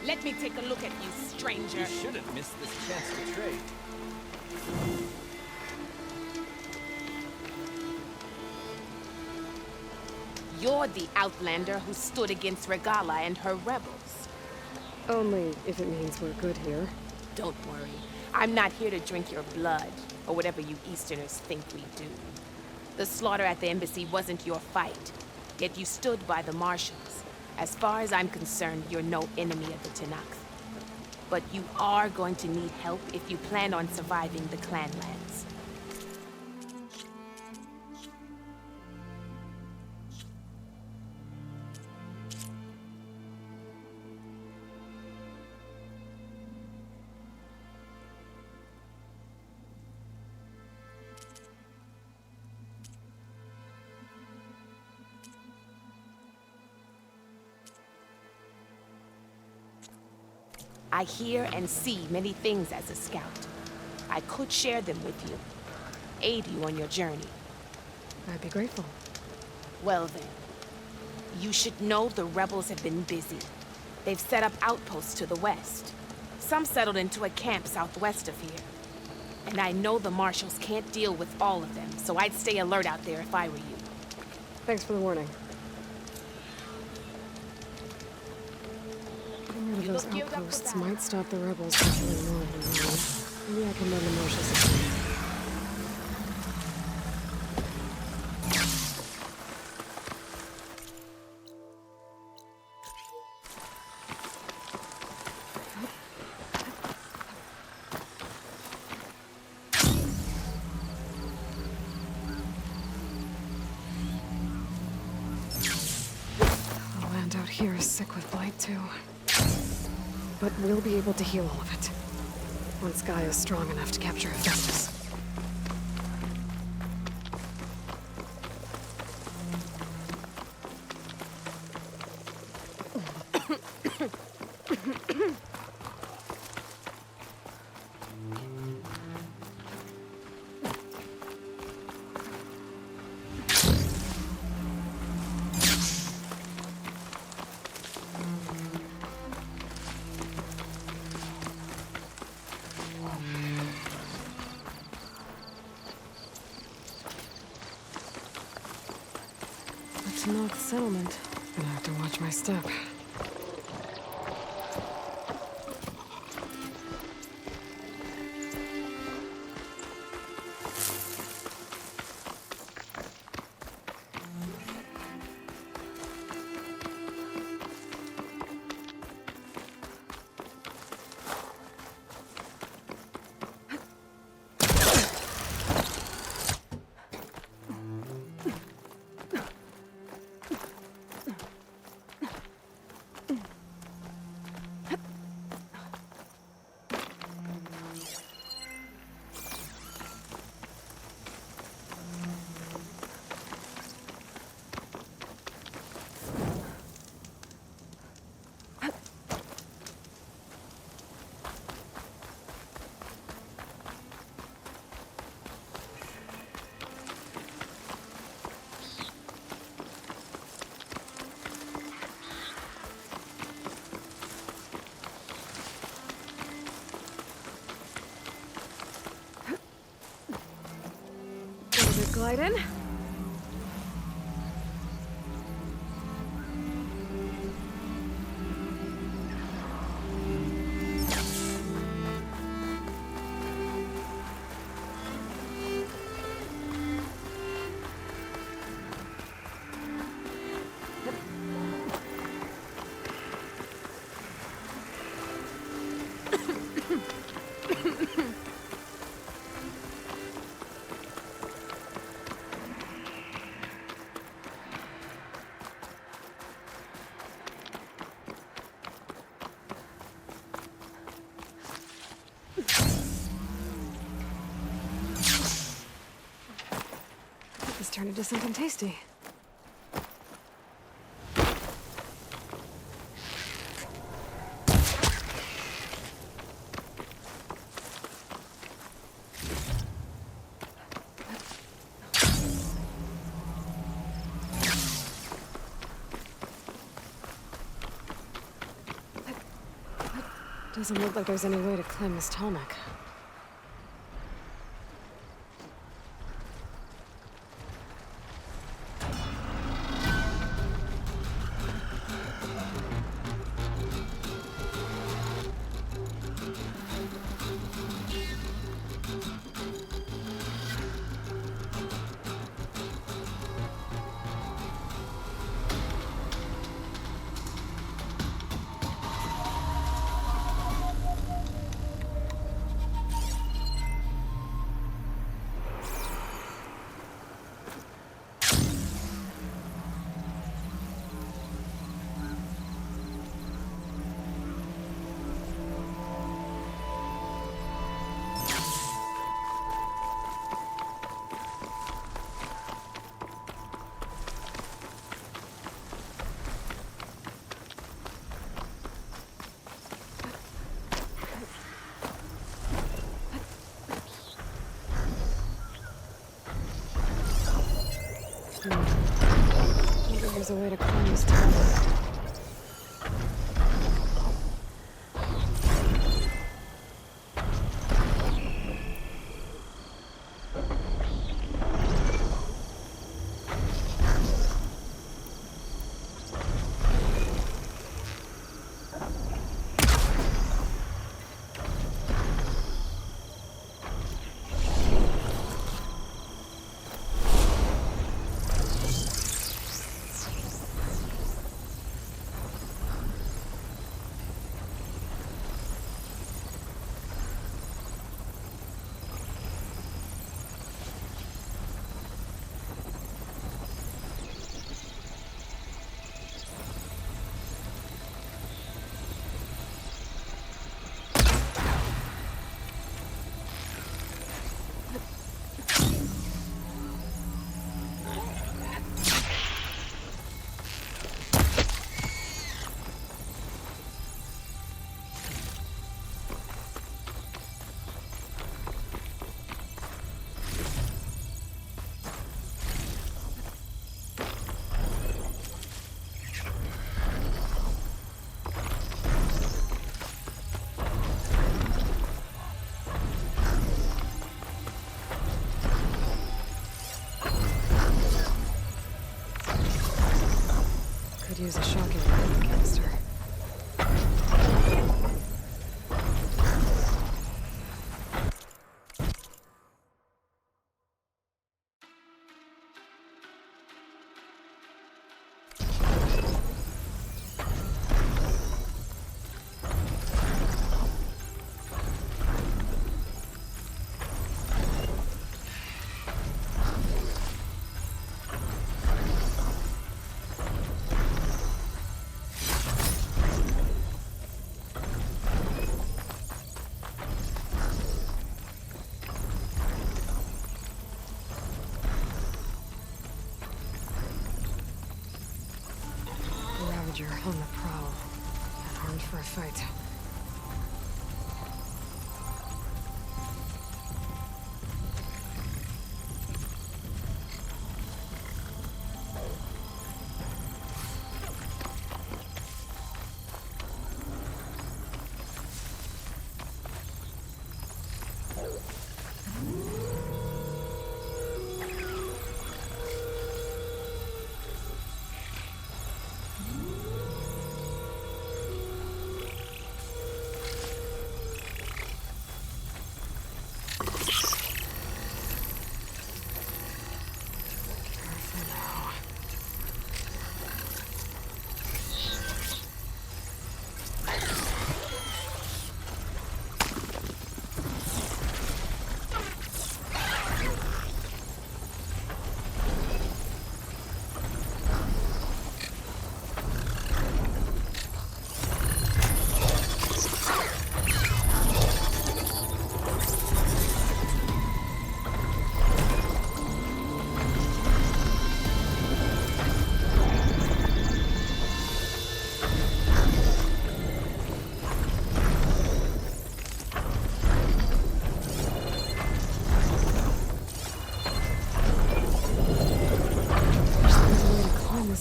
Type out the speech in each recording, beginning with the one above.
Let me take a look at you, stranger. You shouldn't miss this chance to trade. You're the outlander who stood against Regala and her rebels. Only if it means we're good here. Don't worry. I'm not here to drink your blood, or whatever you Easterners think we do. The slaughter at the embassy wasn't your fight, yet you stood by the marshals. As far as I'm concerned, you're no enemy of the Tenakth. But you are going to need help if you plan on surviving the Clanlands. I hear and see many things as a scout. I could share them with you, aid you on your journey. I'd be grateful. Well then, you should know the rebels have been busy. They've set up outposts to the west. Some settled into a camp southwest of here. And I know the marshals can't deal with all of them, so I'd stay alert out there if I were you. Thanks for the warning. Getting rid of those outposts might stop the rebels from killing more of them. Maybe I can lend the marshals a hand. The land out here is sick with blight too. But we'll be able to heal all of it. Once Gaia is strong enough to capture Hephaestus. North settlement. Gonna have to watch my step. Glide in. This turned into something tasty. Doesn't look like there's any way to climb this tall neck. Maybe there's a way to climb this tall neck. Could use a shocking canister. Ravager on the prowl, and armed for a fight.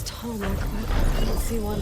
Tall neck, but I don't see one.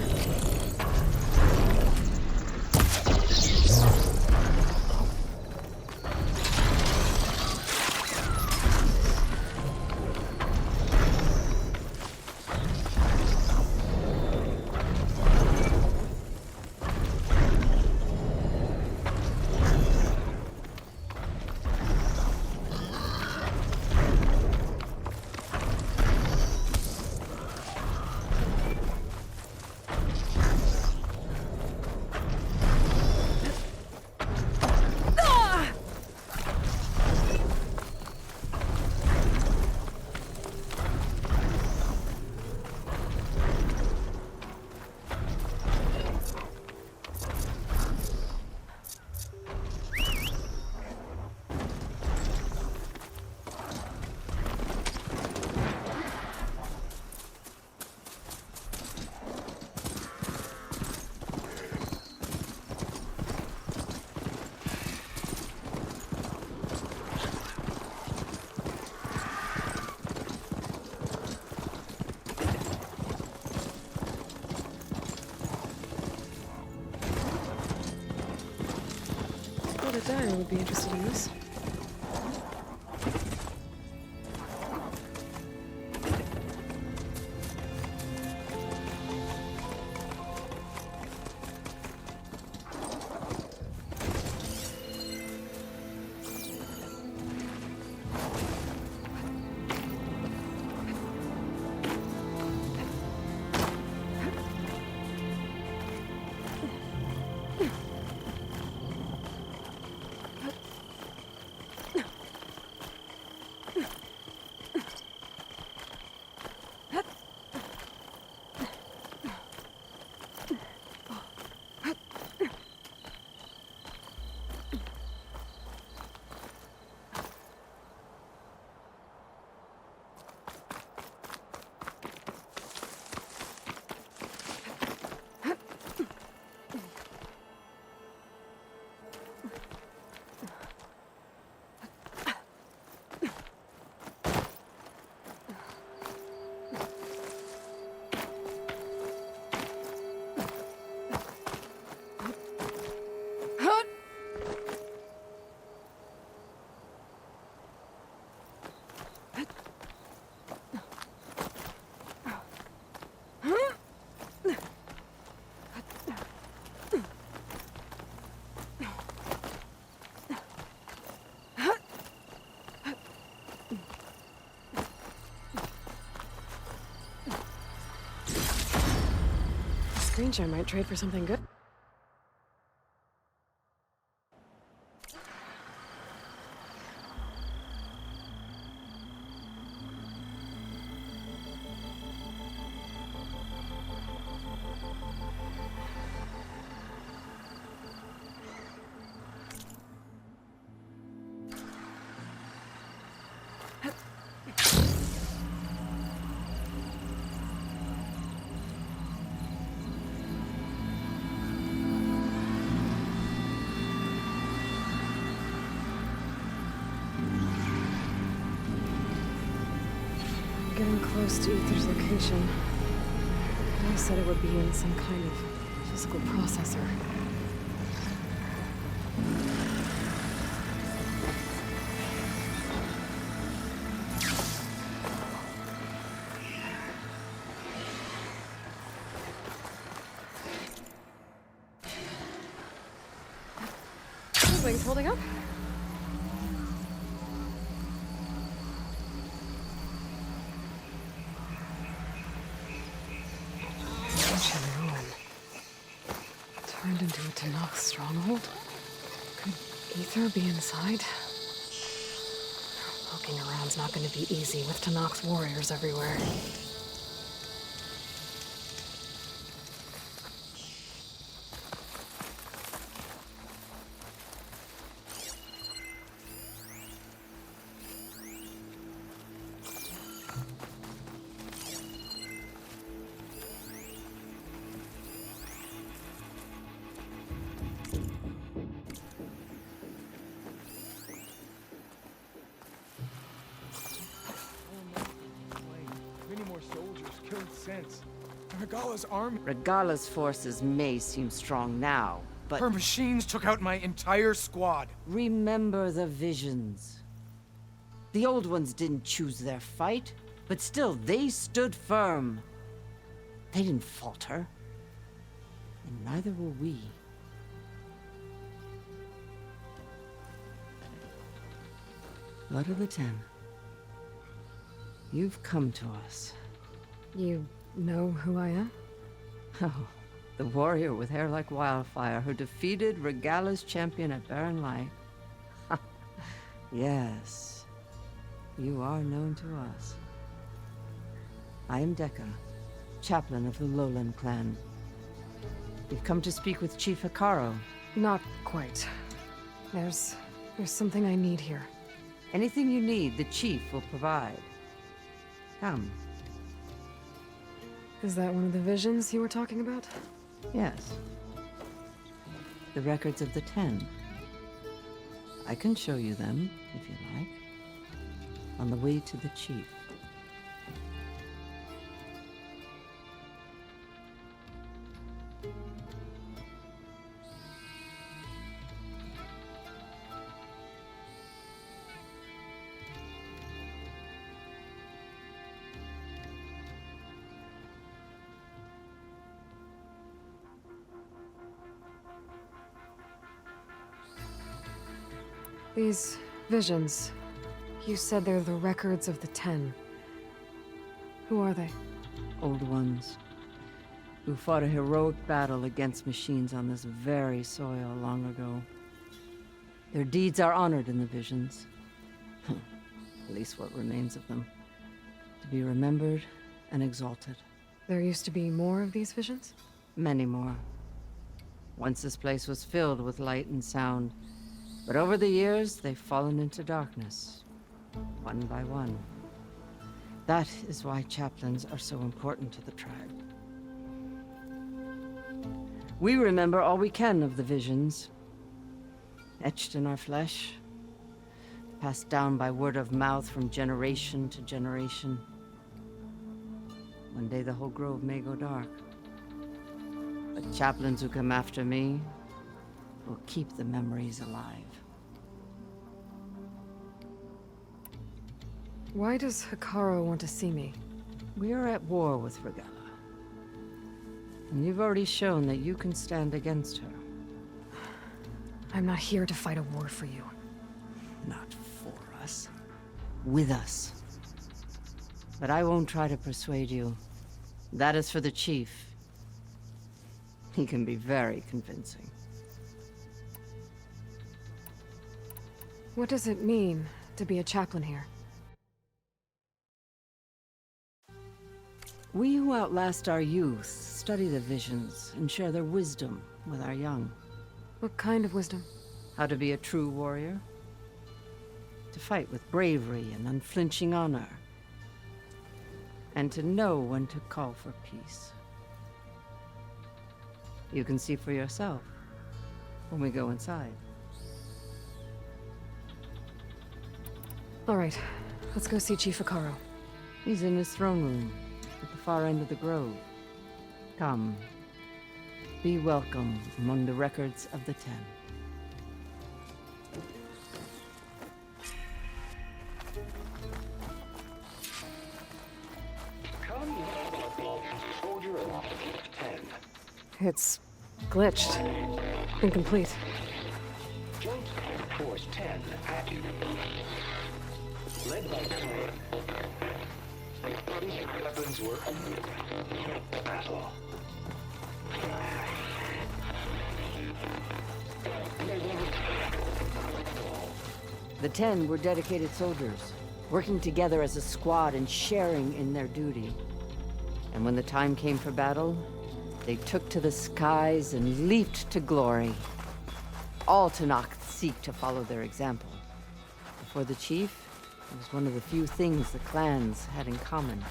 would be interested in this. Screen share might trade for something good. Getting close to Ether's location. I said it would be in some kind of physical processor. Wings holding up? Turned into a Tanakh stronghold? Could Ether be inside? Poking around's not going to be easy with Tanakh's warriors everywhere. Regala's army. Regala's forces may seem strong now, but Her machines took out my entire squad. remember the visions. The old ones didn't choose their fight, but still they stood firm. They didn't falter. And neither will we. Blood of the Ten. You've come to us. You know who I am? Oh, the warrior with hair like wildfire who defeated Regala's champion at Barren Light. Yes, you are known to us. I am Dekka, chaplain of the Lowland clan. We've come to speak with Chief Hikaru. Not quite. There's something I need here. Anything you need, the chief will provide. Come. Is that one of the visions you were talking about? Yes. The records of the 10. I can show you them, if you like. On the way to the chief. These visions, you said they're the records of the Ten. Who are they? Old ones, who fought a heroic battle against machines on this very soil long ago. Their deeds are honored in the visions. At least what remains of them. To be remembered and exalted. There used to be more of these visions? Many more. Once this place was filled with light and sound, but over the years, they've fallen into darkness, one by one. That is why chaplains are so important to the tribe. We remember all we can of the visions, etched in our flesh, passed down by word of mouth from generation to generation. One day the whole grove may go dark. But chaplains who come after me will keep the memories alive. Why does Hikaru want to see me? We are at war with Regalla. And you've already shown that you can stand against her. I'm not here to fight a war for you. Not for us. With us. But I won't try to persuade you. That is for the chief. He can be very convincing. What does it mean to be a chaplain here? We who outlast our youth study the visions and share their wisdom with our young. What kind of wisdom? How to be a true warrior. To fight with bravery and unflinching honor. And to know when to call for peace. You can see for yourself when we go inside. All right, let's go see Chief Hikaru. He's in his throne room at the far end of the grove. Come. Be welcome among the records of the Ten. Soldier of 10. It's glitched. Incomplete. Joint Force 10 active. Led by Clan. These weapons were battle. The Ten were dedicated soldiers, working together as a squad and sharing in their duty. And when the time came for battle, they took to the skies and leaped to glory. All Tenakth seek to follow their example. For the chief, it was one of the few things the clans had in common.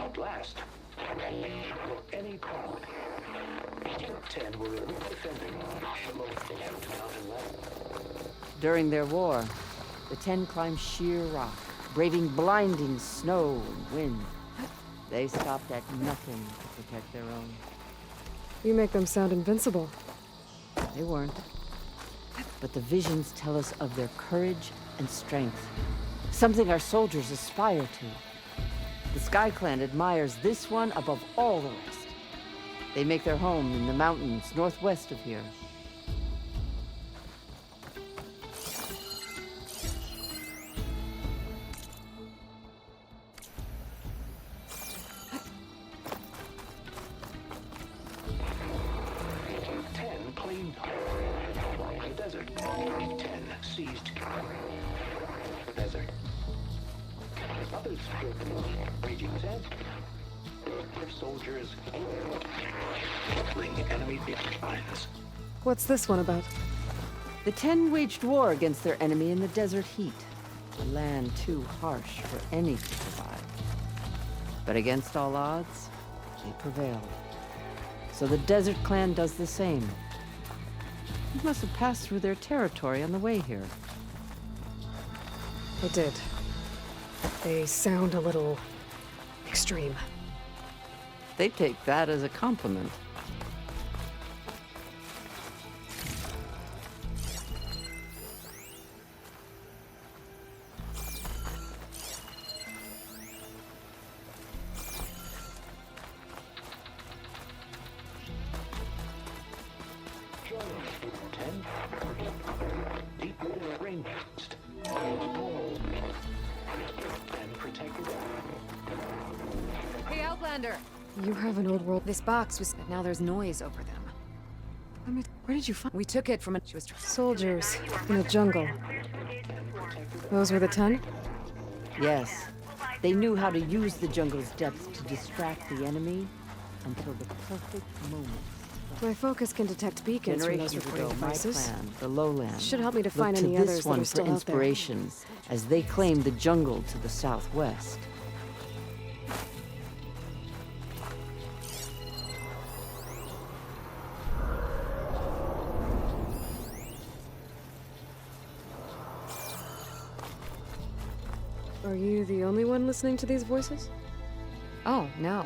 At last, for any crowd, 10 were defending the local mountain level. During their war, the Ten climbed sheer rock, braving blinding snow and wind. They stopped at nothing to protect their own. You make them sound invincible. They weren't. But the visions tell us of their courage and strength, something our soldiers aspire to. The Sky Clan admires this one above all the rest. They make their home in the mountains northwest of here. Claimed the desert. 10 seized the desert. Others raging sands. Their soldiers bring enemy lines. What's this one about? The 10 waged war against their enemy in the desert heat. A land too harsh for any to survive. But against all odds, they prevailed. So the Desert Clan does the same. You must have passed through their territory on the way here. I did. They sound a little extreme. They take that as a compliment. Join us with 10. Deep within a rainforest. And protected. Hey, Outlander! You have an old world. This box was... Now there's noise over them. I mean, where did you find We took it from a... She was... soldiers in a jungle? Those were the 10? Yes. They knew how to use the jungle's depths to distract the enemy until the perfect moment. My focus can detect beacons from those Generations recording ago, my devices. clan, the Lowlands, Should help me to find looked any to others this that one are for still out there. inspiration, as they claimed the jungle to the southwest. Are you the only one listening to these voices? Oh, no.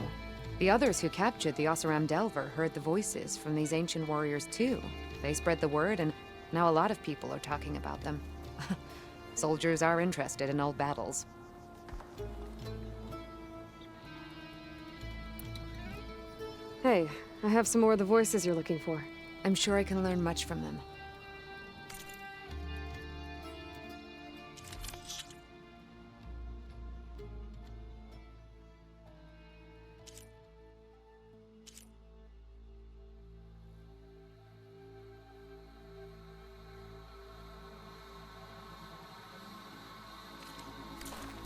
The others who captured the Oseram Delver heard the voices from these ancient warriors too. They spread the word, and now a lot of people are talking about them. Soldiers are interested in old battles. Hey, I have some more of the voices you're looking for. I'm sure I can learn much from them.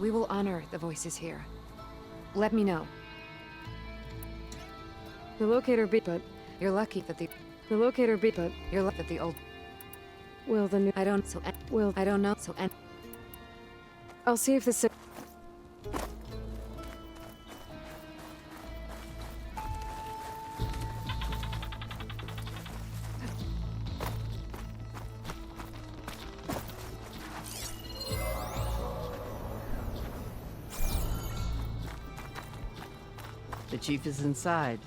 We will honor the voices here. Let me know. The locator beat, but You're lucky that the locator beat, but you're lucky that the old... will the new I don't... So... will I don't know. So... I'll see if this. The chief is inside.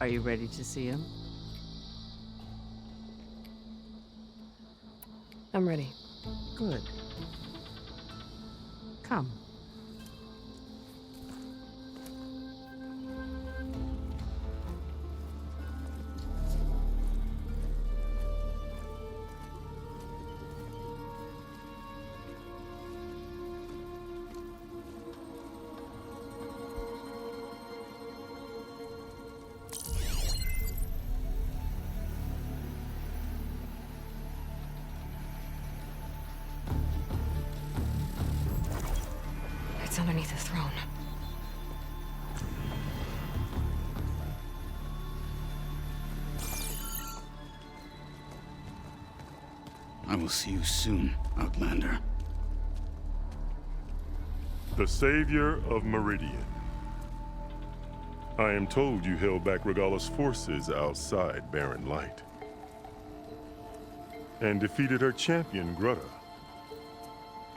Are you ready to see him? I'm ready. Good. Come. It's underneath the throne. I will see you soon, Outlander. The savior of Meridian. I am told you held back Regalla's forces outside Barren Light. And defeated her champion, Grutta,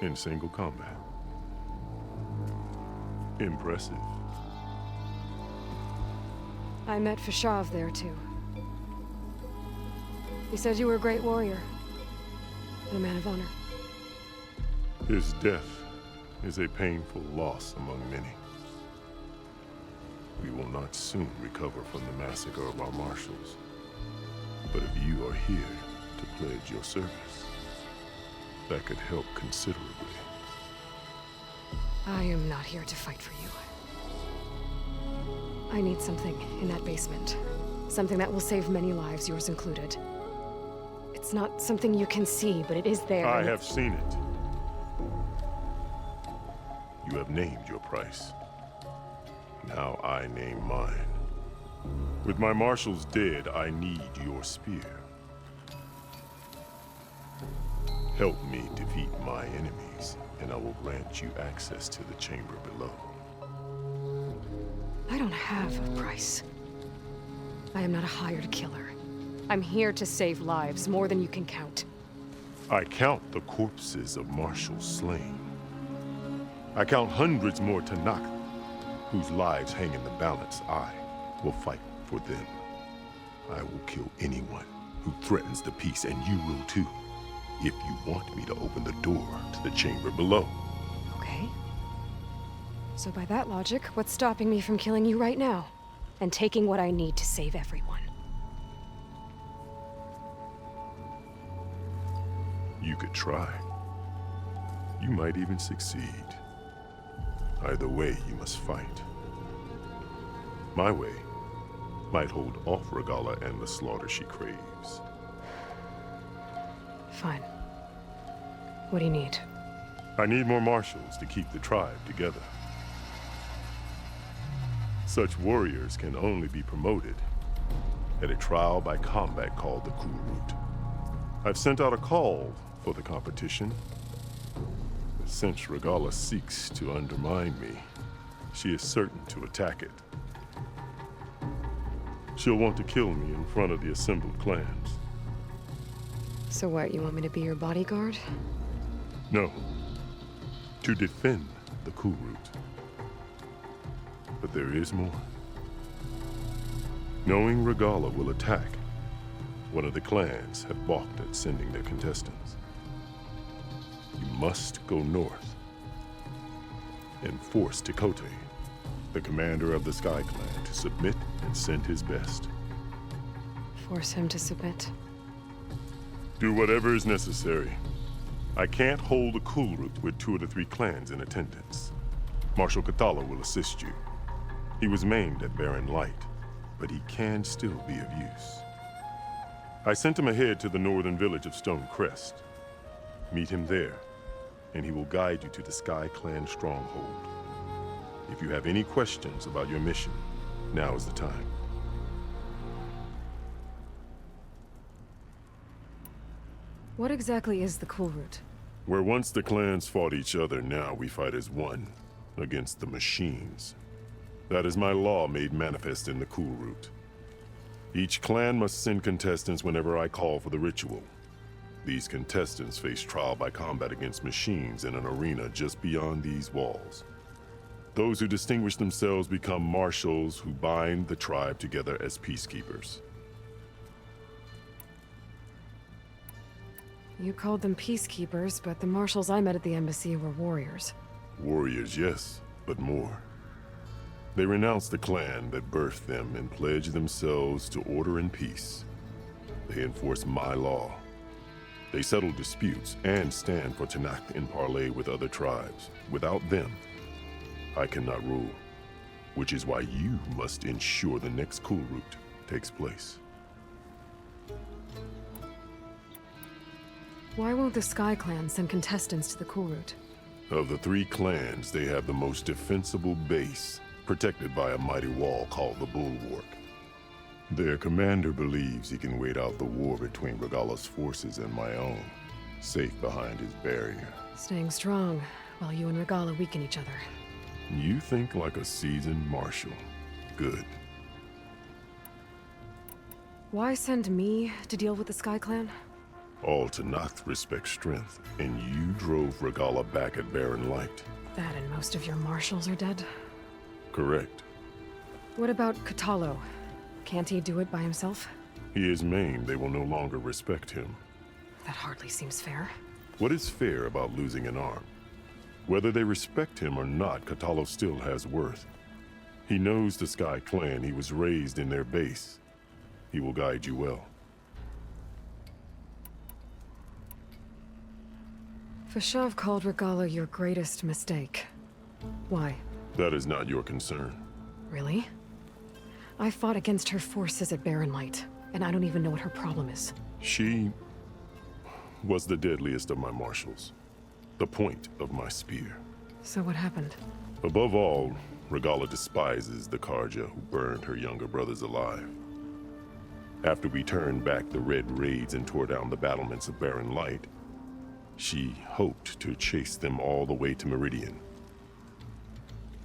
in single combat. Impressive. I met Fashav there too. He said you were a great warrior. And a man of honor. His death is a painful loss among many. We will not soon recover from the massacre of our marshals. But if you are here to pledge your service, that could help considerably. I am not here to fight for you. I need something in that basement. Something that will save many lives, yours included. It's not something you can see, but it is there. I have seen it. You have named your price. Now I name mine. With my marshals dead, I need your spear. Help me defeat my enemies, and I will grant you access to the chamber below. I don't have a price. I am not a hired killer. I'm here to save lives, more than you can count. I count the corpses of marshals slain. I count hundreds more Tanakh, whose lives hang in the balance. I will fight for them. I will kill anyone who threatens the peace, and you will too, if you want me to open the door to the chamber below. Okay. So by that logic, what's stopping me from killing you right now? And taking what I need to save everyone? You could try. You might even succeed. Either way, you must fight. My way might hold off Regalla and the slaughter she craves. Fine. What do you need? I need more marshals to keep the tribe together. Such warriors can only be promoted at a trial by combat called the Kulrut. I've sent out a call for the competition. But since Regalla seeks to undermine me, she is certain to attack it. She'll want to kill me in front of the assembled clans. So what, you want me to be your bodyguard? No. To defend the Kulrut. But there is more. Knowing Regalla will attack, one of the clans have balked at sending their contestants. You must go north and force Tekote, the commander of the Sky Clan, to submit and send his best. Force him to submit? Do whatever is necessary. I can't hold a Kulrut with 2 of the 3 clans in attendance. Marshal Kathala will assist you. He was maimed at Barren Light, but he can still be of use. I sent him ahead to the northern village of Stone Crest. Meet him there, and he will guide you to the Sky Clan stronghold. If you have any questions about your mission, now is the time. What exactly is the Kulrut? Where once the clans fought each other, now we fight as one, against the machines. That is my law made manifest in the Kulrut. Each clan must send contestants whenever I call for the ritual. These contestants face trial by combat against machines in an arena just beyond these walls. Those who distinguish themselves become marshals who bind the tribe together as peacekeepers. You called them peacekeepers, but the marshals I met at the embassy were warriors. Warriors, yes, but more. They renounce the clan that birthed them and pledge themselves to order and peace. They enforce my law. They settle disputes and stand for Tanakh in parley with other tribes. Without them, I cannot rule, which is why you must ensure the next Kulrut takes place. Why won't the Sky Clan send contestants to the Kulrut? Of the 3 clans, they have the most defensible base, protected by a mighty wall called the Bulwark. Their commander believes he can wait out the war between Regalla's forces and my own, safe behind his barrier. Staying strong, while you and Regalla weaken each other. You think like a seasoned marshal. Good. Why send me to deal with the Sky Clan? All Tanakh respect strength, and you drove Regalla back at Barren Light. That and most of your marshals are dead? Correct. What about Katalo? Can't he do it by himself? He is maimed. They will no longer respect him. That hardly seems fair. What is fair about losing an arm? Whether they respect him or not, Katalo still has worth. He knows the Sky Clan. He was raised in their base. He will guide you well. Fashav called Regalla your greatest mistake. Why? That is not your concern. Really? I fought against her forces at Barren Light, and I don't even know what her problem is. She was the deadliest of my marshals. The point of my spear. So what happened? Above all, Regala despises the Karja who burned her younger brothers alive. After we turned back the Red Raids and tore down the battlements of Barren Light, she hoped to chase them all the way to Meridian.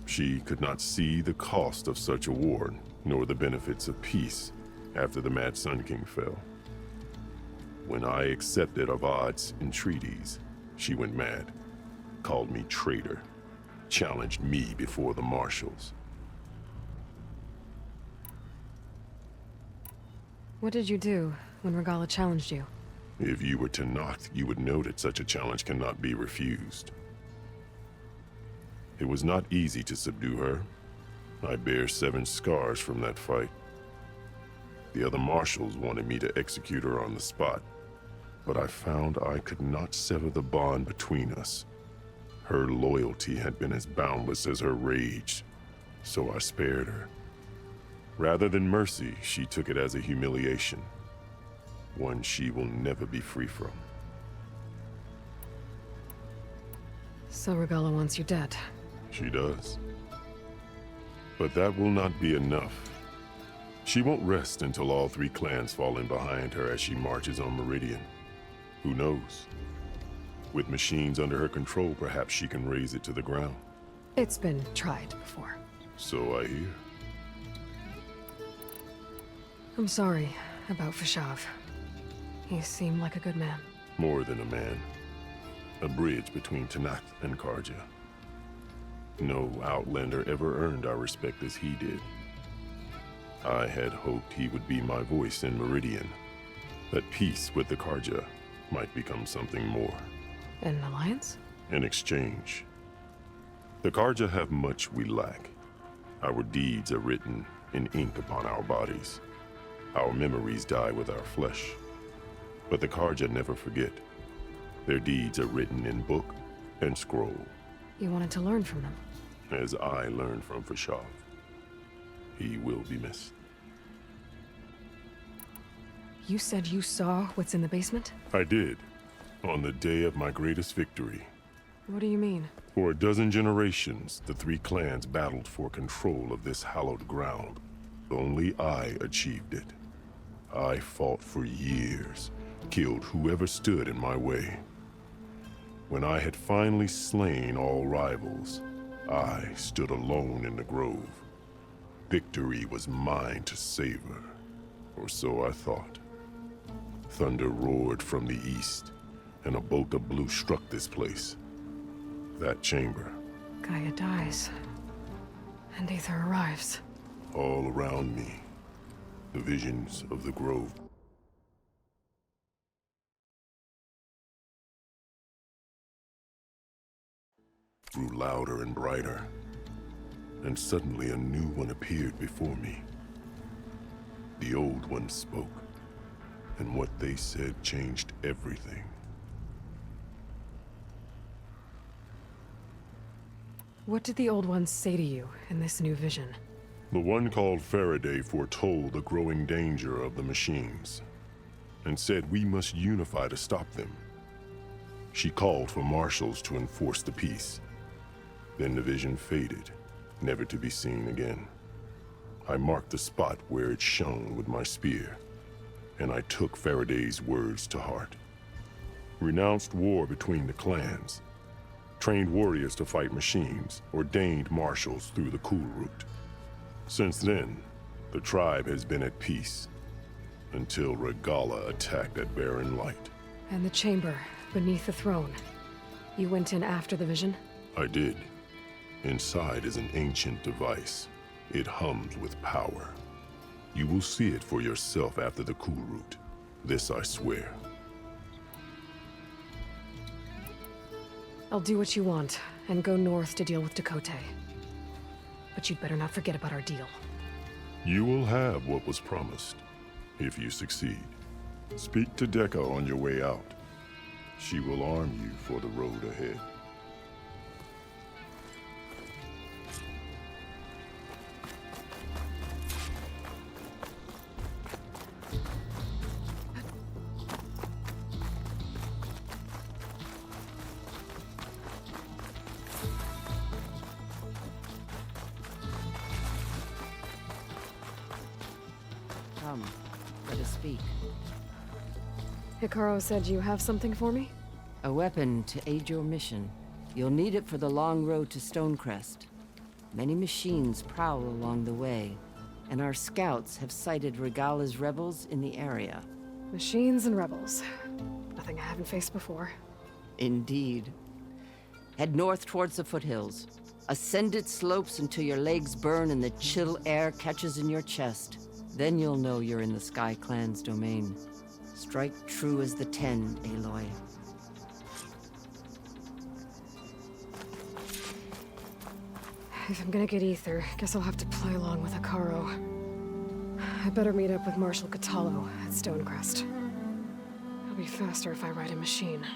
She could not see the cost of such a war, nor the benefits of peace after the Mad Sun King fell. When I accepted Avad's entreaties, she went mad, called me traitor, challenged me before the marshals. What did you do when Regala challenged you? If you were to knock, you would know that such a challenge cannot be refused. It was not easy to subdue her. I bear 7 scars from that fight. The other marshals wanted me to execute her on the spot, but I found I could not sever the bond between us. Her loyalty had been as boundless as her rage, so I spared her. Rather than mercy, she took it as a humiliation, one she will never be free from. So Regala wants you dead. She does. But that will not be enough. She won't rest until all 3 clans fall in behind her as she marches on Meridian. Who knows? With machines under her control, perhaps she can raise it to the ground. It's been tried before. So I hear. I'm sorry about Fashav. He seemed like a good man. More than a man. A bridge between Tanakh and Karja. No Outlander ever earned our respect as he did. I had hoped he would be my voice in Meridian, that peace with the Karja might become something more. An alliance? In exchange. The Karja have much we lack. Our deeds are written in ink upon our bodies. Our memories die with our flesh. But the Karja never forget. Their deeds are written in book and scroll. You wanted to learn from them. As I learned from Fashav. He will be missed. You said you saw what's in the basement? I did, on the day of my greatest victory. What do you mean? For a dozen generations, the 3 clans battled for control of this hallowed ground. Only I achieved it. I fought for years, killed whoever stood in my way. When I had finally slain all rivals, I stood alone in the grove. Victory was mine to savor, or so I thought. Thunder roared from the east, and a bolt of blue struck this place. That chamber. Gaia dies, and Aether arrives. All around me, the visions of the grove. Grew louder and brighter, and suddenly a new one appeared before me. The old one spoke, and what they said changed everything. What did the old ones say to you in this new vision? The one called Faraday foretold the growing danger of the machines, and said we must unify to stop them. She called for marshals to enforce the peace. Then the vision faded, never to be seen again. I marked the spot where it shone with my spear, and I took Faraday's words to heart. Renounced war between the clans, trained warriors to fight machines, ordained marshals through the cool route. Since then, the tribe has been at peace, until Regala attacked at Barren Light. And the chamber beneath the throne. You went in after the vision? I did. Inside is an ancient device. It hums with power. You will see it for yourself after the cool route. This I swear. I'll do what you want, and go north to deal with Dakota. But you'd better not forget about our deal. You will have what was promised, if you succeed. Speak to Decca on your way out. She will arm you for the road ahead. speak. Hikaru said you have something for me? A weapon to aid your mission. You'll need it for the long road to Stonecrest. Many machines prowl along the way, and our scouts have sighted Regala's rebels in the area. Machines and rebels. Nothing I haven't faced before. Indeed. Head north towards the foothills. Ascend its slopes until your legs burn and the chill air catches in your chest. Then you'll know you're in the Sky Clan's domain. Strike true as the 10, Aloy. If I'm gonna get ether, guess I'll have to play along with Hikaru. I better meet up with Marshal Catallo at Stonecrest. It'll be faster if I ride a machine.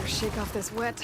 Shake off this wet.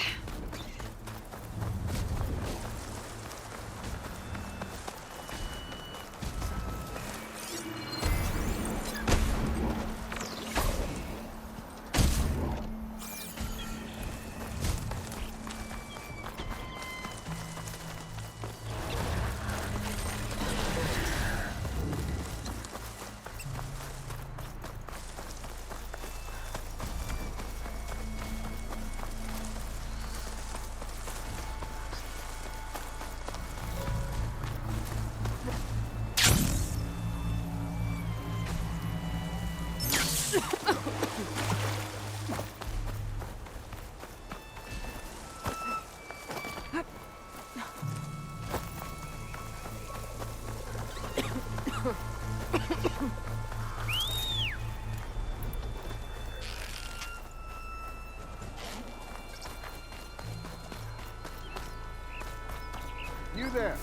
You there.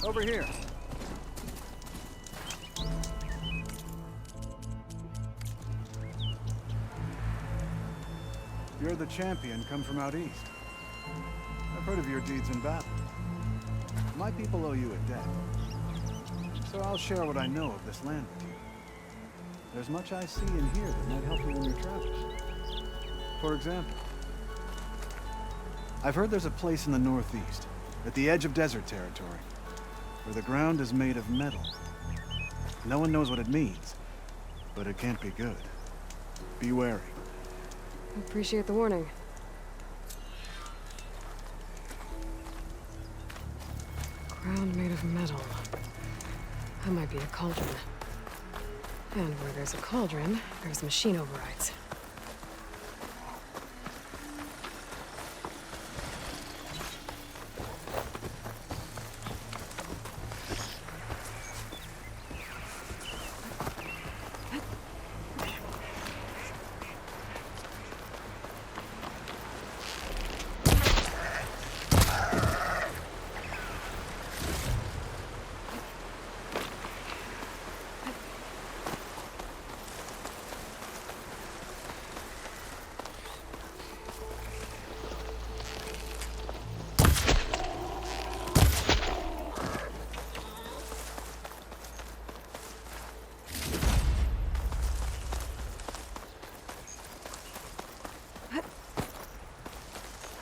Over here. You're the champion come from out east. I've heard of your deeds in battle. My people owe you a debt. So I'll share what I know of this land with you. There's much I see and hear that might help you in your travels. For example, I've heard there's a place in the northeast, at the edge of desert territory, where the ground is made of metal. No one knows what it means, but it can't be good. Be wary. Appreciate the warning. Ground made of metal. That might be a cauldron. And where there's a cauldron, there's machine overrides.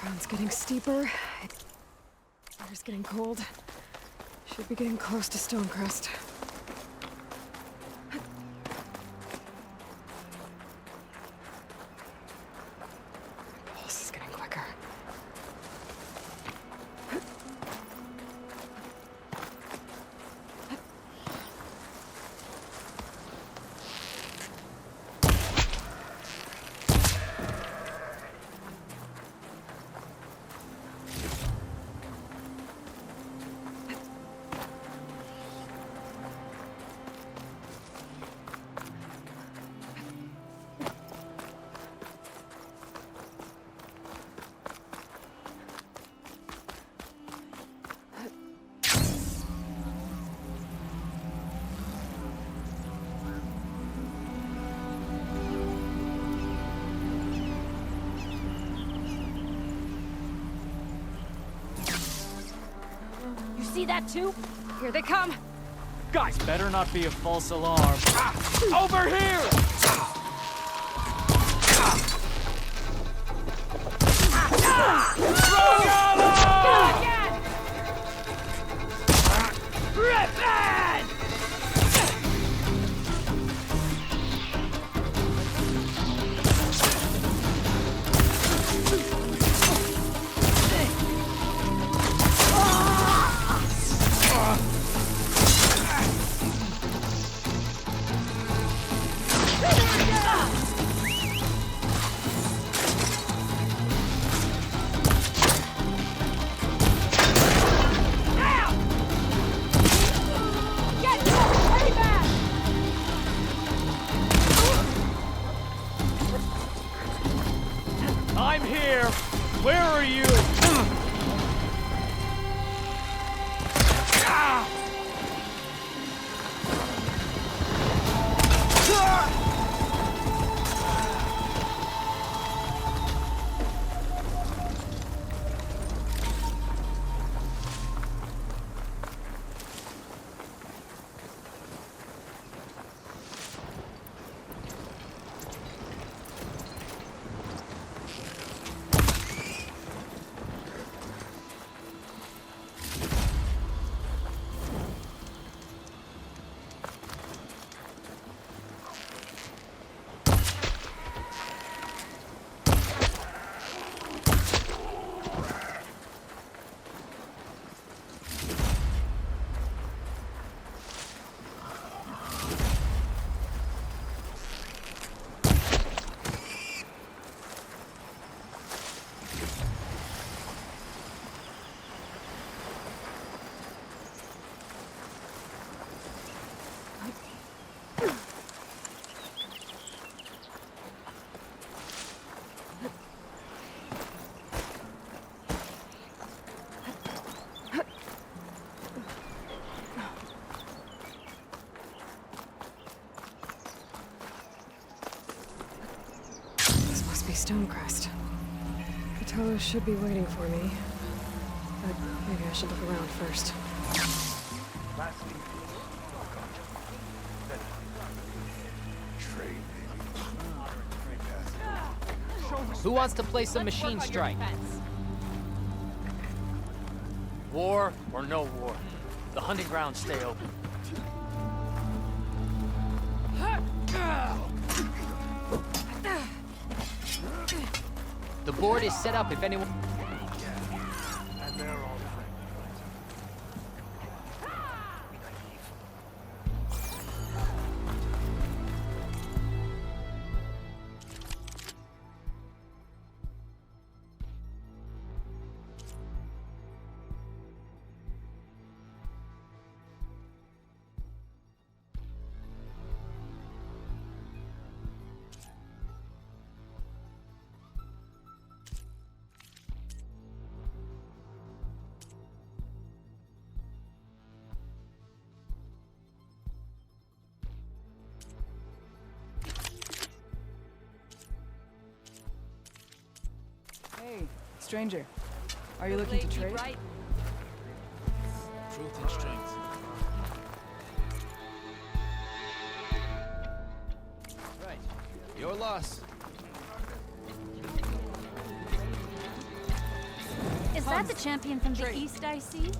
Ground's getting steeper. Water's getting cold. Should be getting close to Stonecrest. My pulse is getting quicker. See that too? Here they come! Guys, better not be a false alarm. Over here! I'm here! Where are you? Stonecrest. Katoa should be waiting for me. But maybe I should look around first. Who wants to play some machine strike? War or no war, the hunting grounds stay open. The board is set up if anyone... Hey, stranger. Are you looking to trade? Truth and strength. Right. Your loss. Is that the champion from the East I see?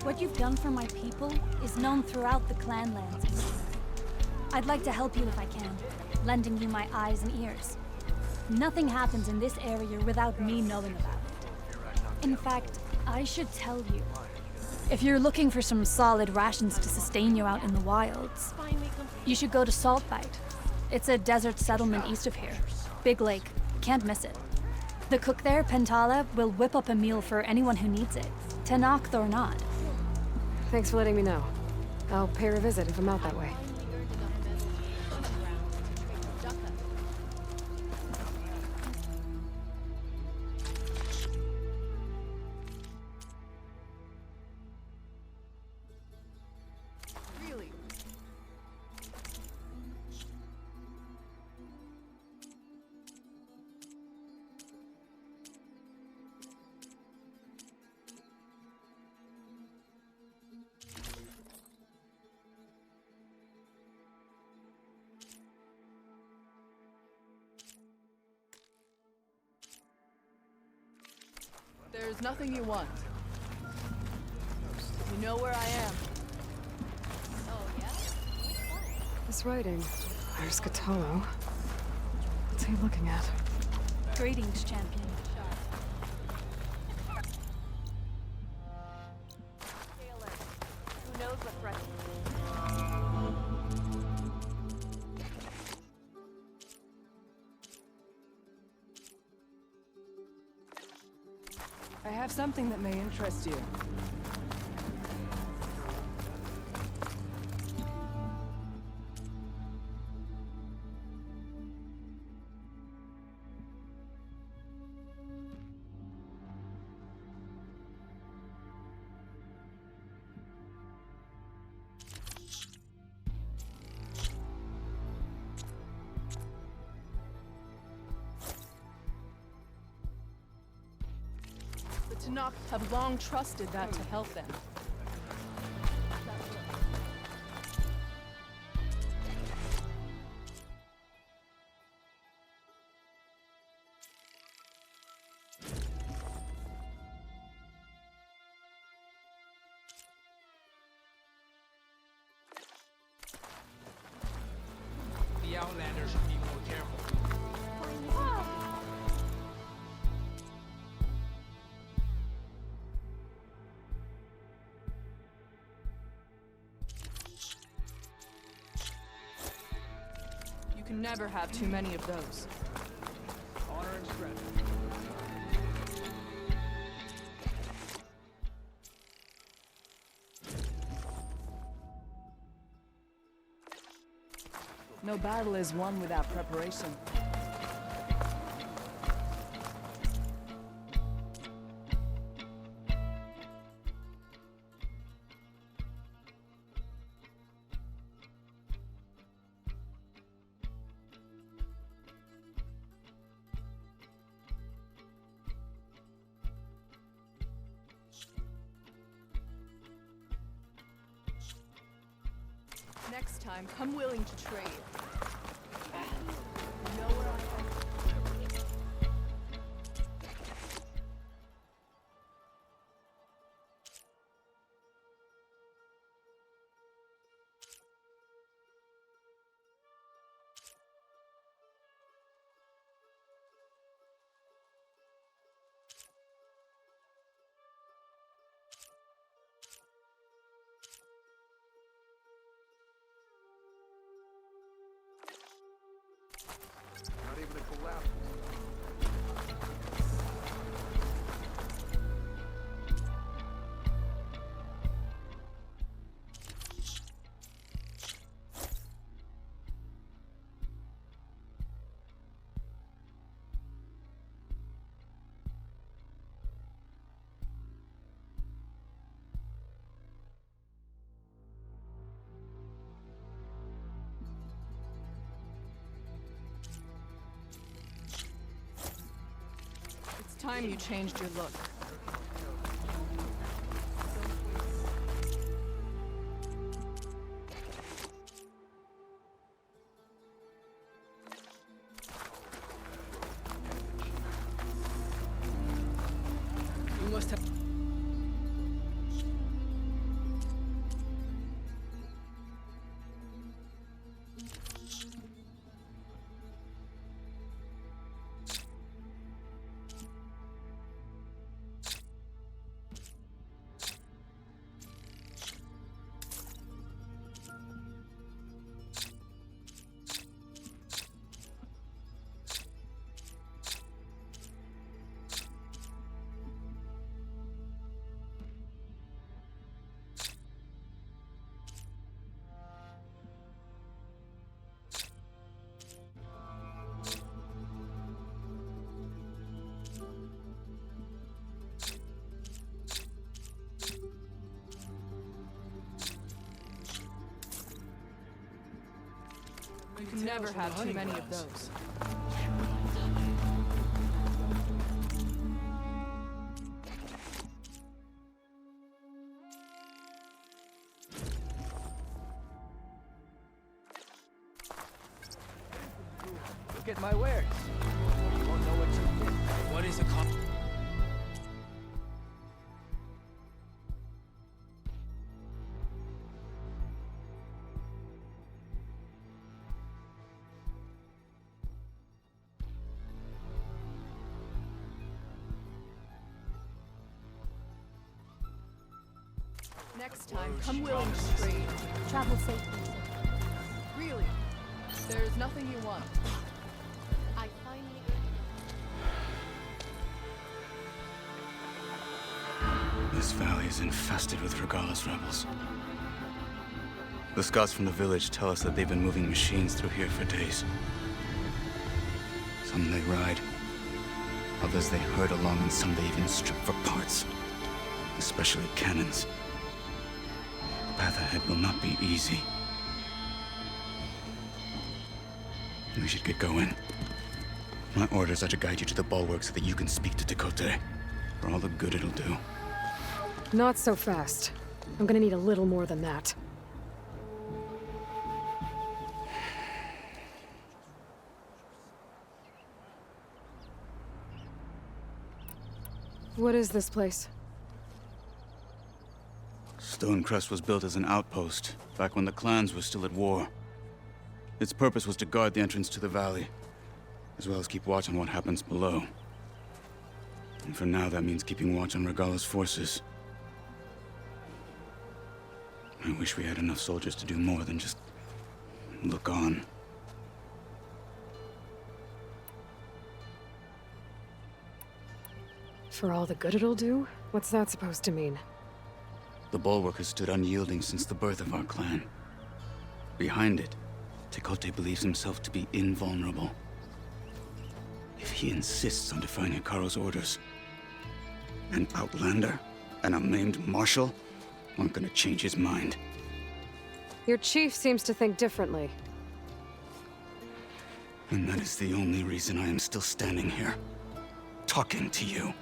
What you've done for my people is known throughout the clan lands. I'd like to help you if I can, lending you my eyes and ears. Nothing happens in this area without me knowing about it. In fact, I should tell you. If you're looking for some solid rations to sustain you out in the wilds, you should go to Saltbite. It's a desert settlement east of here. Big lake. Can't miss it. The cook there, Pentala, will whip up a meal for anyone who needs it, Tenakth or not. Thanks for letting me know. I'll pay her a visit if I'm out that way. There's nothing you want. You know where I am. This writing. There's Catalo. What's he looking at? Greetings, champion. Who knows what threat? I have something that may interest you. Tenakth have long trusted that to help them. Outlanders should be more careful. You can never have too many of those. Honor and strength. No battle is won without preparation. Next time, come willing to trade. You know where I am. Not even a collapse. It's time you changed your look. You must have. You can never have too many of those. Look at my wares. You won't know what you get. What is a cost? Next time, come willing to trade. Travel safely. Really? There's nothing you want. I finally This valley is infested with Regala's rebels. The scouts from the village tell us that they've been moving machines through here for days. Some they ride, others they herd along, and some they even strip for parts. Especially cannons. The path ahead will not be easy. We should get going. My orders are to guide you to the bulwark so that you can speak to Tekote. For all the good it'll do. Not so fast. I'm gonna need a little more than that. What is this place? Stonecrest was built as an outpost, back when the clans were still at war. Its purpose was to guard the entrance to the valley, as well as keep watch on what happens below. And for now, that means keeping watch on Regalla's forces. I wish we had enough soldiers to do more than just look on. For all the good it'll do? What's that supposed to mean? The Bulwark has stood unyielding since the birth of our clan. Behind it, Tekote believes himself to be invulnerable. If he insists on defying Hikaru's orders, an outlander and a maimed marshal aren't gonna change his mind. Your chief seems to think differently. And that is the only reason I am still standing here, talking to you.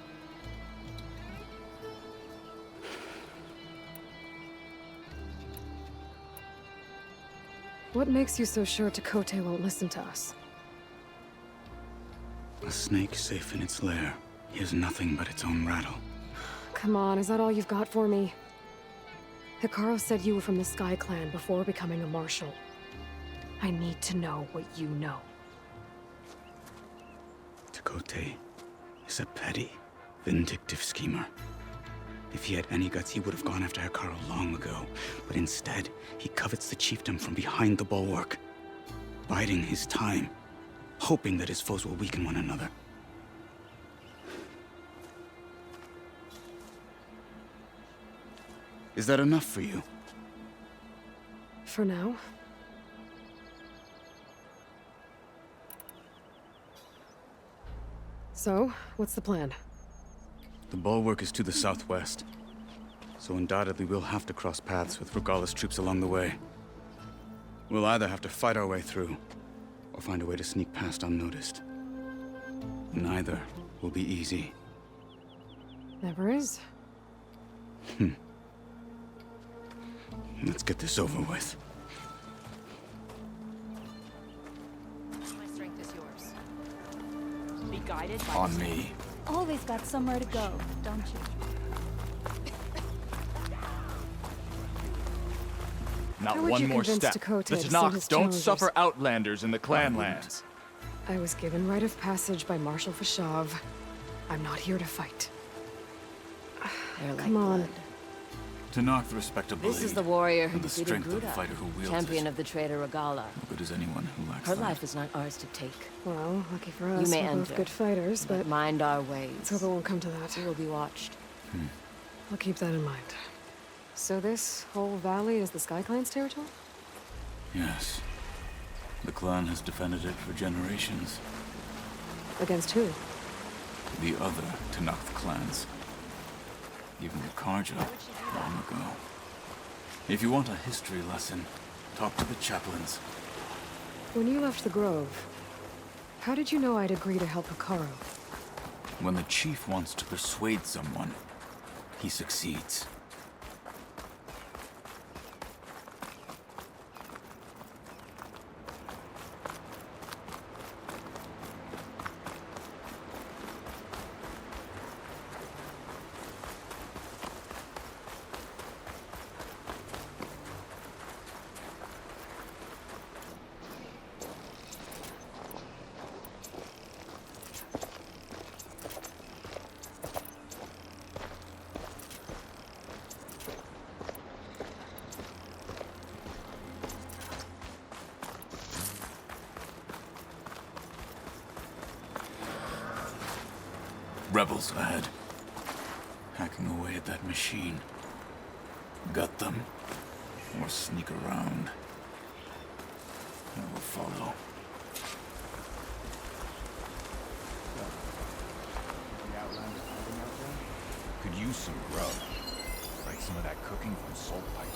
What makes you so sure Tekote won't listen to us? A snake safe in its lair hears nothing but its own rattle. Come on, is that all you've got for me? Hikaru said you were from the Sky Clan before becoming a marshal. I need to know what you know. Tekote is a petty, vindictive schemer. If he had any guts, he would have gone after Hikaru long ago. But instead, he covets the chiefdom from behind the bulwark, biding his time, hoping that his foes will weaken one another. Is that enough for you? For now. So, what's the plan? The bulwark is to the southwest, so undoubtedly we'll have to cross paths with Regalla's troops along the way. We'll either have to fight our way through, or find a way to sneak past unnoticed. Neither will be easy. Never is. Let's get this over with. My strength is yours. Be guided by On me. Always got somewhere to go, don't you? Not How would one you more convince step. Tekote The to see Tanakh his don't challenges? suffer outlanders in the clanlands. I was given rite of passage by Marshal Fashav. I'm not here to fight. They're like Come on. blood. Tanakh the respectable. This is the warrior who and the defeated strength of the Gruda, fighter who wields champion it. of the traitor Regalla. No good as anyone who lacks Her that. life is not ours to take. Well, lucky for You us, may we're both enter, good fighters, but mind our ways. let's hope it won't come to that. We will be watched. I'll keep that in mind. So this whole valley is the Sky Clan's territory? Yes. The clan has defended it for generations. Against who? The other Tanakh clans. Even the Karja, long ago. If you want a history lesson, talk to the chaplains. When you left the Grove, how did you know I'd agree to help Hikaru? When the chief wants to persuade someone, he succeeds. Rebels ahead. Hacking away at that machine. Gut them, or sneak around. I will follow. Could use some grub. Like some of that cooking from Salt Pipe.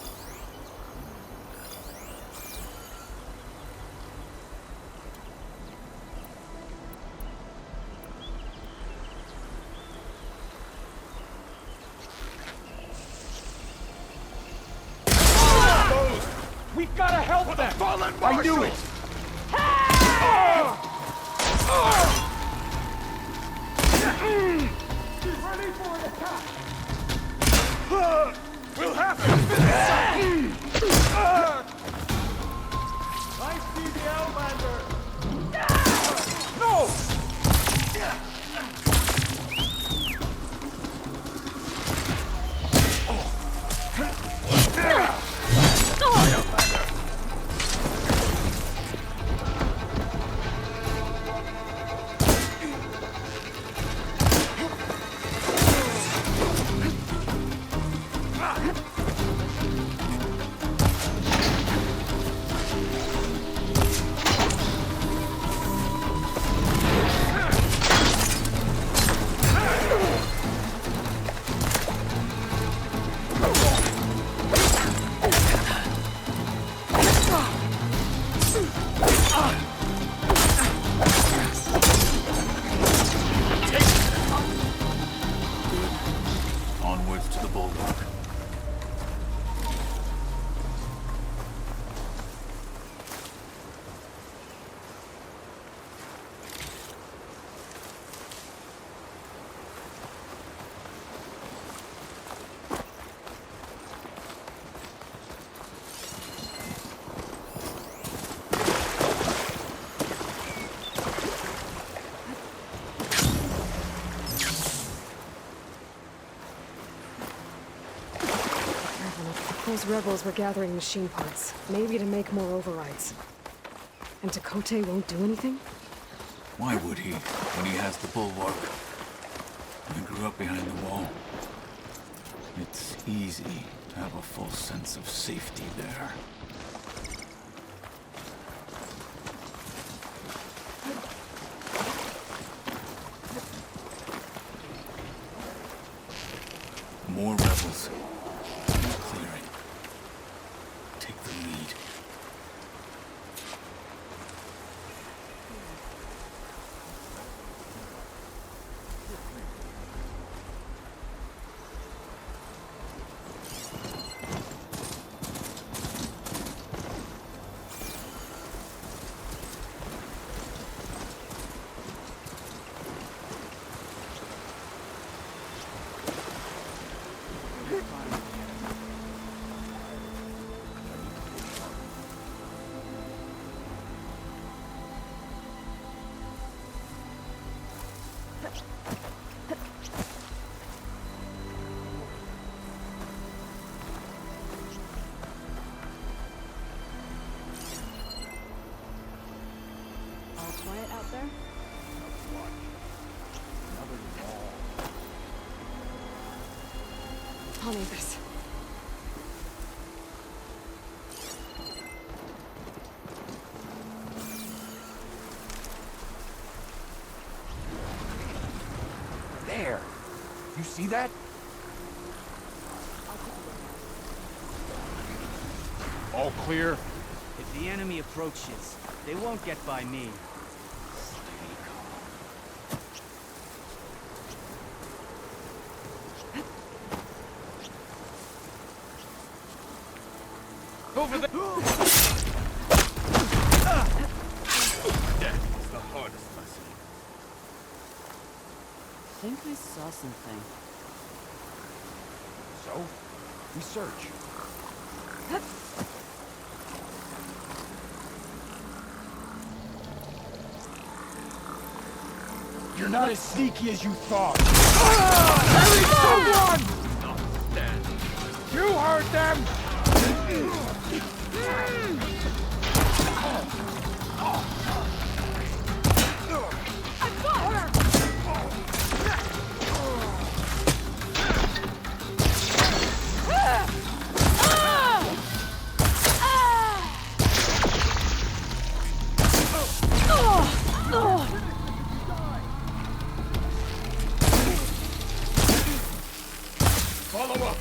We've got to help them! I knew it! Ready for an attack! We'll have to finish! I see the Those rebels were gathering machine parts, maybe to make more overrides. And Tekote won't do anything? Why would he, when he has the bulwark? I grew up behind the wall. It's easy to have a false sense of safety there. More rebels. In the clearing. Take the lead. Quiet out there? I'll need this. There! You see that? All clear? If the enemy approaches, they won't get by me. Over there! Death is the hardest lesson. I think I saw something. So, we search. You're not as sneaky as you thought. Someone! You heard them! Follow up!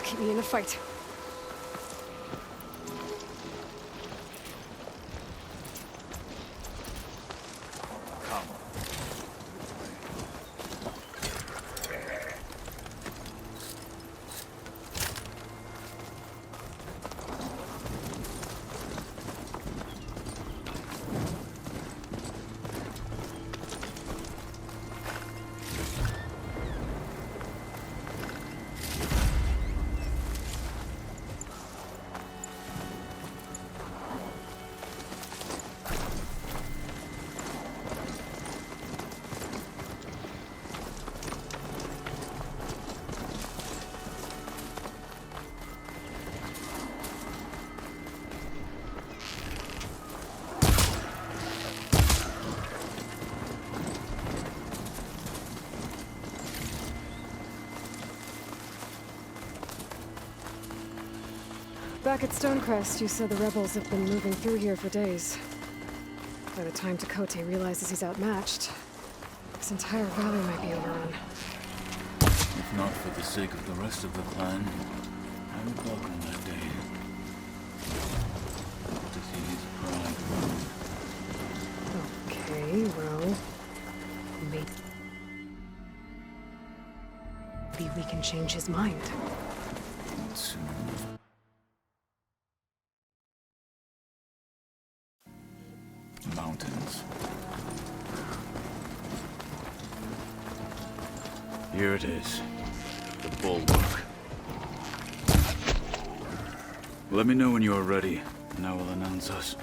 Keep me in the fight. Back at Stonecrest, you said the rebels have been moving through here for days. By the time Tekote realizes he's outmatched, this entire valley might be overrun. If not for the sake of the rest of the clan, I would welcome that day. To see his pride run. Okay, well... Maybe we can change his mind. Not soon. Mountains. Here it is. The bulwark. Let me know when you are ready, and I will announce us.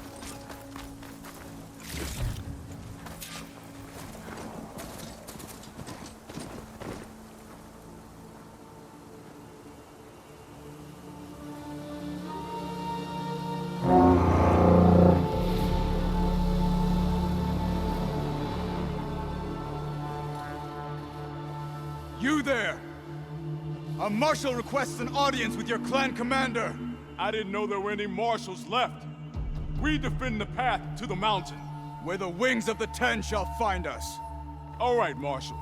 You there! A marshal requests an audience with your clan commander. I didn't know there were any marshals left. We defend the path to the mountain. Where the wings of the Ten shall find us. All right, Marshal.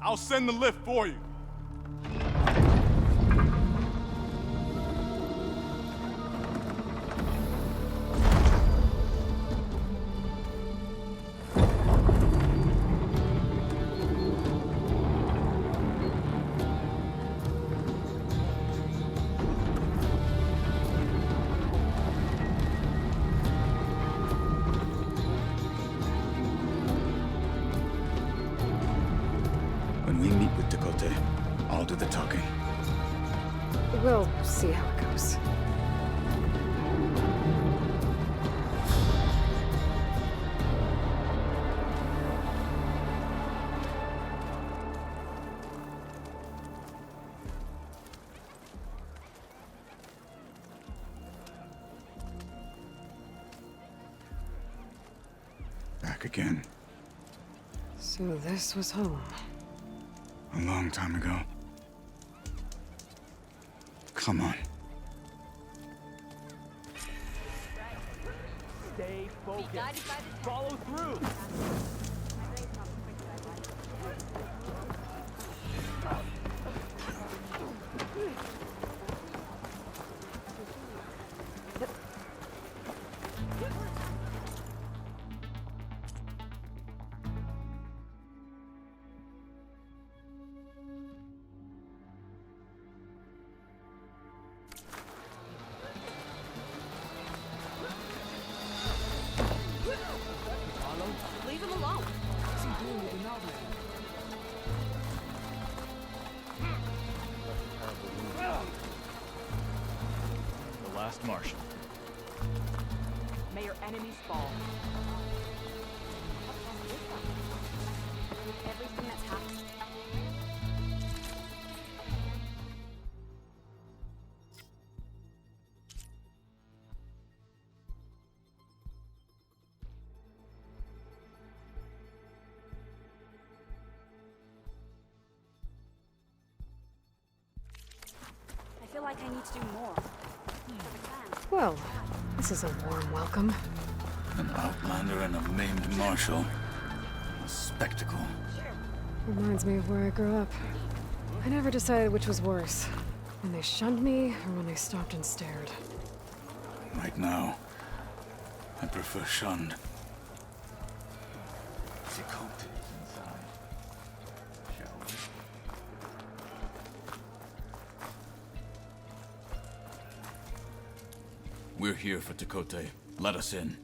I'll send the lift for you. When we meet with Tekote, I'll do the talking. We'll see how it goes. Back again. So this was home. A long time ago. Come on. Stay focused. Follow through. Leave him alone. What's he doing with the outlet? The last Marshal. May your enemies fall. Everything that's happened. I feel like I need to do more. Well, this is a warm welcome. An outlander and a maimed marshal. A spectacle. Reminds me of where I grew up. I never decided which was worse. When they shunned me, or when they stopped and stared. Right now, I prefer shunned. Tekote is inside. Shall we? We're here for Tekote. Let us in.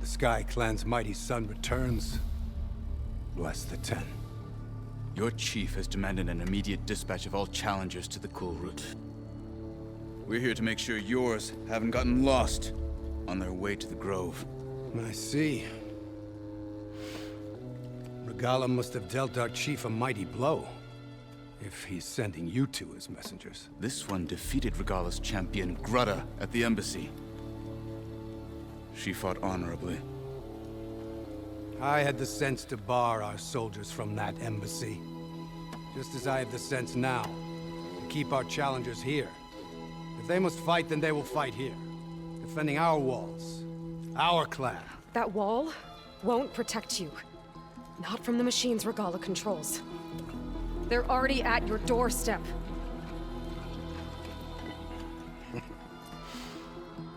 The Sky Clan's mighty son returns. Bless the Ten. Your chief has demanded an immediate dispatch of all challengers to the Cool Route. We're here to make sure yours haven't gotten lost on their way to the Grove. I see. Regala must have dealt our chief a mighty blow, if he's sending you two as messengers. This one defeated Regala's champion, Grudda, at the embassy. She fought honorably. I had the sense to bar our soldiers from that embassy. Just as I have the sense now to keep our challengers here. If they must fight, then they will fight here. Defending our walls. Our clan. That wall won't protect you. Not from the machines Regala controls. They're already at your doorstep.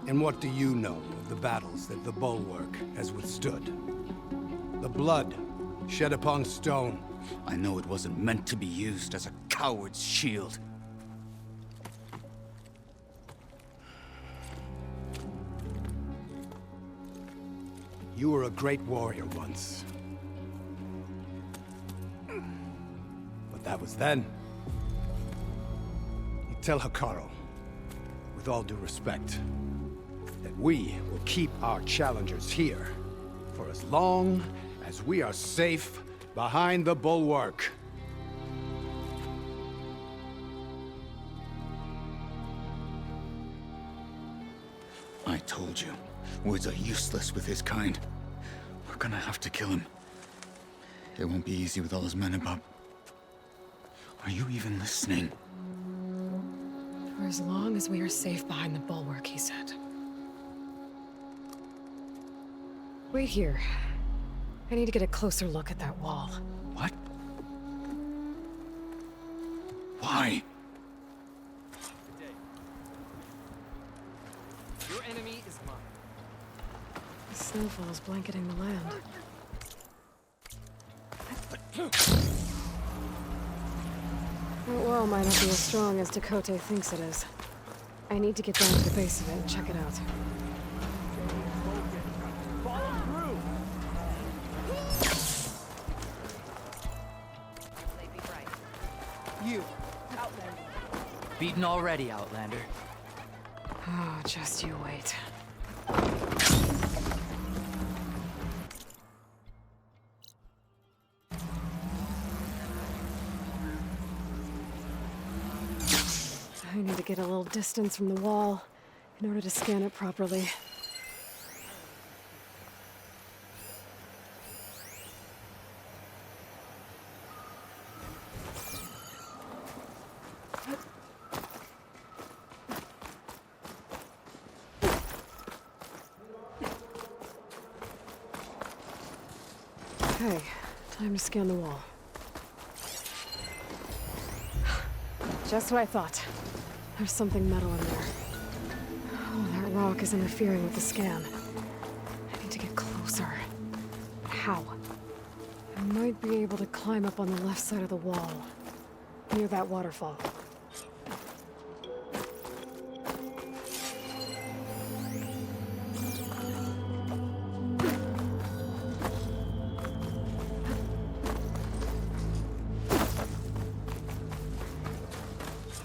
And what do you know of the battles that the Bulwark has withstood? The blood shed upon stone. I know it wasn't meant to be used as a coward's shield. You were a great warrior once. But that was then. You tell Hikaru, with all due respect, that we will keep our challengers here for as long as we are safe behind the Bulwark. I told you, words are useless with his kind. We're gonna have to kill him. It won't be easy with all his men about. Are you even listening? For as long as we are safe behind the Bulwark, he said. Wait here. I need to get a closer look at that wall. What? Why? Your enemy is mine. The snowfall is blanketing the land. That wall might not be as strong as Tekote thinks it is. I need to get down to the base of it and check it out. You, Outlander. Beaten already, Outlander. Oh, just you wait. I need to get a little distance from the wall in order to scan it properly. Okay, time to scan the wall. Just what I thought. There's something metal in there. Oh, that rock is interfering with the scan. I need to get closer. How? I might be able to climb up on the left side of the wall, near that waterfall.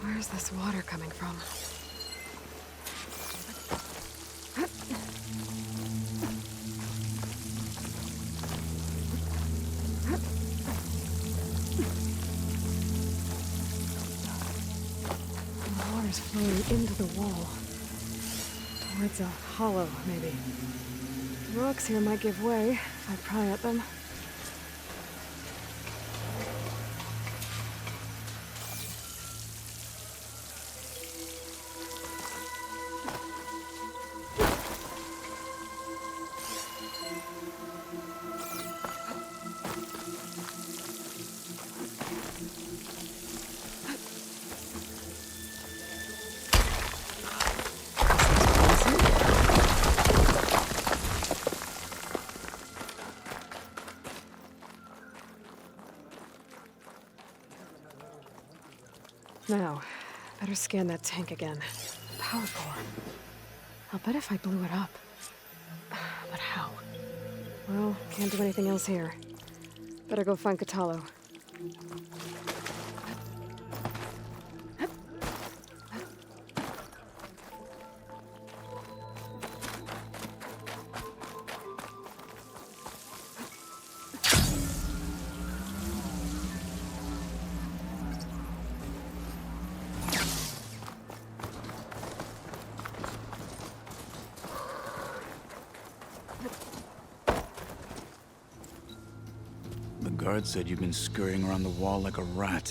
Where's this water coming from? The water's flowing into the wall. Towards a hollow, maybe. The rocks here might give way if I pry at them. Now, better scan that tank again. Power core. I'll bet if I blew it up. But how? Well, can't do anything else here. Better go find Katalo. guard said you've been scurrying around the wall like a rat.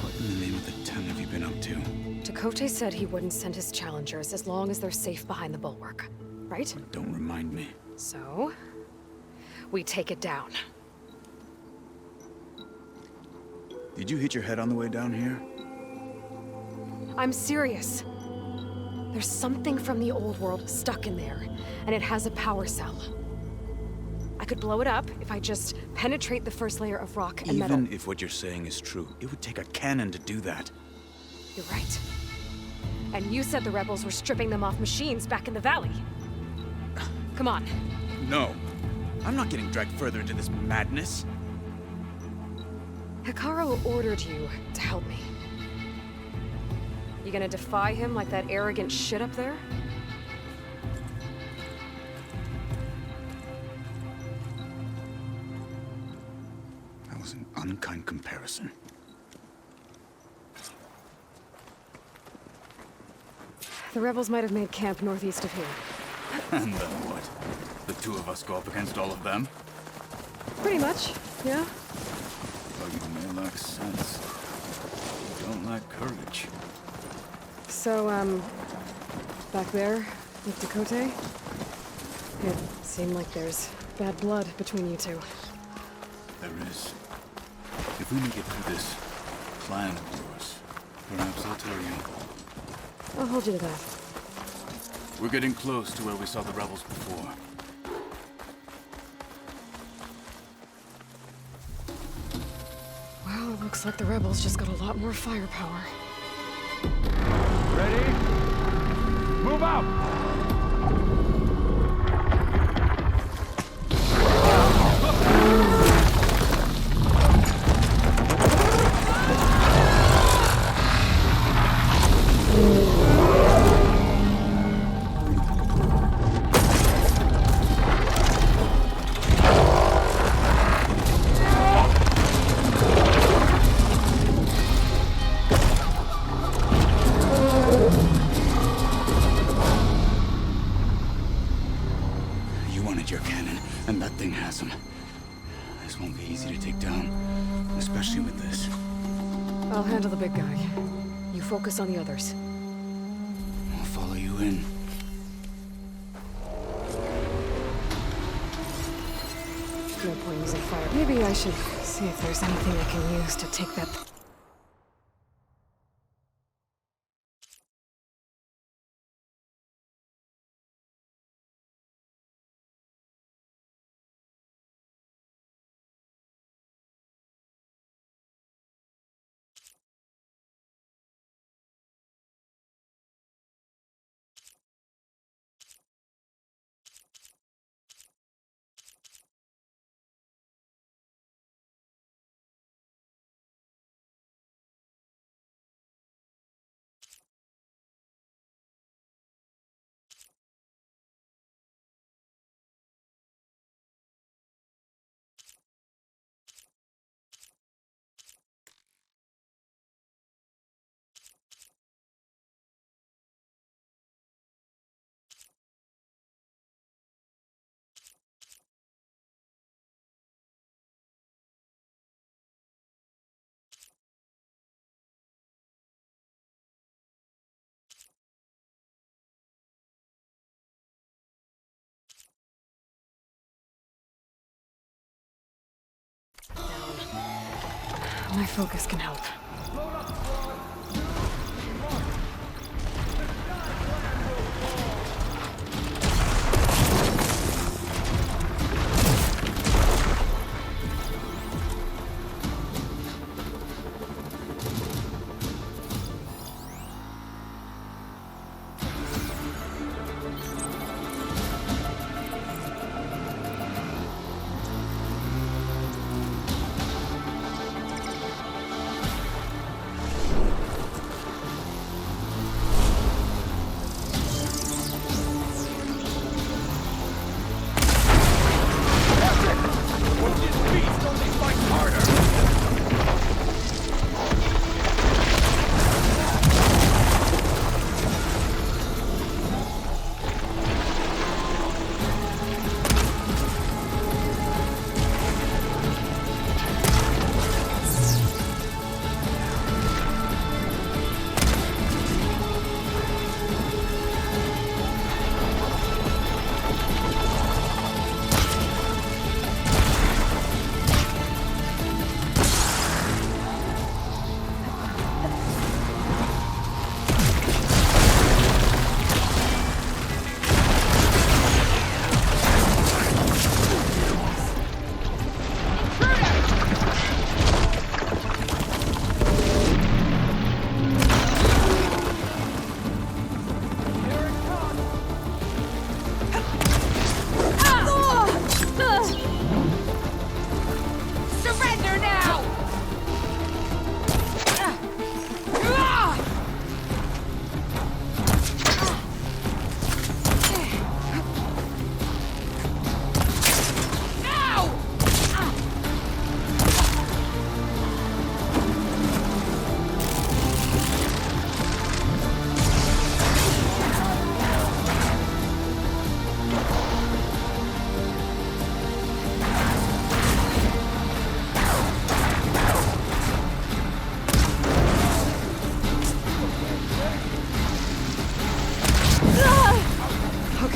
What in the name of the ten have you been up to? Tekote said he wouldn't send his challengers as long as they're safe behind the bulwark, right? Don't remind me. So, we take it down. Did you hit your head on the way down here? I'm serious. There's something from the old world stuck in there, and it has a power cell. I could blow it up if I just penetrate the first layer of rock and metal. Even if what you're saying is true, it would take a cannon to do that. You're right. And you said the rebels were stripping them off machines back in the valley. Come on. No. I'm not getting dragged further into this madness. Hekarro ordered you to help me. You gonna defy him like that arrogant shit up there? That was an unkind comparison. The rebels might have made camp northeast of here. And then what? The two of us go up against all of them? Pretty much, yeah. Well, you may lack sense. You don't lack courage. So, back there, with Tekote, it seemed like there's bad blood between you two. There is. If we make it through this plan of yours, perhaps I'll tell you. I'll hold you to that. We're getting close to where we saw the rebels before. Well, it looks like the rebels just got a lot more firepower. Ready? Move out! Your cannon, and that thing has him. This won't be easy to take down, especially with this. I'll handle the big guy. You focus on the others. I'll follow you in. No point using fire. Maybe I should see if there's anything I can use to take that... My focus can help.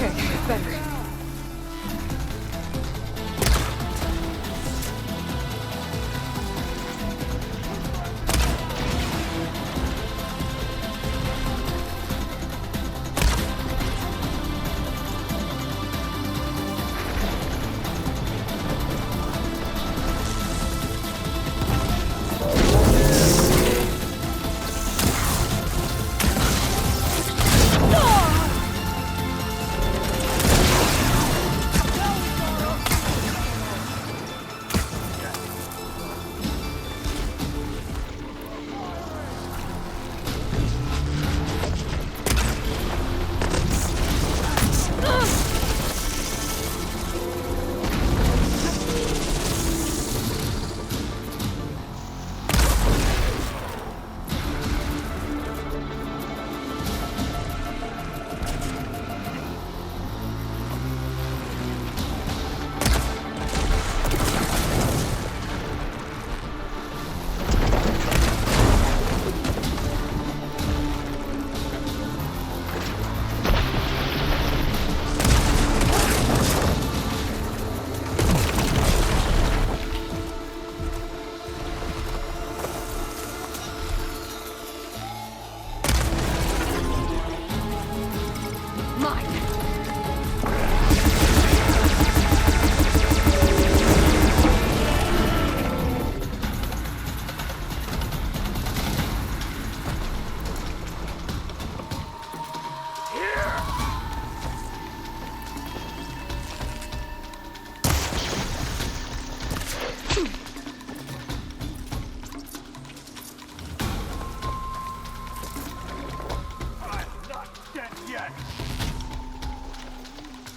Okay, better.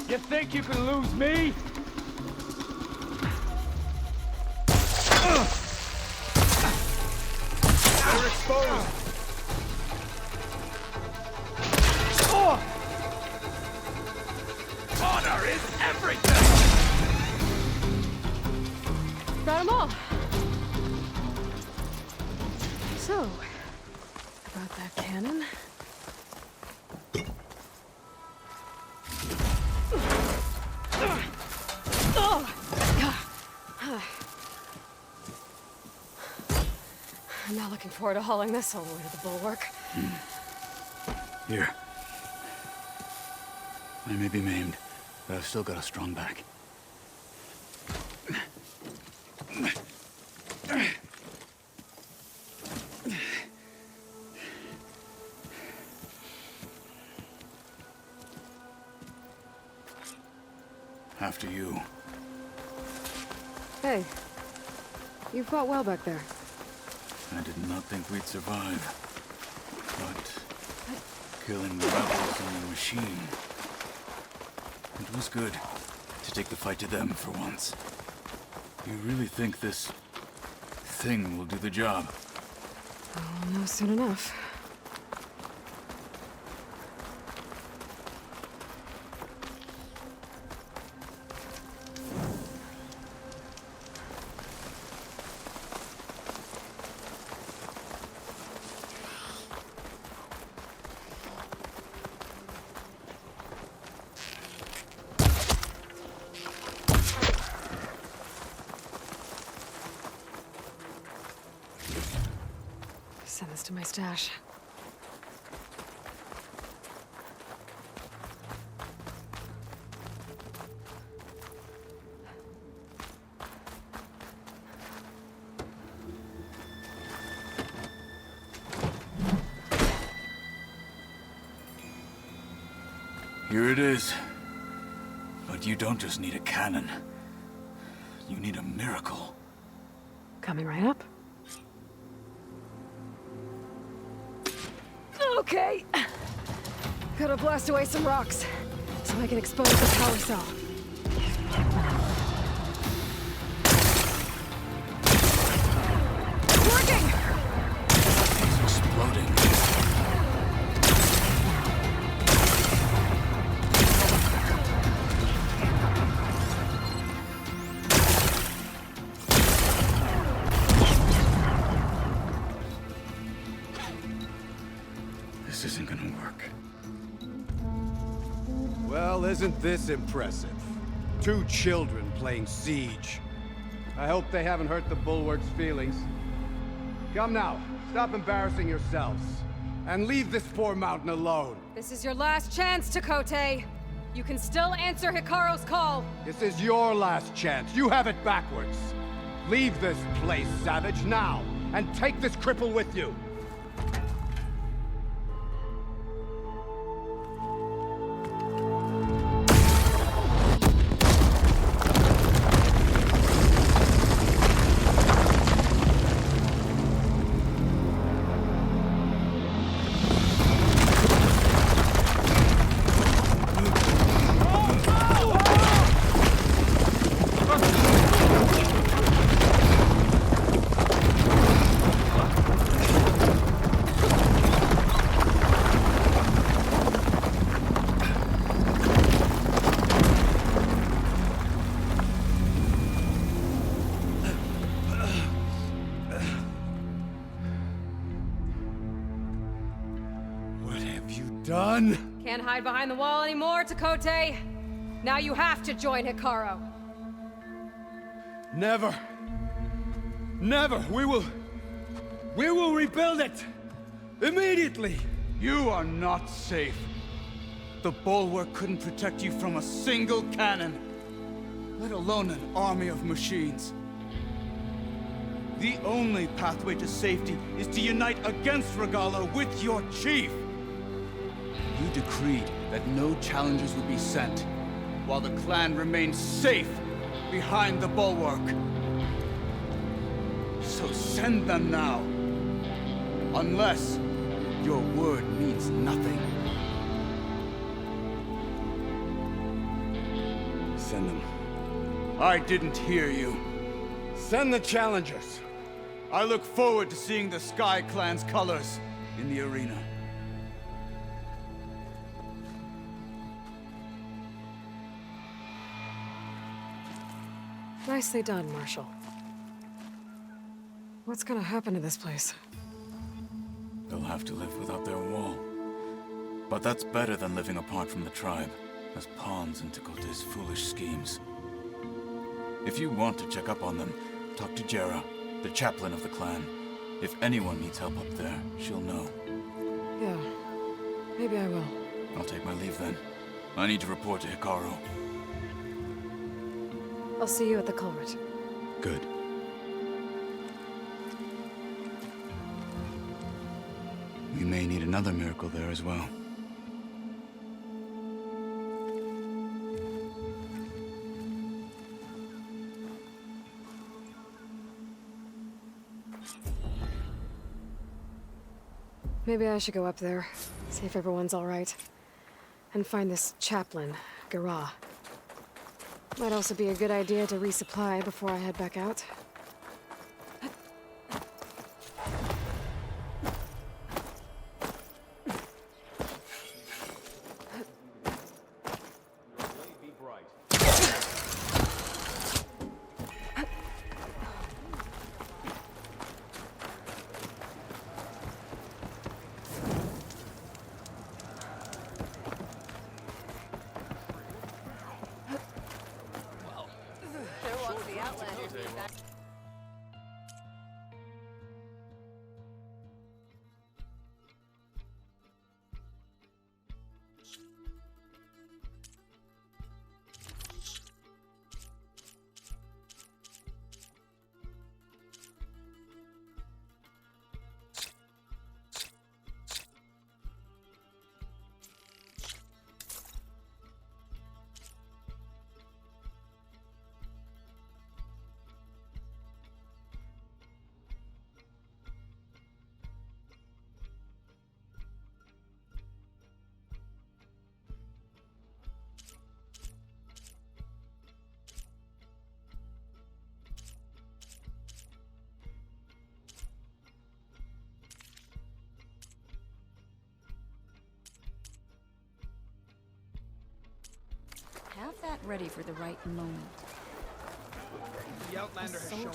You think you can lose me? They're exposed! Honor is everything! Got 'em all. So, about that cannon. I'm not looking forward to hauling this all the way to the bulwark. Here. I may be maimed, but I've still got a strong back. After you. Hey, you fought well back there. I did not think we'd survive. But killing the rebels and the machine. It was good to take the fight to them for once. You really think this thing will do the job? I'll know soon enough. Send this to my stash. Here it is. But you don't just need a cannon. You need a miracle. Coming right up. Okay. Gotta blast away some rocks, so I can expose the power cell. Working! It's exploding. This isn't gonna work. Well, isn't this impressive? 2 children playing siege. I hope they haven't hurt the Bulwark's feelings. Come now, stop embarrassing yourselves. And leave this poor mountain alone. This is your last chance, Takote. You can still answer Hikaru's call. This is your last chance. You have it backwards. Leave this place, Savage, now. And take this cripple with you. Done? Can't hide behind the wall anymore, Takote. Now you have to join Hikaru. Never. Never. We will rebuild it. Immediately. You are not safe. The bulwark couldn't protect you from a single cannon, let alone an army of machines. The only pathway to safety is to unite against Regalla with your chief. You decreed that no challengers would be sent, while the clan remained safe behind the bulwark. So send them now. Unless your word means nothing. Send them. I didn't hear you. Send the challengers. I look forward to seeing the Sky Clan's colors in the arena. Nicely done, Marshal. What's gonna happen to this place? They'll have to live without their wall. But that's better than living apart from the tribe, as pawns in Takote's foolish schemes. If you want to check up on them, talk to Jera, the chaplain of the clan. If anyone needs help up there, she'll know. Yeah, maybe I will. I'll take my leave then. I need to report to Hikaru. I'll see you at the culvert. Good. We may need another miracle there as well. Maybe I should go up there, see if everyone's all right. And find this chaplain, Gara. Might also be a good idea to resupply before I head back out. Have that ready for the right moment. The Outlander has shown.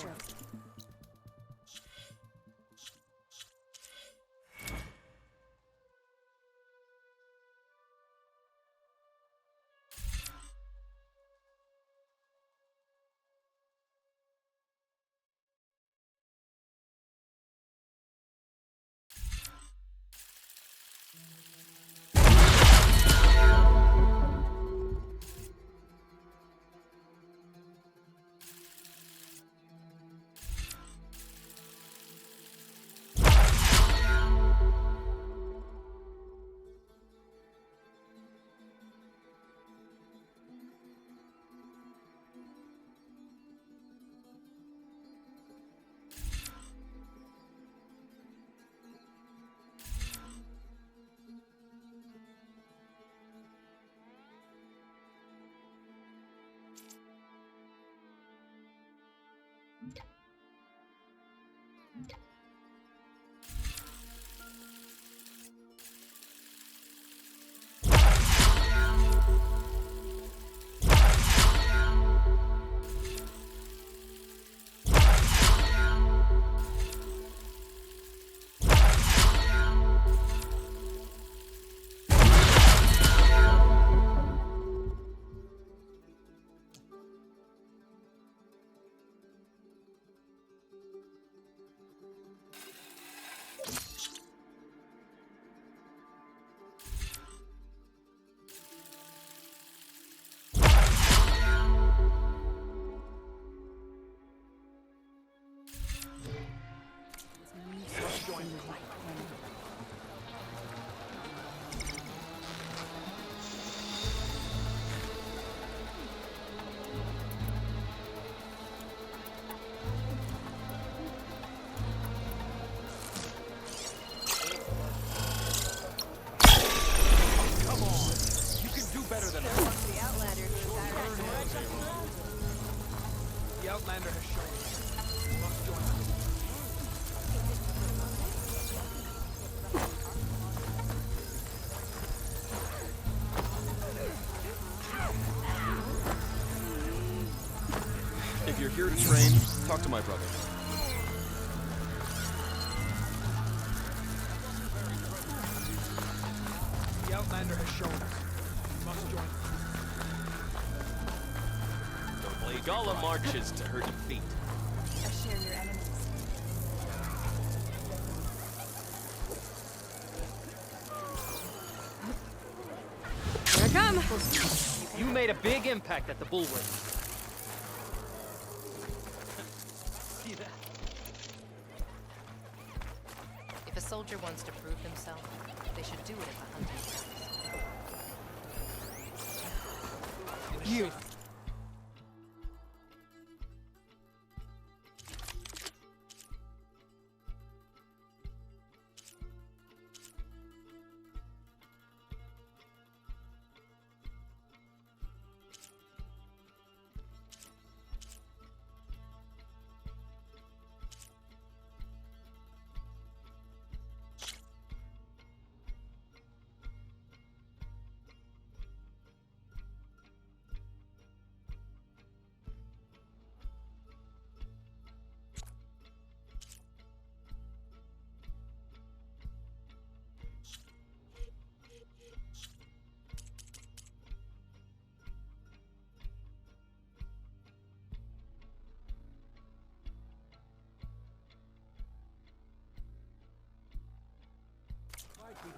better than us. The Outlander. The Outlander has shown us. We must join them. If you're here to train, talk to my brother. The Outlander has shown us. We must join them. Gala marches to her defeat. I share your enemies. Here I come! You made a big impact at the bulwark. See that? If a soldier wants to prove himself, they should do it at the hunting grounds. You.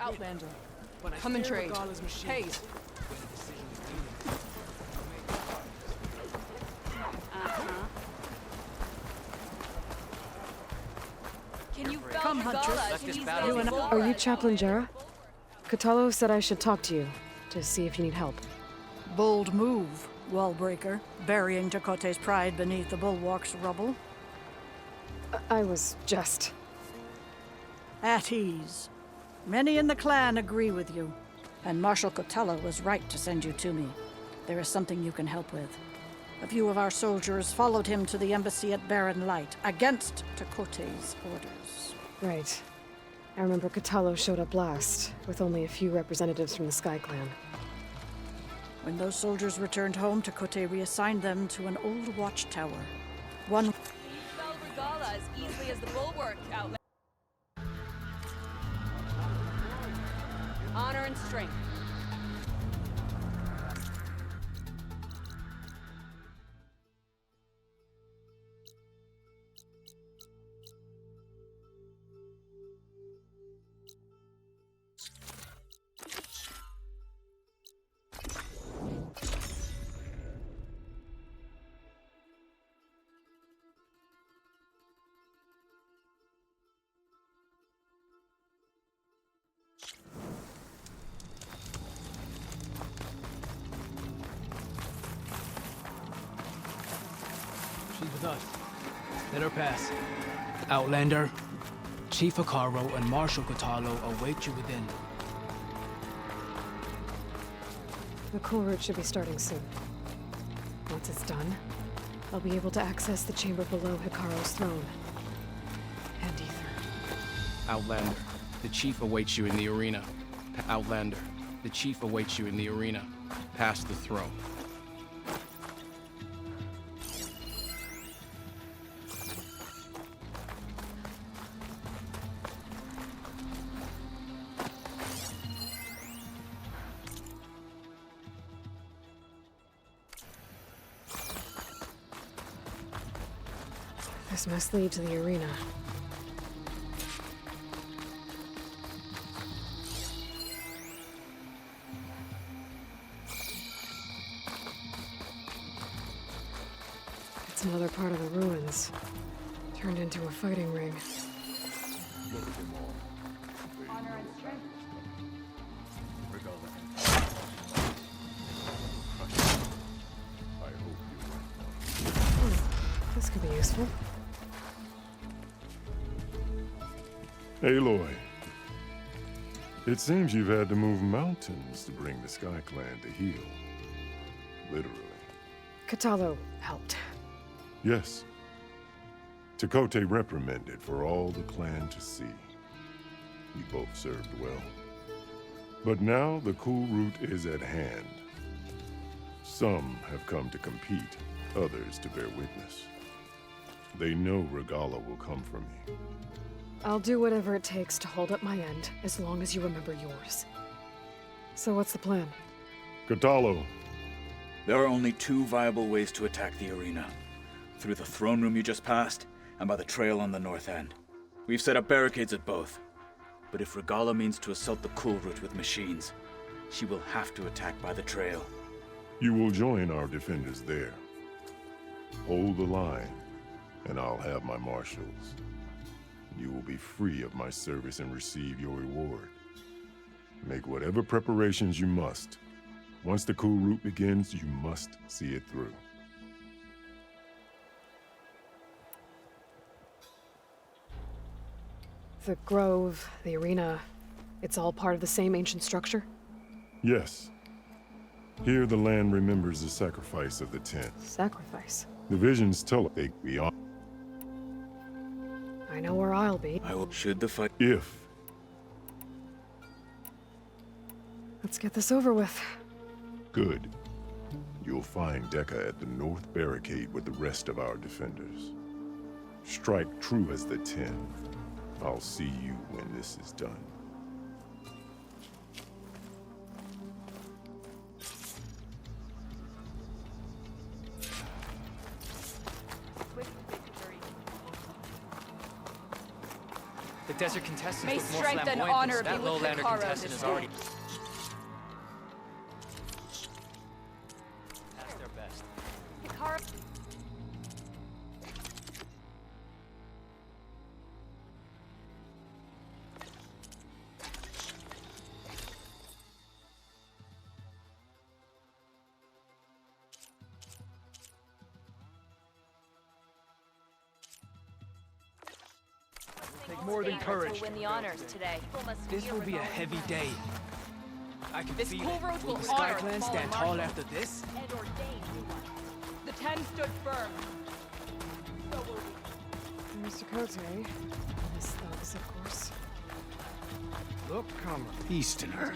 Outlander. Come and trade. Hayes. Can you Come, Huntress. Are you Chaplain Jera? Catalo said I should talk to you, to see if you need help. Bold move, Wallbreaker, burying Tekote's pride beneath the bulwark's rubble. I was just... At ease. Many in the clan agree with you, and Marshal Catalo was right to send you to me. There is something you can help with. A few of our soldiers followed him to the embassy at Barren Light, against Tekote's orders. Right. I remember Catalo showed up last, with only a few representatives from the Sky Clan. When those soldiers returned home, Tekote reassigned them to an old watchtower. One... Fell Regala as easily as the bulwark, Outlander. Honor and strength. She's with us. Let her pass. Outlander, Chief Akaro and Marshal Catalo await you within. The cool route should be starting soon. Once it's done, I'll be able to access the chamber below Hikaru's throne. And Ether. Outlander, the Chief awaits you in the arena. Outlander, the Chief awaits you in the arena. Past the throne. This must lead to the arena. It's another part of the ruins, turned into a fighting ring. Honor and strength. This could be useful. Aloy, It seems you've had to move mountains to bring the Sky Clan to heel. Literally. Kotallo helped. Yes. Tekote reprimanded for all the clan to see. You both served well. But now the cool route is at hand. Some have come to compete, others to bear witness. They know Regala will come for me. I'll do whatever it takes to hold up my end, as long as you remember yours. So what's the plan? Kotallo. There are only two viable ways to attack the arena. Through the throne room you just passed, and by the trail on the north end. We've set up barricades at both. But if Regala means to assault the cool route with machines, she will have to attack by the trail. You will join our defenders there. Hold the line, and I'll have my marshals. You will be free of my service and receive your reward. Make whatever preparations you must. Once the cool route begins, you must see it through. The grove, the arena, it's all part of the same ancient structure? Yes. Here the land remembers the sacrifice of the Ten. Sacrifice? The visions tell it they be on. I know where I'll be. I will should the fight. If. Let's get this over with. Good. You'll find Dekka at the north barricade with the rest of our defenders. Strike true as the Ten. I'll see you when this is done. The desert contestants May look more strength and flamboyant honor than that be with lowlander Hikaru contestant this is already. day. That's their best. Hikaru. Take more than courage. Win the honors today. This will be a heavy day. I can This feel cool it. road Will will the Sky honor Clan the stand fallen tall marshals. after this? And ordain new ones. The Ten stood firm. So will we. Mr. Kote. Miss Thugs, of course. Look, come Easterner.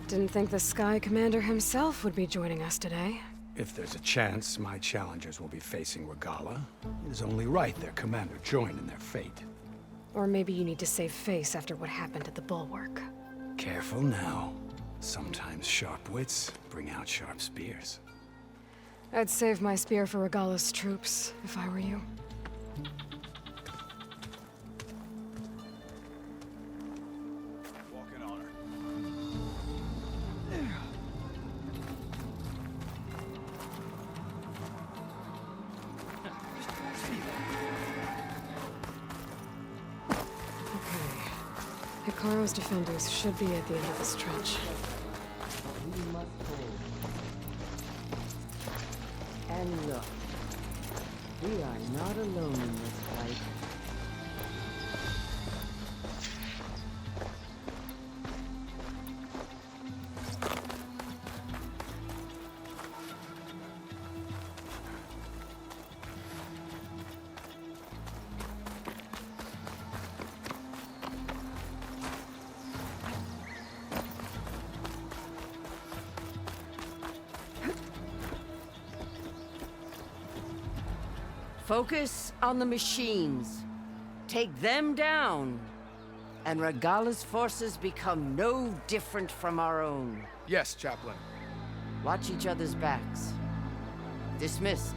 Didn't think the Sky Commander himself would be joining us today. If there's a chance my challengers will be facing Regala, it is only right their commander join in their fate. Or maybe you need to save face after what happened at the Bulwark. Careful now. Sometimes sharp wits bring out sharp spears. I'd save my spear for Regala's troops, if I were you. Walk in honor. Hikaru's defenders should be at the end of this stretch. We must hold. And look, we are not alone in this fight. Focus on the machines. Take them down. And Regala's forces become no different from our own. Yes, Chaplain. Watch each other's backs. Dismissed.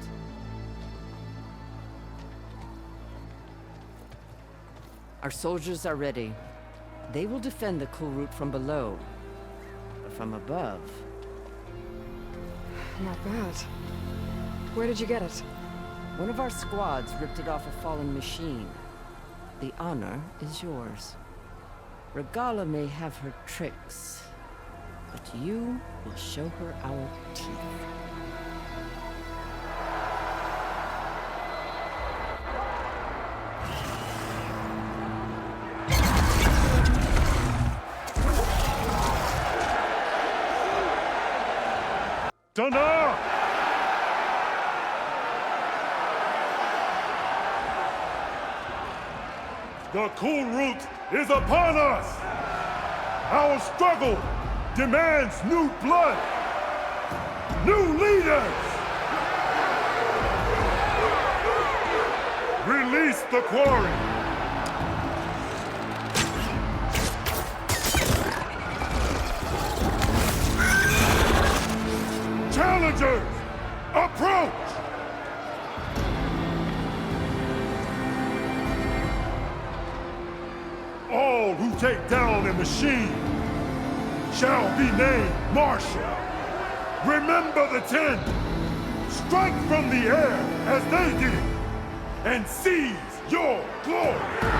Our soldiers are ready. They will defend the cool route from below. But from above... Not bad. Where did you get it? One of our squads ripped it off a fallen machine. The honor is yours. Regala may have her tricks, but you will show her our teeth. Dana! The cool root is upon us! Our struggle demands new blood! New leaders! Release the quarry! Challengers, approach! All who take down a machine shall be named Marshal. Remember the 10. Strike from the air as they did, and seize your glory!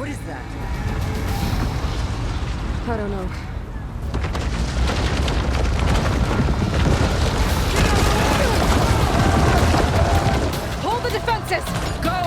What is that? I don't know. Hold the defenses! Go!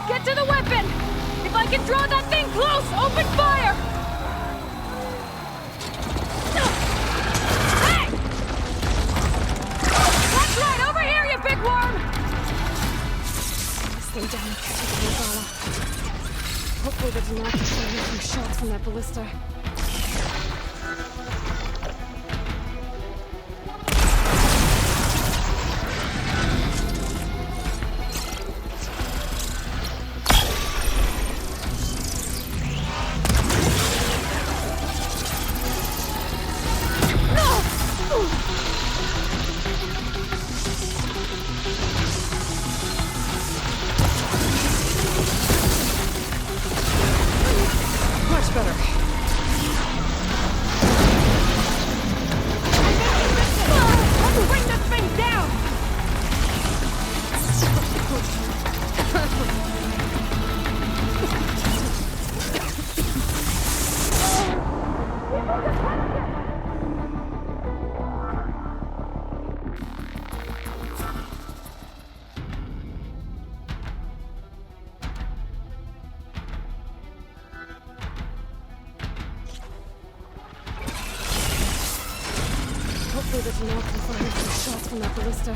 Get to the weapon! If I can draw that thing close, open fire! Hey! That's right, over here, you big worm! Stay down and catch it, Albanhx. Hopefully the Denark can show me some shots from that ballista. Much better. Let's bring this thing down! Hopefully the Denark can find some shots from that ballista.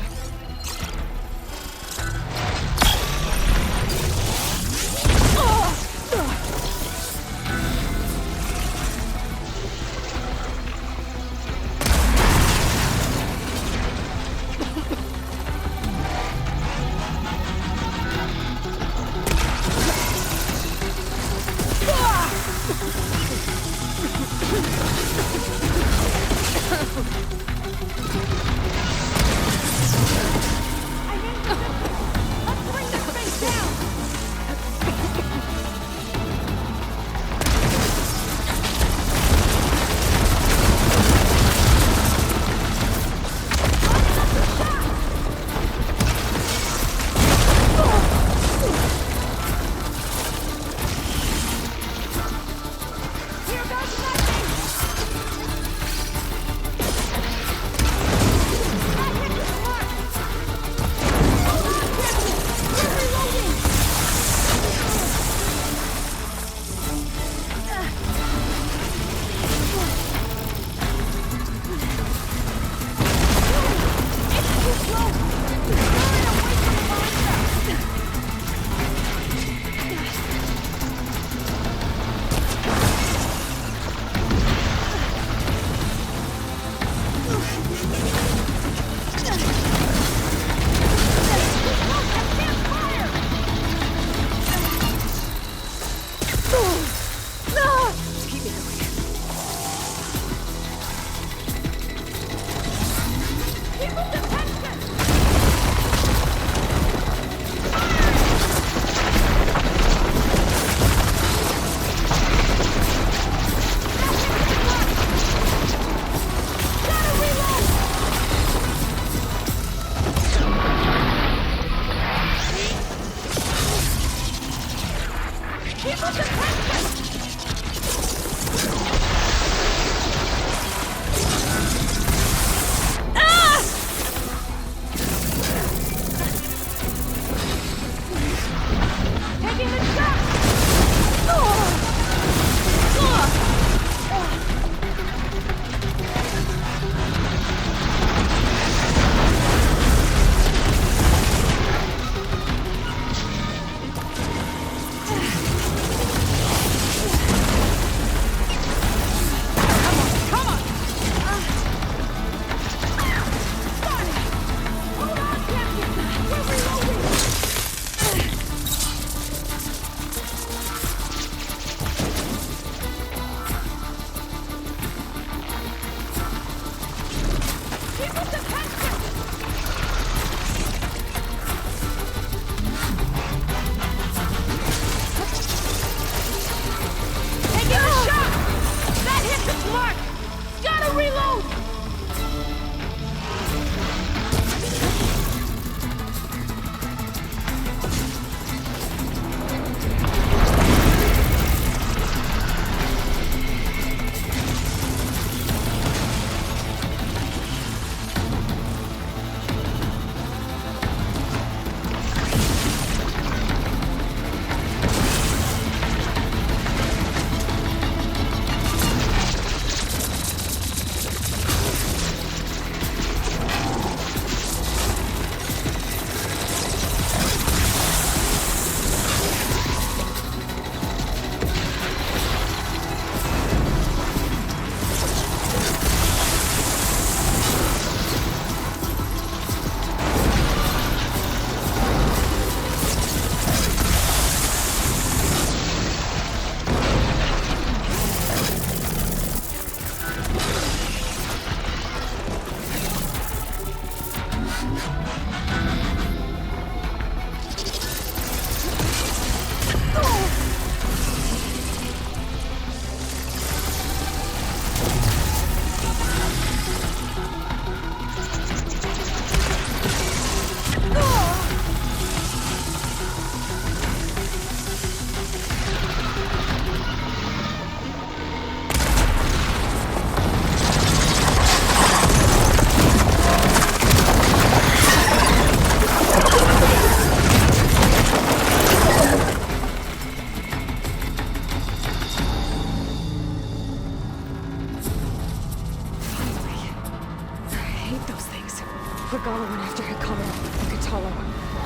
Regala went after Hikaru and Katalo.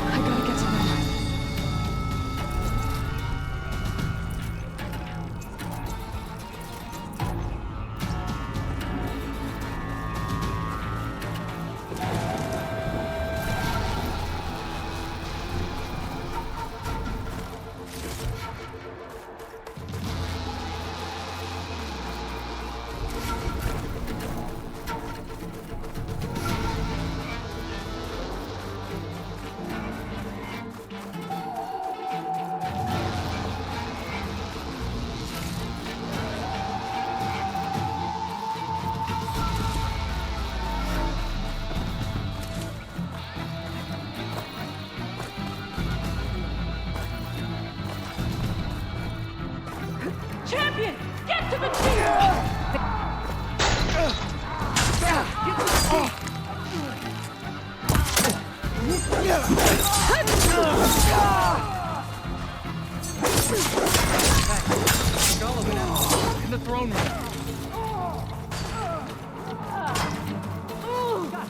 I gotta get to them. Champion! Get to the team! In the throne room.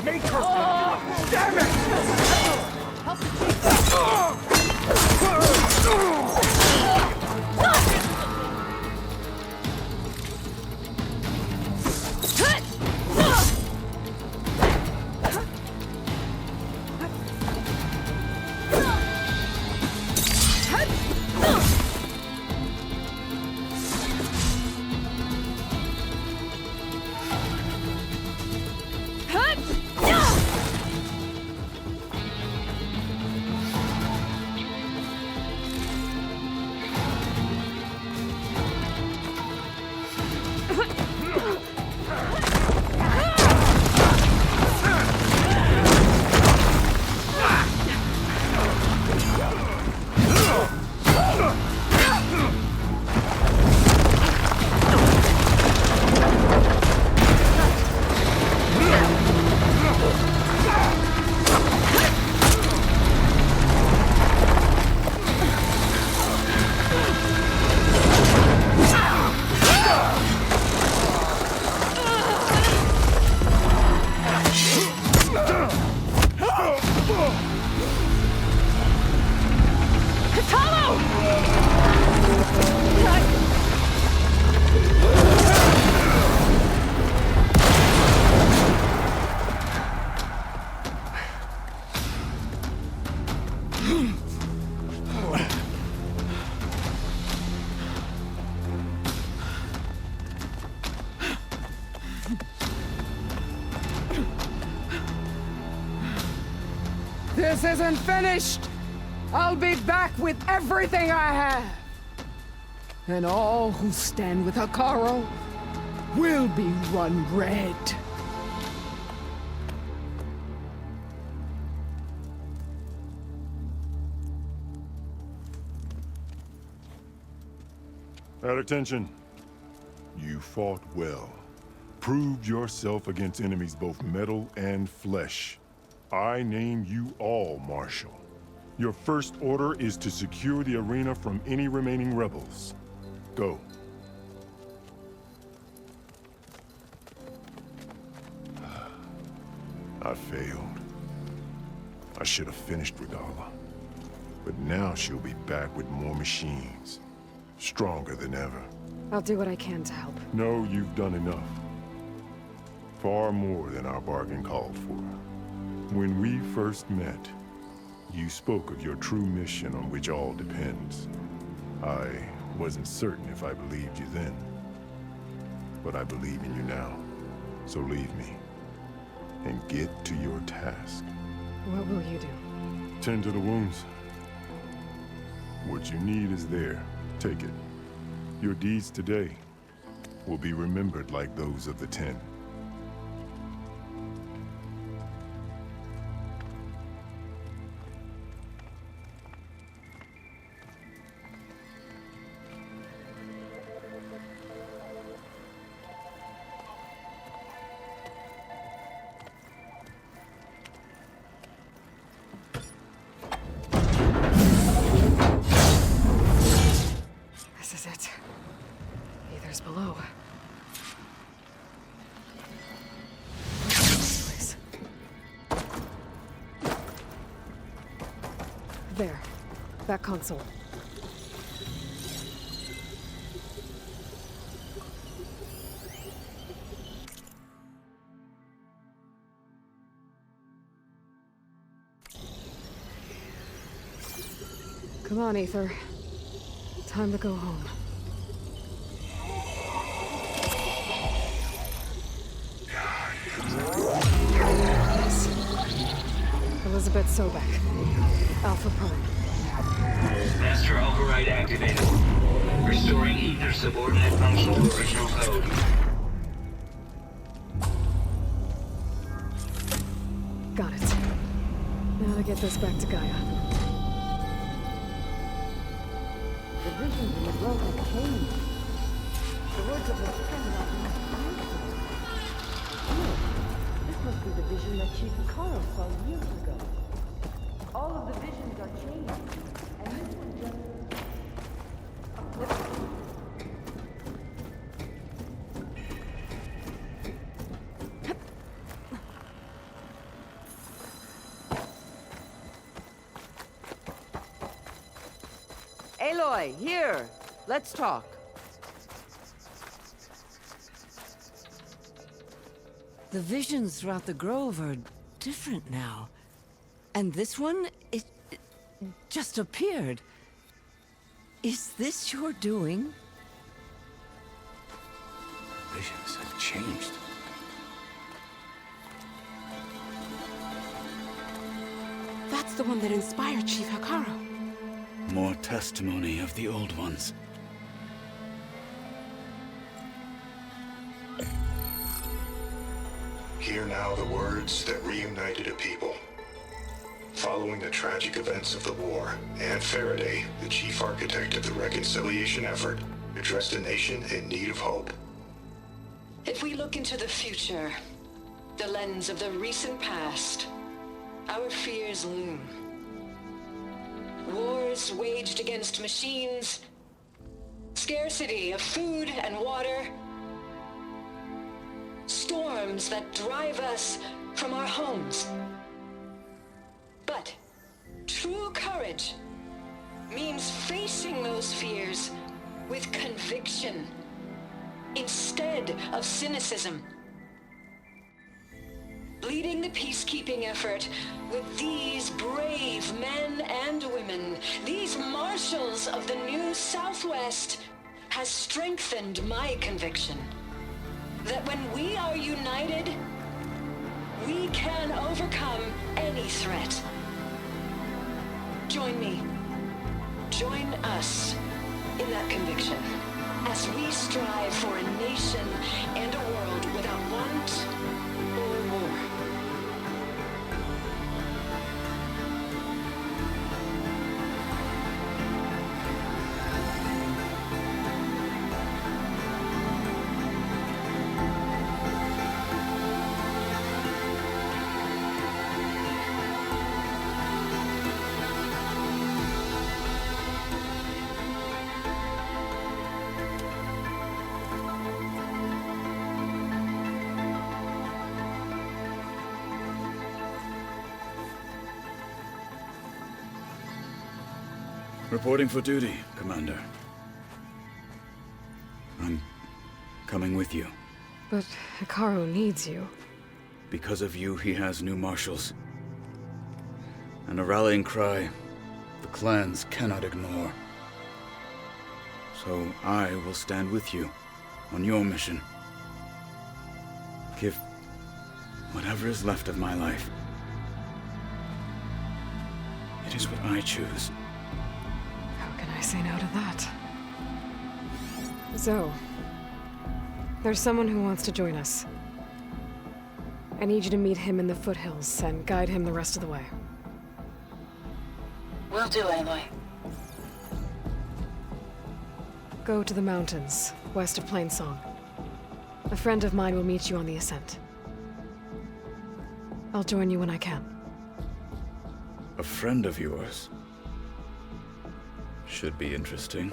Make her! Damn it! Help the This isn't finished! I'll be back with everything I have! And all who stand with Hekarro will be run red. At attention. You fought well. Proved yourself against enemies both metal and flesh. I name you all Marshal. Your first order is to secure the arena from any remaining rebels. Go. I failed. I should have finished Regala. But now she'll be back with more machines. Stronger than ever. I'll do what I can to help. No, you've done enough. Far more than our bargain called for. When we first met, you spoke of your true mission on which all depends. I wasn't certain if I believed you then. But I believe in you now. So leave me. And get to your task. What will you do? Tend to the wounds. What you need is there. Take it. Your deeds today will be remembered like those of the 10. This is it. Aether's below. Please. There. That console. Come on, Aether. Time to go home. Elizabeth Sobek. Alpha Prime. Master override activated. Restoring ether subordinate function to original code. Got it. Now to get this back to Gaia. The visions in the grove have changed. The words of the ten are no, this must be the vision that Chief Hekarro saw years ago. All of the visions are changing, and this one just... Aloy, here! Let's talk. The visions throughout the grove are different now. And this one, it just appeared. Is this your doing? Visions have changed. That's the one that inspired Chief Hekarro. More testimony of the old ones. Hear now the words that reunited a people. Following the tragic events of the war, Anne Faraday, the chief architect of the reconciliation effort, addressed a nation in need of hope. If we look into the future, the lens of the recent past, our fears loom. Wars waged against machines, scarcity of food and water, storms that drive us from our homes. But true courage means facing crushing those fears with conviction instead of cynicism. Leading the peacekeeping effort with these brave men and women, these marshals of the new Southwest, has strengthened my conviction that when we are united, we can overcome any threat. Join me. Join us in that conviction as we strive for a nation and a world without want or war. Reporting for duty, Commander. I'm coming with you. But Hikaru needs you. Because of you, he has new marshals. And a rallying cry the clans cannot ignore. So I will stand with you on your mission. Give whatever is left of my life. It is what I choose. How can I say no to that? Zoe, there's someone who wants to join us. I need you to meet him in the foothills and guide him the rest of the way. Will do, Aloy. Go to the mountains, west of Plainsong. A friend of mine will meet you on the ascent. I'll join you when I can. A friend of yours? Should be interesting.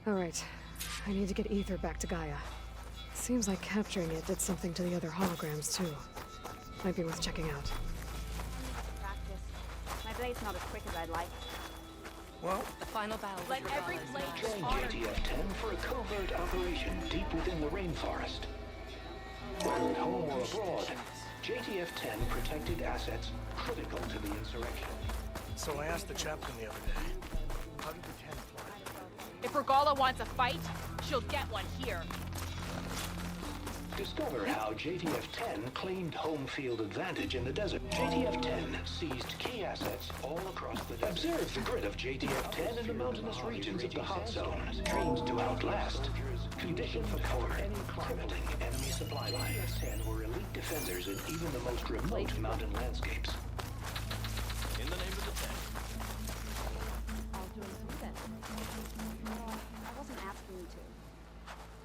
All right. I need to get Ether back to Gaia. Seems like capturing it did something to the other holograms, too. Might be worth checking out. Practice. My blade's not as quick as I'd like. Well, the final battle. Let every blade join JTF-10 for a covert operation deep within the rainforest. Whether at home or abroad, JTF-10 protected assets critical to the insurrection. So I asked the chaplain the other day, how did the 10 fly? If Regala wants a fight, she'll get one here. Discover how JTF-10 claimed home field advantage in the desert. JTF-10 seized key assets all across the desert. Observe the grid of JTF-10 in the mountainous regions of the hot zone. Trained to outlast. Conditioned for cover. Crippling enemy supply lines. JTF-10 were elite defenders in even the most remote mountain landscapes. In the name of the 10. I'll join you then. I wasn't asking you to.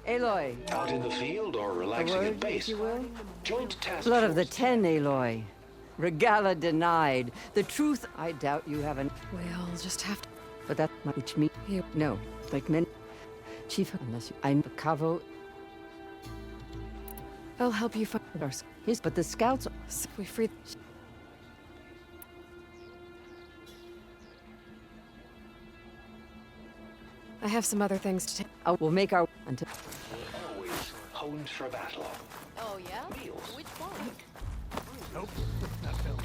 Aloy. Out in the field or relaxing at base. If you will. Joint task Blood of the force. 10, Aloy. Regala denied. The truth, I doubt you haven't. We'll just have to... But that which me. You... No, like men. Chief, unless you... I'm Cavo. I'll help you find... His, but the scouts... We free... I have some other things to take. We'll make our... Until... Always honed for battle. Oh, yeah? Meals. Which one? Nope, not Phil.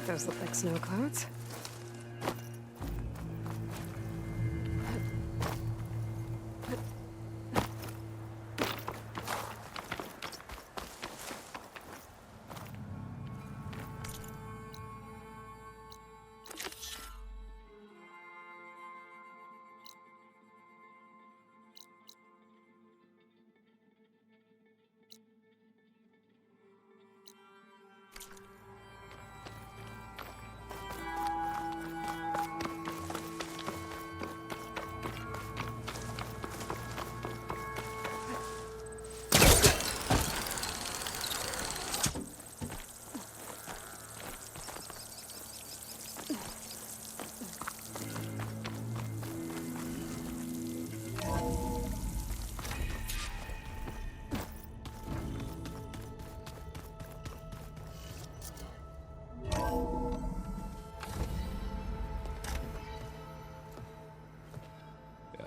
Those look like snow clouds.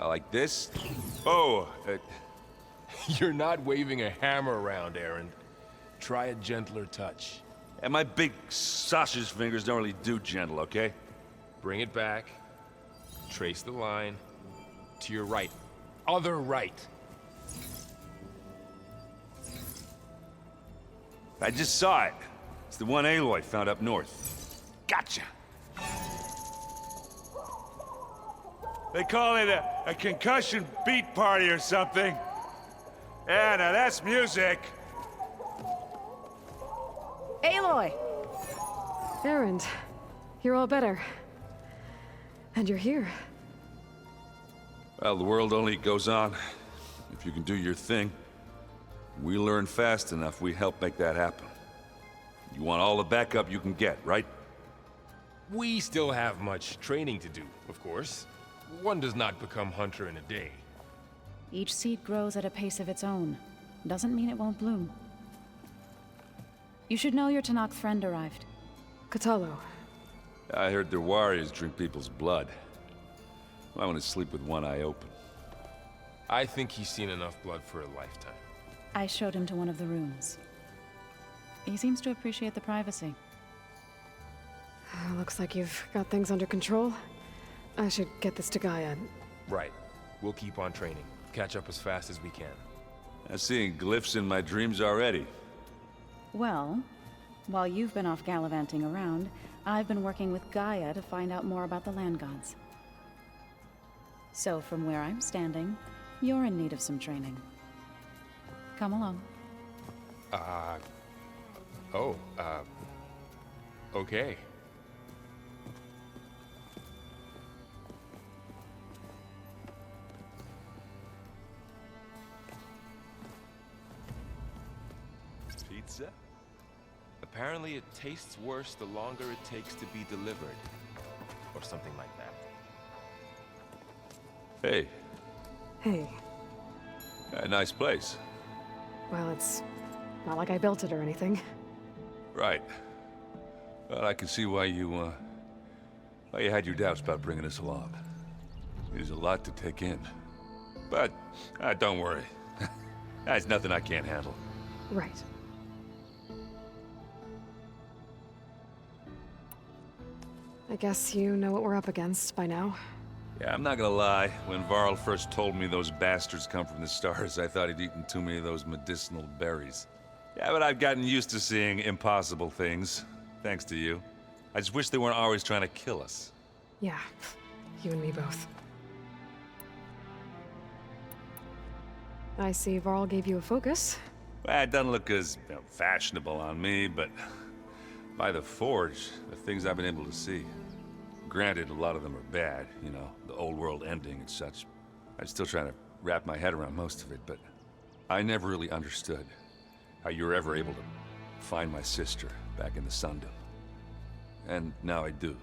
Like this? Oh, You're not waving a hammer around, Aaron. Try a gentler touch. And my big sausage fingers don't really do gentle, okay? Bring it back. Trace the line. To your right. Other right. I just saw it. It's the one Aloy found up north. Gotcha! They call it a concussion beat party or something. Yeah, now that's music. Aloy! Erend, you're all better. And you're here. Well, the world only goes on if you can do your thing. We learn fast enough, we help make that happen. You want all the backup you can get, right? We still have much training to do, of course. One does not become hunter in a day. Each seed grows at a pace of its own. Doesn't mean it won't bloom. You should know your Tanakh friend arrived. Kotallo. I heard their warriors drink people's blood. I want to sleep with one eye open. I think he's seen enough blood for a lifetime. I showed him to one of the rooms. He seems to appreciate the privacy. Looks like you've got things under control. I should get this to Gaia. Right. We'll keep on training. Catch up as fast as we can. I'm seeing glyphs in my dreams already. Well, while you've been off gallivanting around, I've been working with Gaia to find out more about the land gods. So from where I'm standing, you're in need of some training. Come along. Okay. Pizza? Apparently it tastes worse the longer it takes to be delivered. Or something like that. Hey. Hey. Nice place. Well, it's not like I built it or anything. Right. Well, I can see why you had your doubts about bringing us along. It is a lot to take in. But, don't worry. That's nothing I can't handle. Right. I guess you know what we're up against by now. Yeah, I'm not gonna lie. When Varl first told me those bastards come from the stars, I thought he'd eaten too many of those medicinal berries. Yeah, but I've gotten used to seeing impossible things, thanks to you. I just wish they weren't always trying to kill us. Yeah, you and me both. I see Varl gave you a focus. Well, it doesn't look as fashionable on me, but by the Forge, the things I've been able to see. Granted, a lot of them are bad, you know, the old world ending and such. I'm still trying to wrap my head around most of it, but I never really understood how you were ever able to find my sister back in the Sundom. And now I do,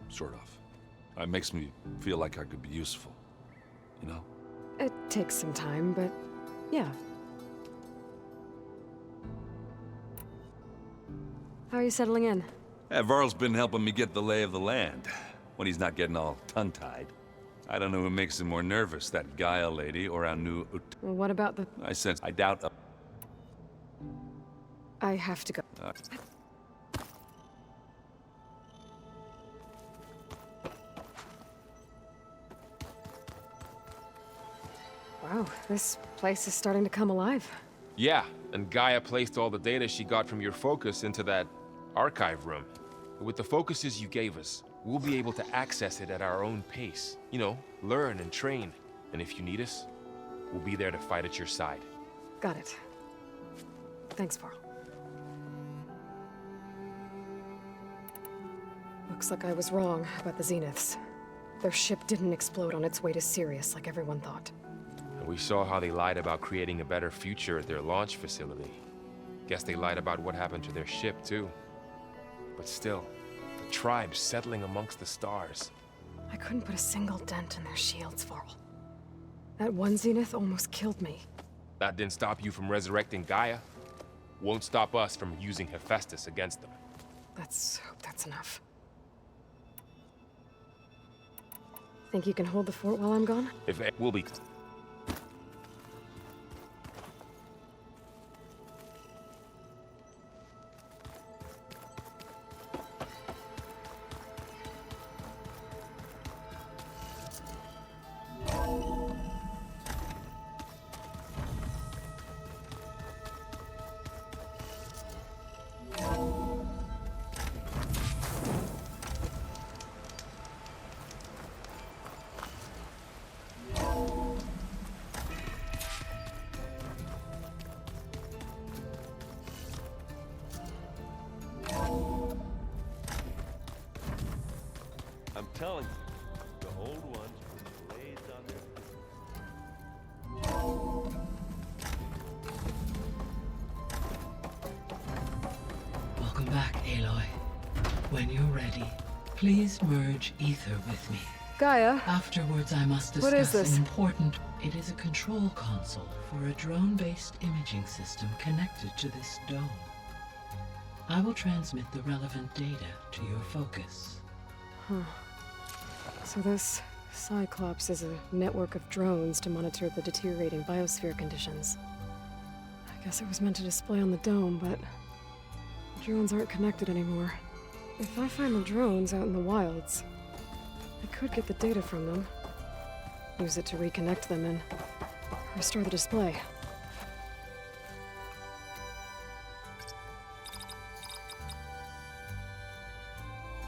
sort of. It makes me feel like I could be useful, you know? It takes some time, but yeah. How are you settling in? Varl's been helping me get the lay of the land, when he's not getting all tongue-tied. I don't know who makes him more nervous, that Gaia lady or our new Well, what about the... I doubt... I have to go. Wow, this place is starting to come alive. Yeah, and Gaia placed all the data she got from your focus into that archive room. With the focuses you gave us, we'll be able to access it at our own pace. You know, learn and train. And if you need us, we'll be there to fight at your side. Got it. Thanks, Varl. Looks like I was wrong about the Zeniths. Their ship didn't explode on its way to Sirius like everyone thought. And we saw how they lied about creating a better future at their launch facility. Guess they lied about what happened to their ship, too. But still, the tribe's settling amongst the stars. I couldn't put a single dent in their shields, Varl. That one Zenith almost killed me. That didn't stop you from resurrecting Gaia. Won't stop us from using Hephaestus against them. Let's hope that's enough. Think you can hold the fort while I'm gone? If we'll be... I'm telling you, the old ones put blades on their... Welcome back, Aloy. When you're ready, please merge ether with me. Gaia? Afterwards, I must What is discuss this? an important... It is a control console for a drone-based imaging system connected to this dome. I will transmit the relevant data to your focus. Huh. So this Cyclops is a network of drones to monitor the deteriorating biosphere conditions. I guess it was meant to display on the dome, but the drones aren't connected anymore. If I find the drones out in the wilds, I could get the data from them, use it to reconnect them and restore the display.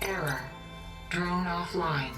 Error. Drone offline.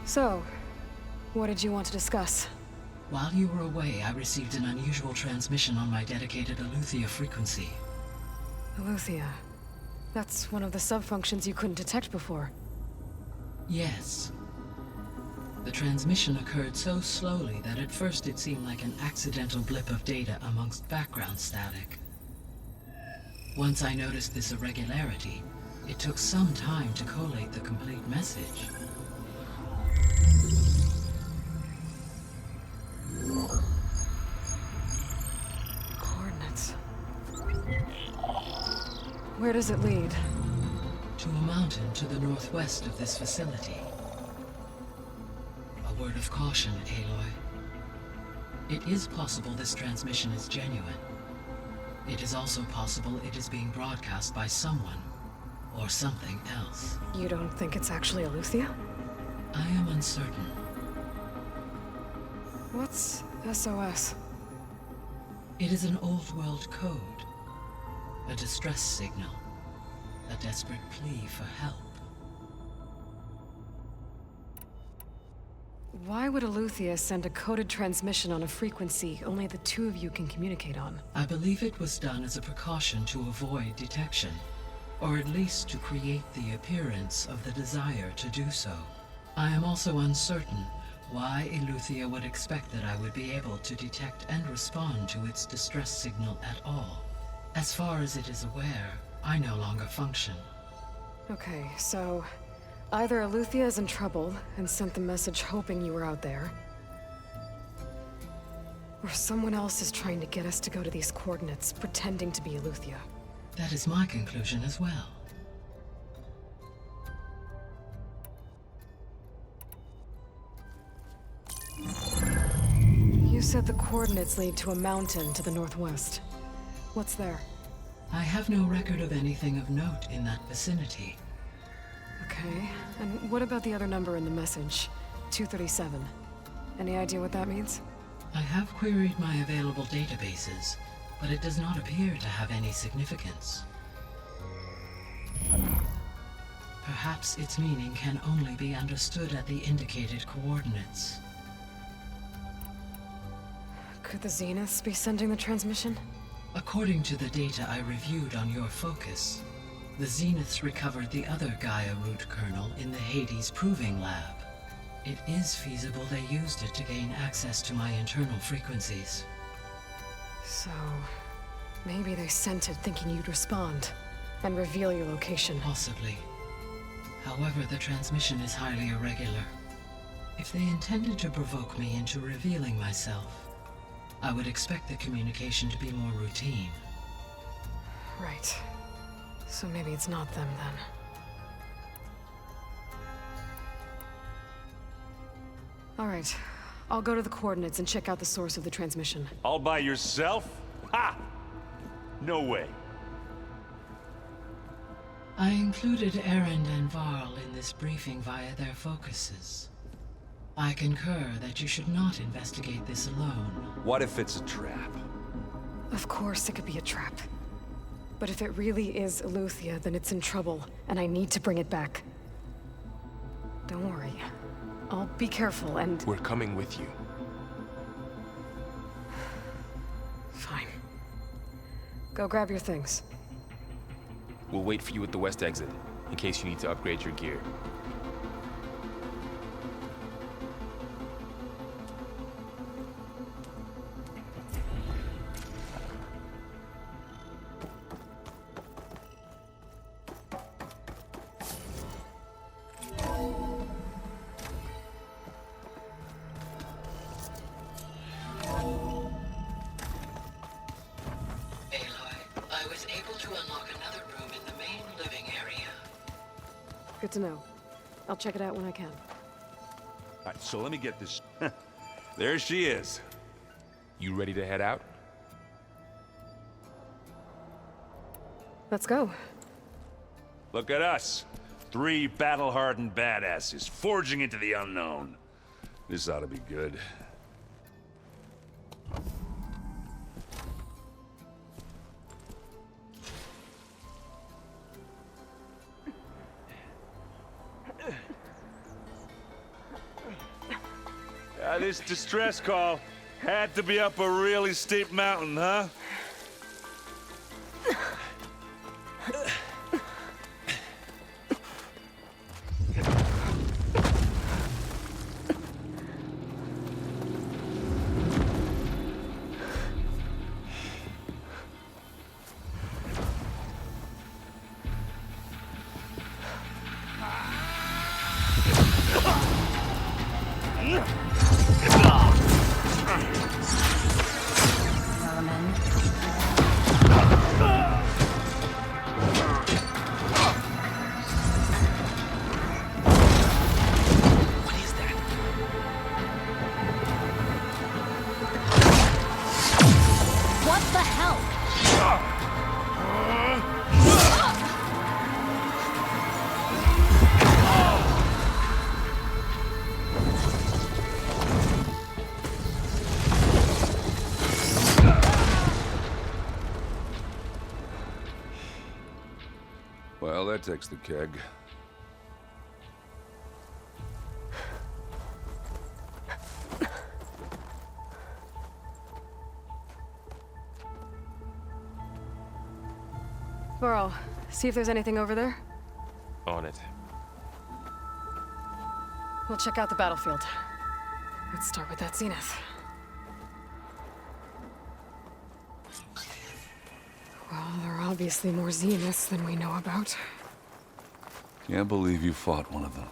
So, what did you want to discuss? While you were away, I received an unusual transmission on my dedicated Eleuthia frequency. Eleuthia. That's one of the sub-functions you couldn't detect before. Yes. The transmission occurred so slowly that at first it seemed like an accidental blip of data amongst background static. Once I noticed this irregularity, it took some time to collate the complete message. Coordinates. Where does it lead? To a mountain to the northwest of this facility. A word of caution, Aloy. It is possible this transmission is genuine. It is also possible it is being broadcast by someone or something else. You don't think it's actually Eleuthia? I am uncertain. What's SOS? It is an old world code. A distress signal. A desperate plea for help. Why would Eleuthia send a coded transmission on a frequency only the two of you can communicate on? I believe it was done as a precaution to avoid detection, or at least to create the appearance of the desire to do so. I am also uncertain why Eleuthia would expect that I would be able to detect and respond to its distress signal at all. As far as it is aware, I no longer function. Okay, so either Eleuthia is in trouble and sent the message hoping you were out there, or someone else is trying to get us to go to these coordinates, pretending to be Eleuthia. That is my conclusion as well. You said the coordinates lead to a mountain to the northwest. What's there? I have no record of anything of note in that vicinity. Okay, and what about the other number in the message? 237. Any idea what that means? I have queried my available databases, but it does not appear to have any significance. Perhaps its meaning can only be understood at the indicated coordinates. Could the Zeniths be sending the transmission? According to the data I reviewed on your focus, The Zeniths recovered the other Gaia root kernel in the Hades Proving Lab. It is feasible they used it to gain access to my internal frequencies. So, maybe they sent it thinking you'd respond and reveal your location. Possibly. However, the transmission is highly irregular. If they intended to provoke me into revealing myself, I would expect the communication to be more routine. Right. So maybe it's not them then. All right. I'll go to the coordinates and check out the source of the transmission. All by yourself? Ha! No way. I included Erend and Varl in this briefing via their focuses. I concur that you should not investigate this alone. What if it's a trap? Of course it could be a trap. But if it really is Eleuthia, then it's in trouble, and I need to bring it back. Don't worry. I'll be careful and... We're coming with you. Fine. Go grab your things. We'll wait for you at the west exit, in case you need to upgrade your gear. Good to know. I'll check it out when I can. All right, so let me get this. There she is. You ready to head out? Let's go. Look at us. 3 battle-hardened badasses forging into the unknown. This ought to be good. This distress call had to be up a really steep mountain, huh? Well, that takes the keg. Varl, see if there's anything over there. On it. We'll check out the battlefield. Let's start with that Zenith. Well, there are obviously more Zeniths than we know about. Can't believe you fought one of them.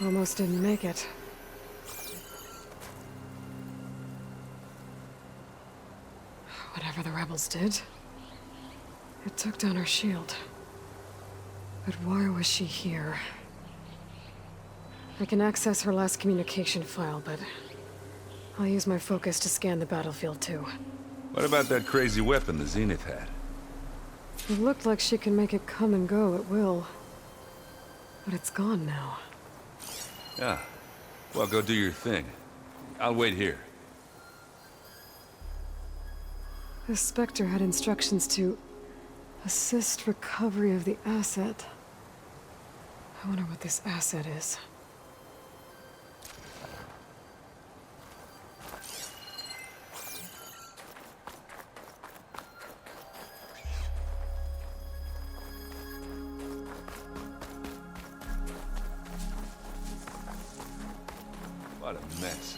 Almost didn't make it. Whatever the rebels did, it took down her shield. But why was she here? I can access her last communication file, but I'll use my focus to scan the battlefield too. What about that crazy weapon the Zenith had? It looked like she can make it come and go at will. But it's gone now. Yeah. Well, go do your thing. I'll wait here. The Spectre had instructions to assist recovery of the asset. I wonder what this asset is. What a mess.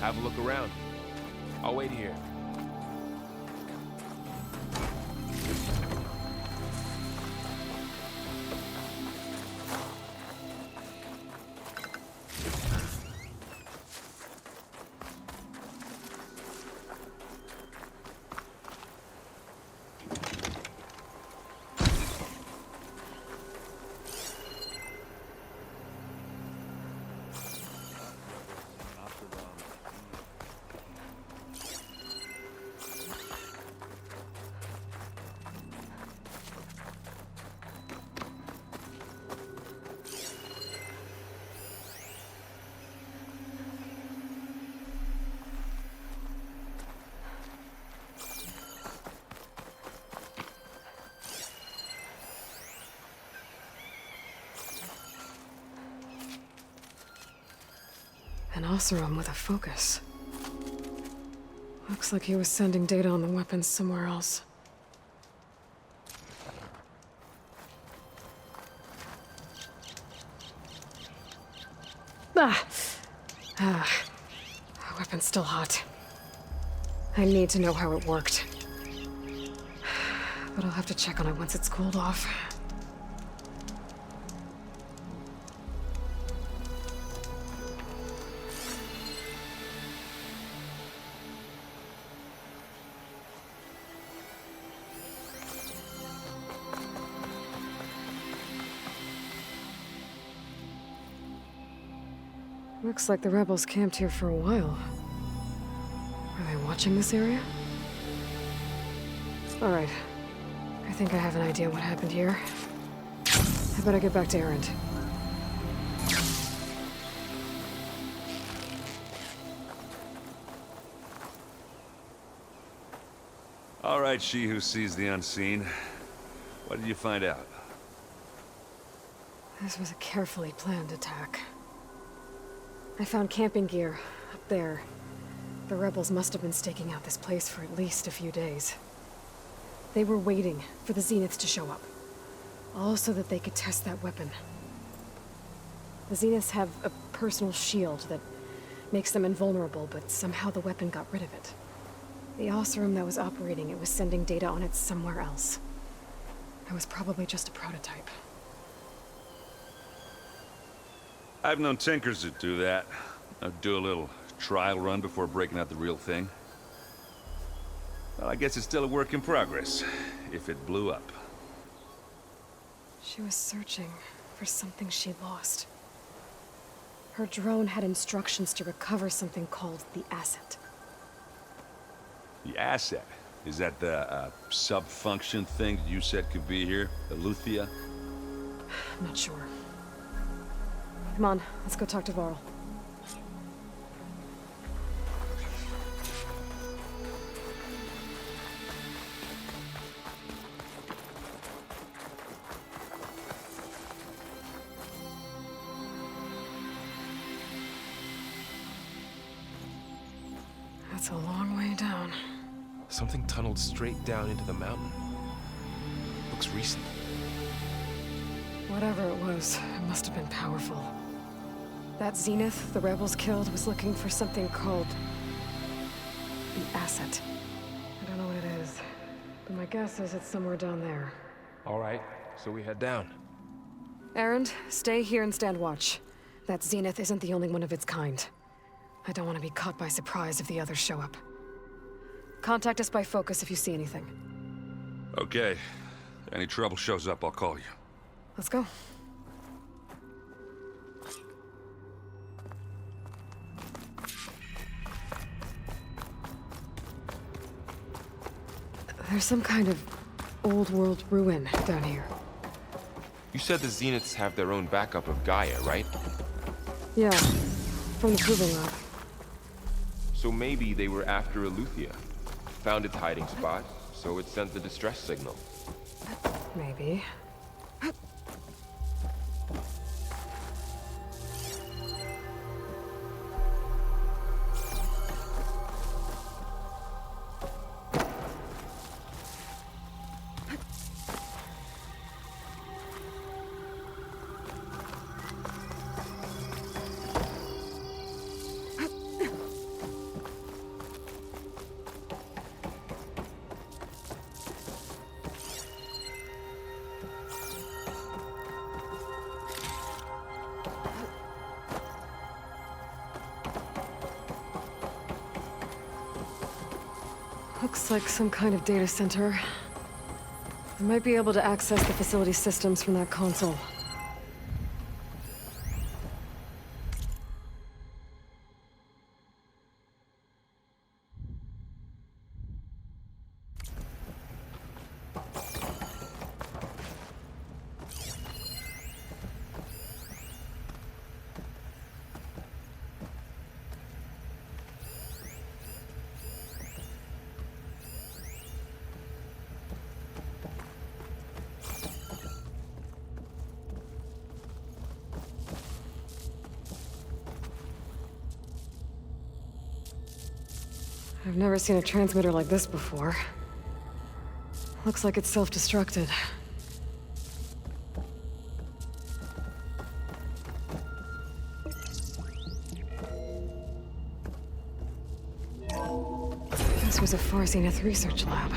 Have a look around. I'll wait here. An Oseram with a focus. Looks like he was sending data on the weapons somewhere else. The weapon's still hot. I need to know how it worked. But I'll have to check on it once it's cooled off. Looks like the rebels camped here for a while. Are they watching this area? All right. I think I have an idea what happened here. I better get back to Erend. All right, she who sees the unseen. What did you find out? This was a carefully planned attack. I found camping gear up there. The rebels must have been staking out this place for at least a few days. They were waiting for the Zeniths to show up, all so that they could test that weapon. The Zeniths have a personal shield that makes them invulnerable, but somehow the weapon got rid of it. The Oseram that was operating it was sending data on it somewhere else. It was probably just a prototype. I've known tinkers that do that. I'd do a little trial run before breaking out the real thing. Well, I guess it's still a work in progress, if it blew up. She was searching for something she lost. Her drone had instructions to recover something called the asset. The asset? Is that the sub-function thing that you said could be here? Eleuthia? I'm not sure. Come on, let's go talk to Varl. That's a long way down. Something tunneled straight down into the mountain. Looks recent. Whatever it was, it must have been powerful. That Zenith the rebels killed was looking for something called the asset. I don't know what it is, but my guess is it's somewhere down there. All right, so we head down. Erend, stay here and stand watch. That Zenith isn't the only one of its kind. I don't want to be caught by surprise if the others show up. Contact us by focus if you see anything. Okay. Any trouble shows up, I'll call you. Let's go. There's some kind of old world ruin down here. You said the Zeniths have their own backup of Gaia, right? Yeah, from the proving lab. So maybe they were after Eleuthia. Found its hiding spot, so it sent the distress signal. Maybe. Looks like some kind of data center. I might be able to access the facility systems from that console. I've never seen a transmitter like this before. Looks like it's self-destructed. This was a Far Zenith research lab.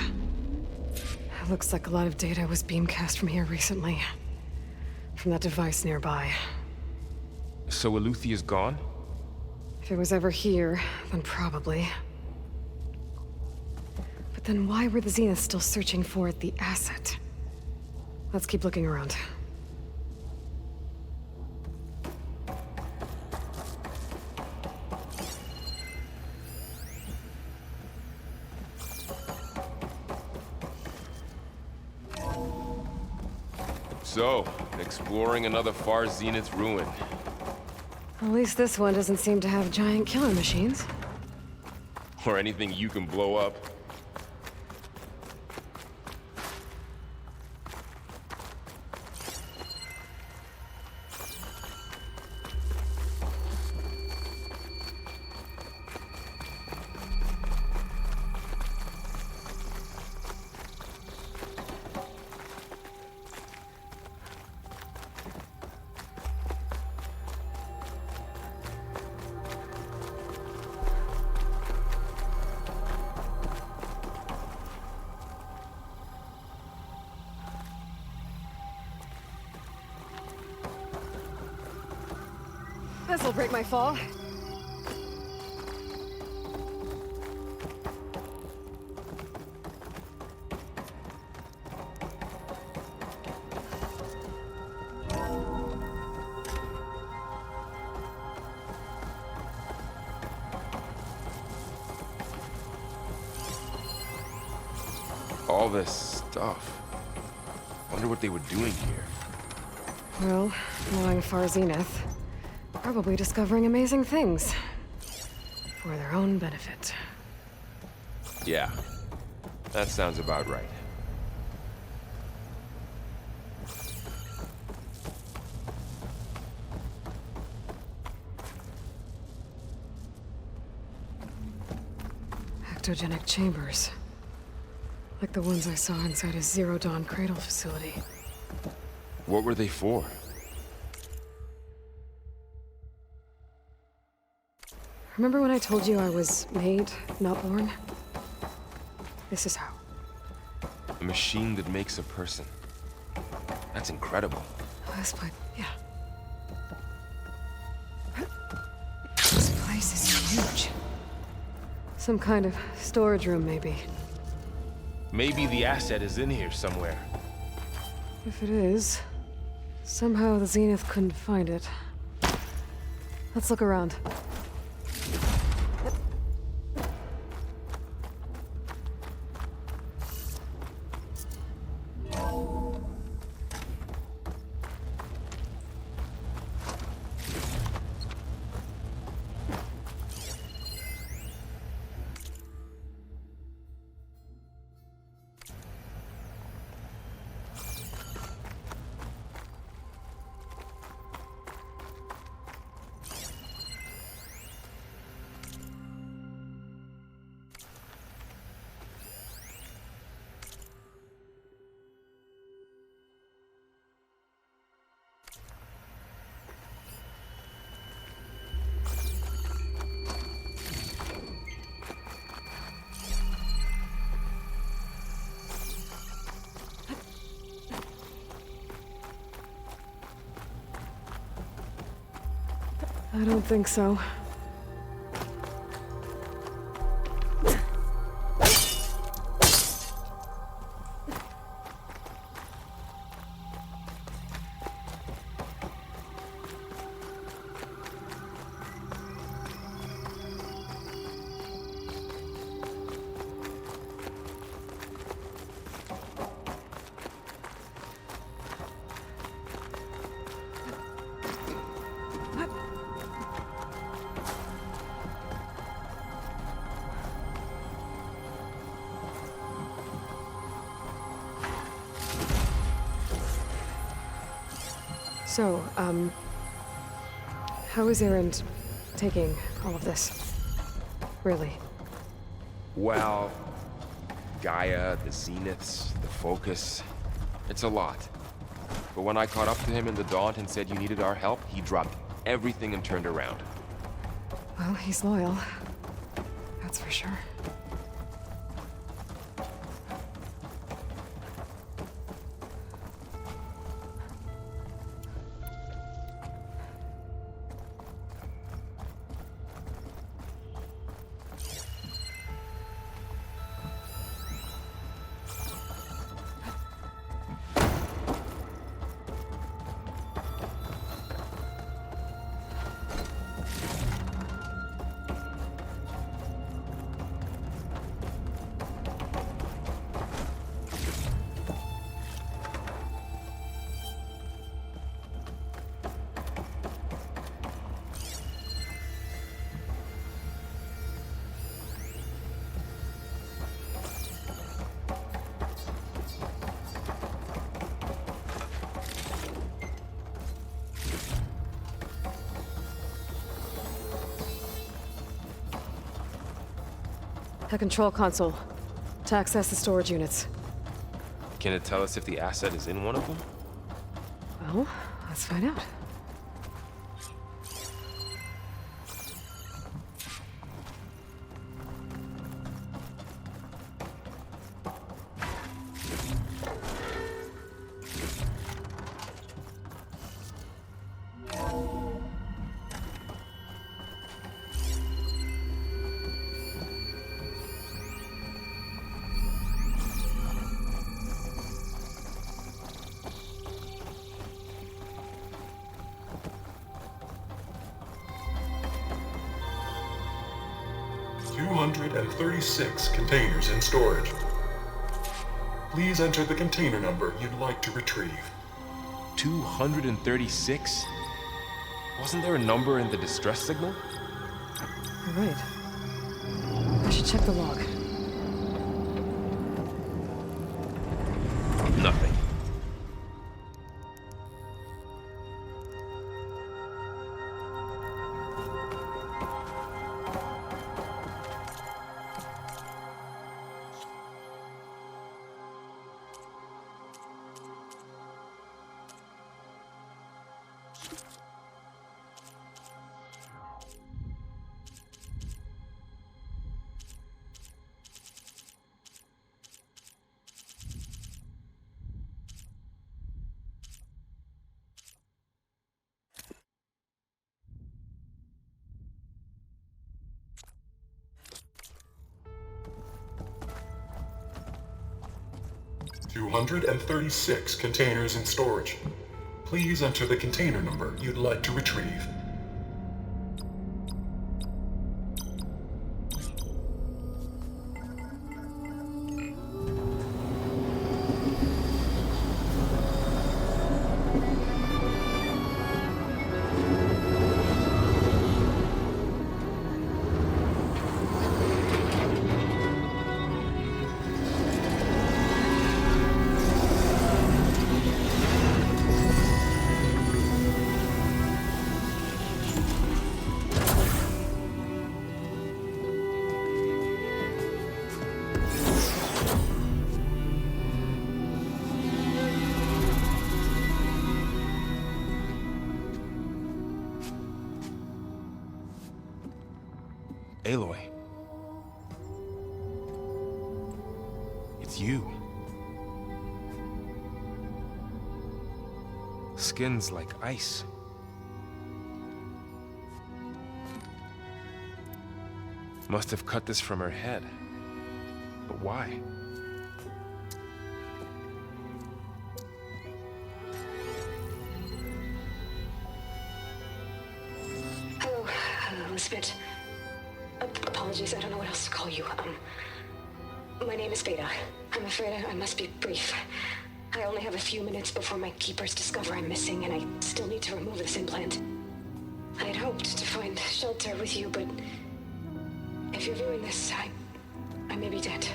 It looks like a lot of data was beamcast from here recently. From that device nearby. So Eluthia's gone? If it was ever here, then probably. But then why were the Zeniths still searching for the asset? Let's keep looking around. So, exploring another Far Zenith ruin. At least this one doesn't seem to have giant killer machines. Or anything you can blow up. This'll break my fall. All this stuff. Wonder what they were doing here. Well, knowing Far Zenith, probably discovering amazing things. For their own benefit. Yeah, that sounds about right. Ectogenic chambers. Like the ones I saw inside a Zero Dawn cradle facility. What were they for? Remember when I told you I was made, not born? This is how. A machine that makes a person. That's incredible. This place, yeah. This place is huge. Some kind of storage room, maybe. Maybe the asset is in here somewhere. If it is, somehow the Zenith couldn't find it. Let's look around. I don't think so. So, how is Erend taking all of this? Really? Well, Gaia, the Zeniths, the Focus, it's a lot. But when I caught up to him in the Daunt and said you needed our help, he dropped everything and turned around. Well, he's loyal. That's for sure. The control console. To access the storage units. Can it tell us if the asset is in one of them? Well, let's find out. $236 containers in storage. Please enter the container number you'd like to retrieve. 236? Wasn't there a number in the distress signal? You're right. I should check the log. Nothing. $236 containers in storage. Please enter the container number you'd like to retrieve. Aloy. It's you. Skin's like ice. Must have cut this from her head. But why? Hello, Elizabeth. Apologies, I don't know what else to call you. My name is Beta. I'm afraid I must be brief. I only have a few minutes before my keepers discover I'm missing, and I still need to remove this implant. I had hoped to find shelter with you, but if you're viewing this, I may be dead.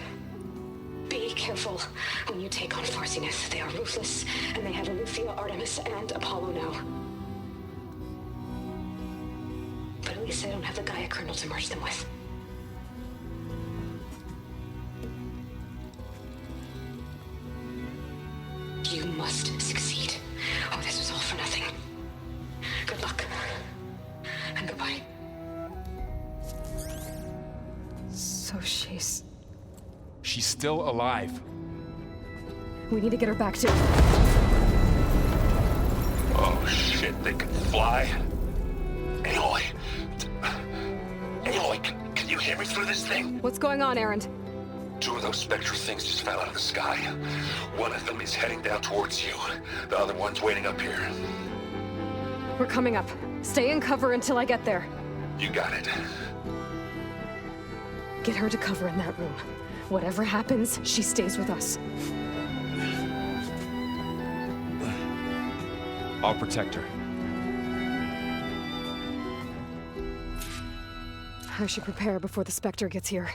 Be careful when you take on Farsineth. They are ruthless, and they have Eleuthia, Artemis, and Apollo now. But at least I don't have the Gaia kernel to merge them with. You must succeed, or this was all for nothing. Good luck. And goodbye. So she's... She's still alive. We need to get her back to... Oh shit, they can fly? Aloy! Aloy, can you hear me through this thing? What's going on, Erend? 2 of those spectral things just fell out of the sky. One of them is heading down towards you. The other one's waiting up here. We're coming up. Stay in cover until I get there. You got it. Get her to cover in that room. Whatever happens, she stays with us. I'll protect her. I should prepare before the Spectre gets here.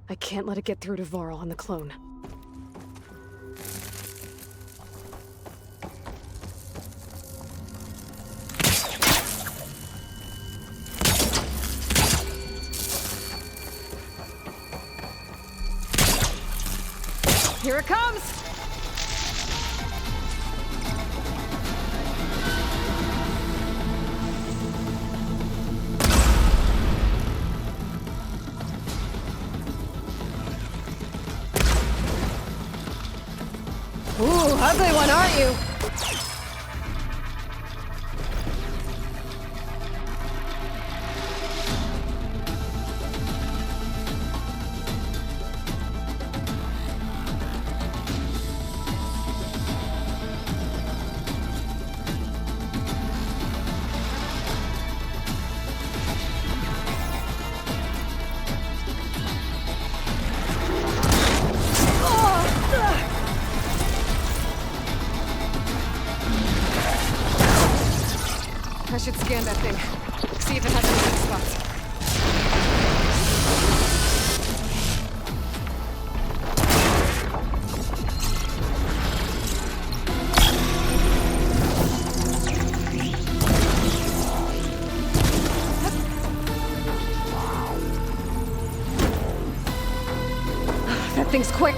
I can't let it get through to Varl and the clone. Here it comes! Ooh, ugly one, aren't you? I should scan that thing. See if it has any weak spots. That thing's quick.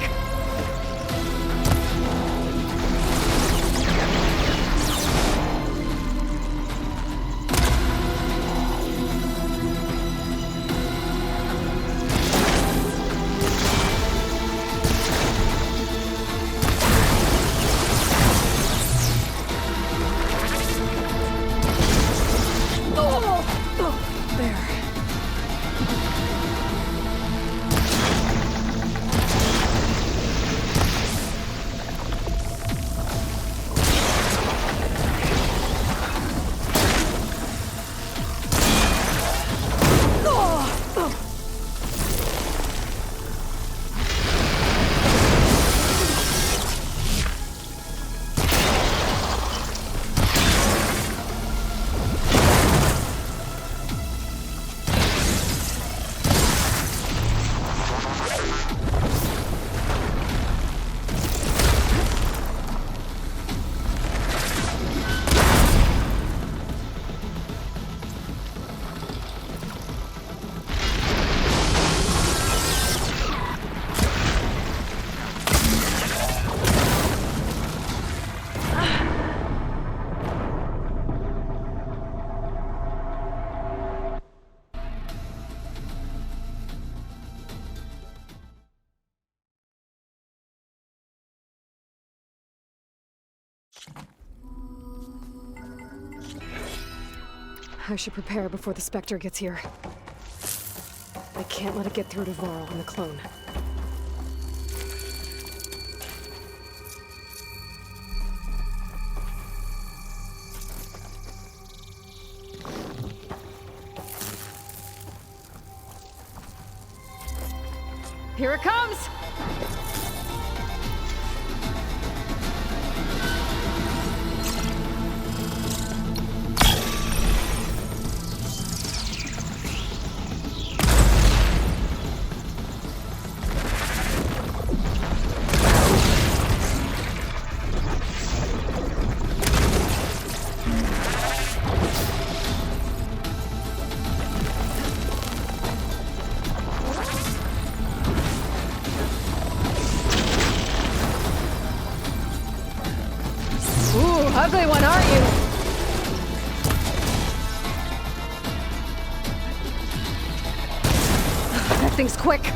I should prepare before the Spectre gets here. I can't let it get through to Varl and the clone. Here it comes! Ugly one, aren't you? That thing's quick.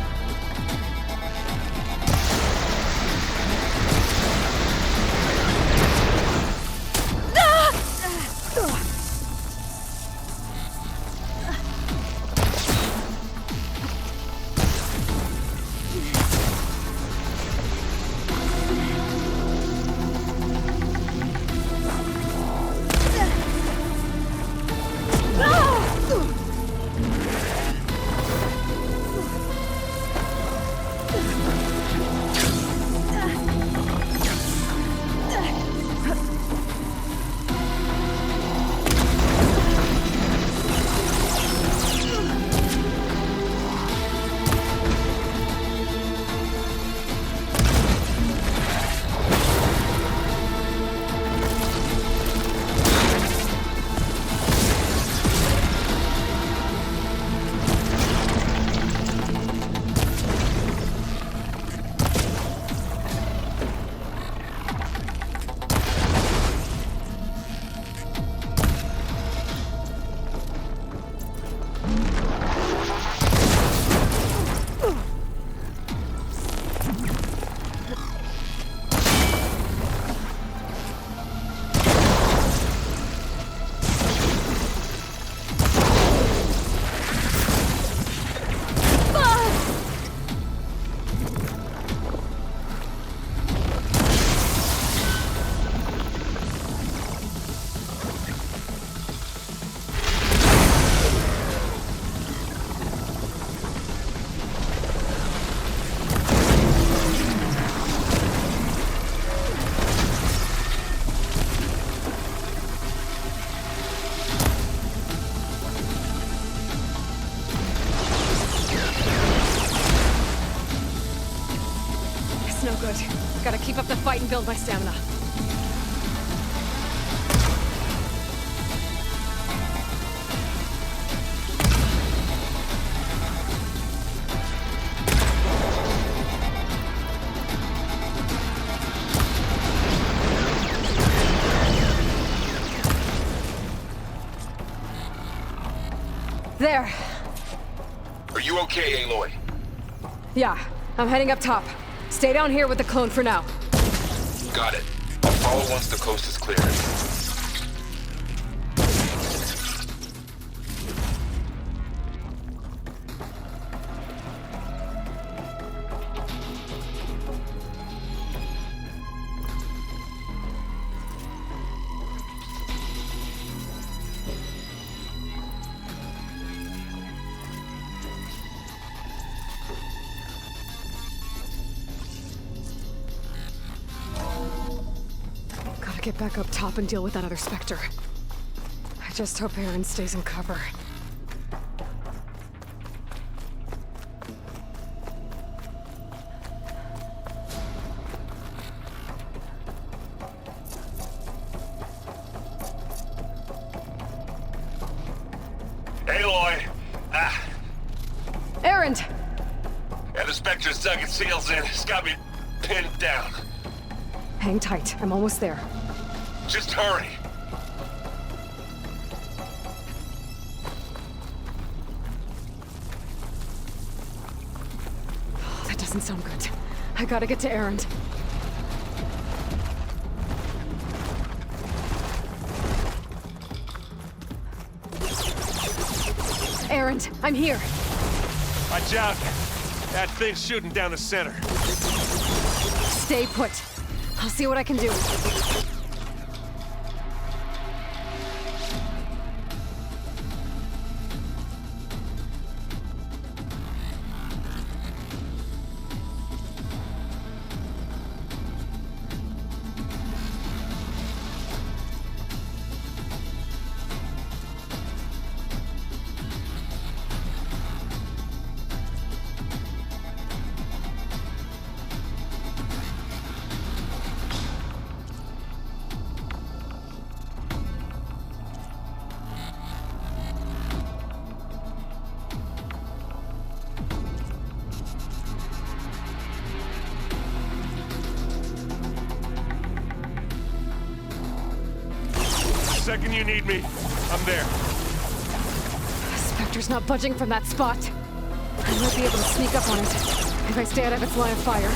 No good. Gotta keep up the fight and build my stamina. There. Are you okay, Aloy? Yeah, I'm heading up top. Stay down here with the clone for now. Got it. I'll follow once the coast is clear. Get back up top and deal with that other Spectre. I just hope Aaron stays in cover. Aloy! Aaron! Yeah, the Spectre's dug its heels in. It's got me pinned down. Hang tight. I'm almost there. Just hurry. Oh, that doesn't sound good. I gotta get to Aaron. Aaron, I'm here. Watch out! That thing's shooting down the center. Stay put. I'll see what I can do. The second you need me, I'm there. Spectre's not budging from that spot. I might be able to sneak up on it if I stay out of its line of fire.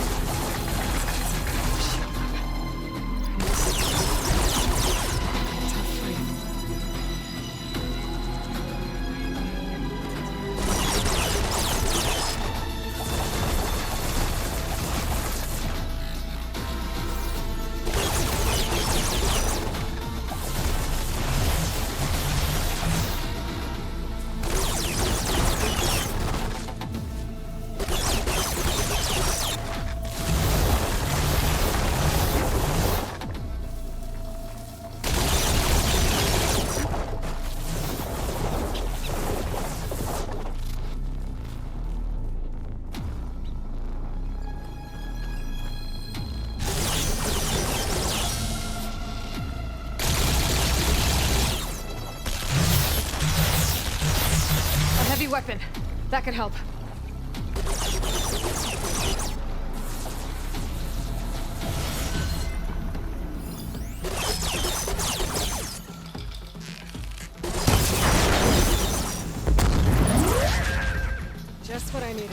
Weapon. That could help. Just what I needed.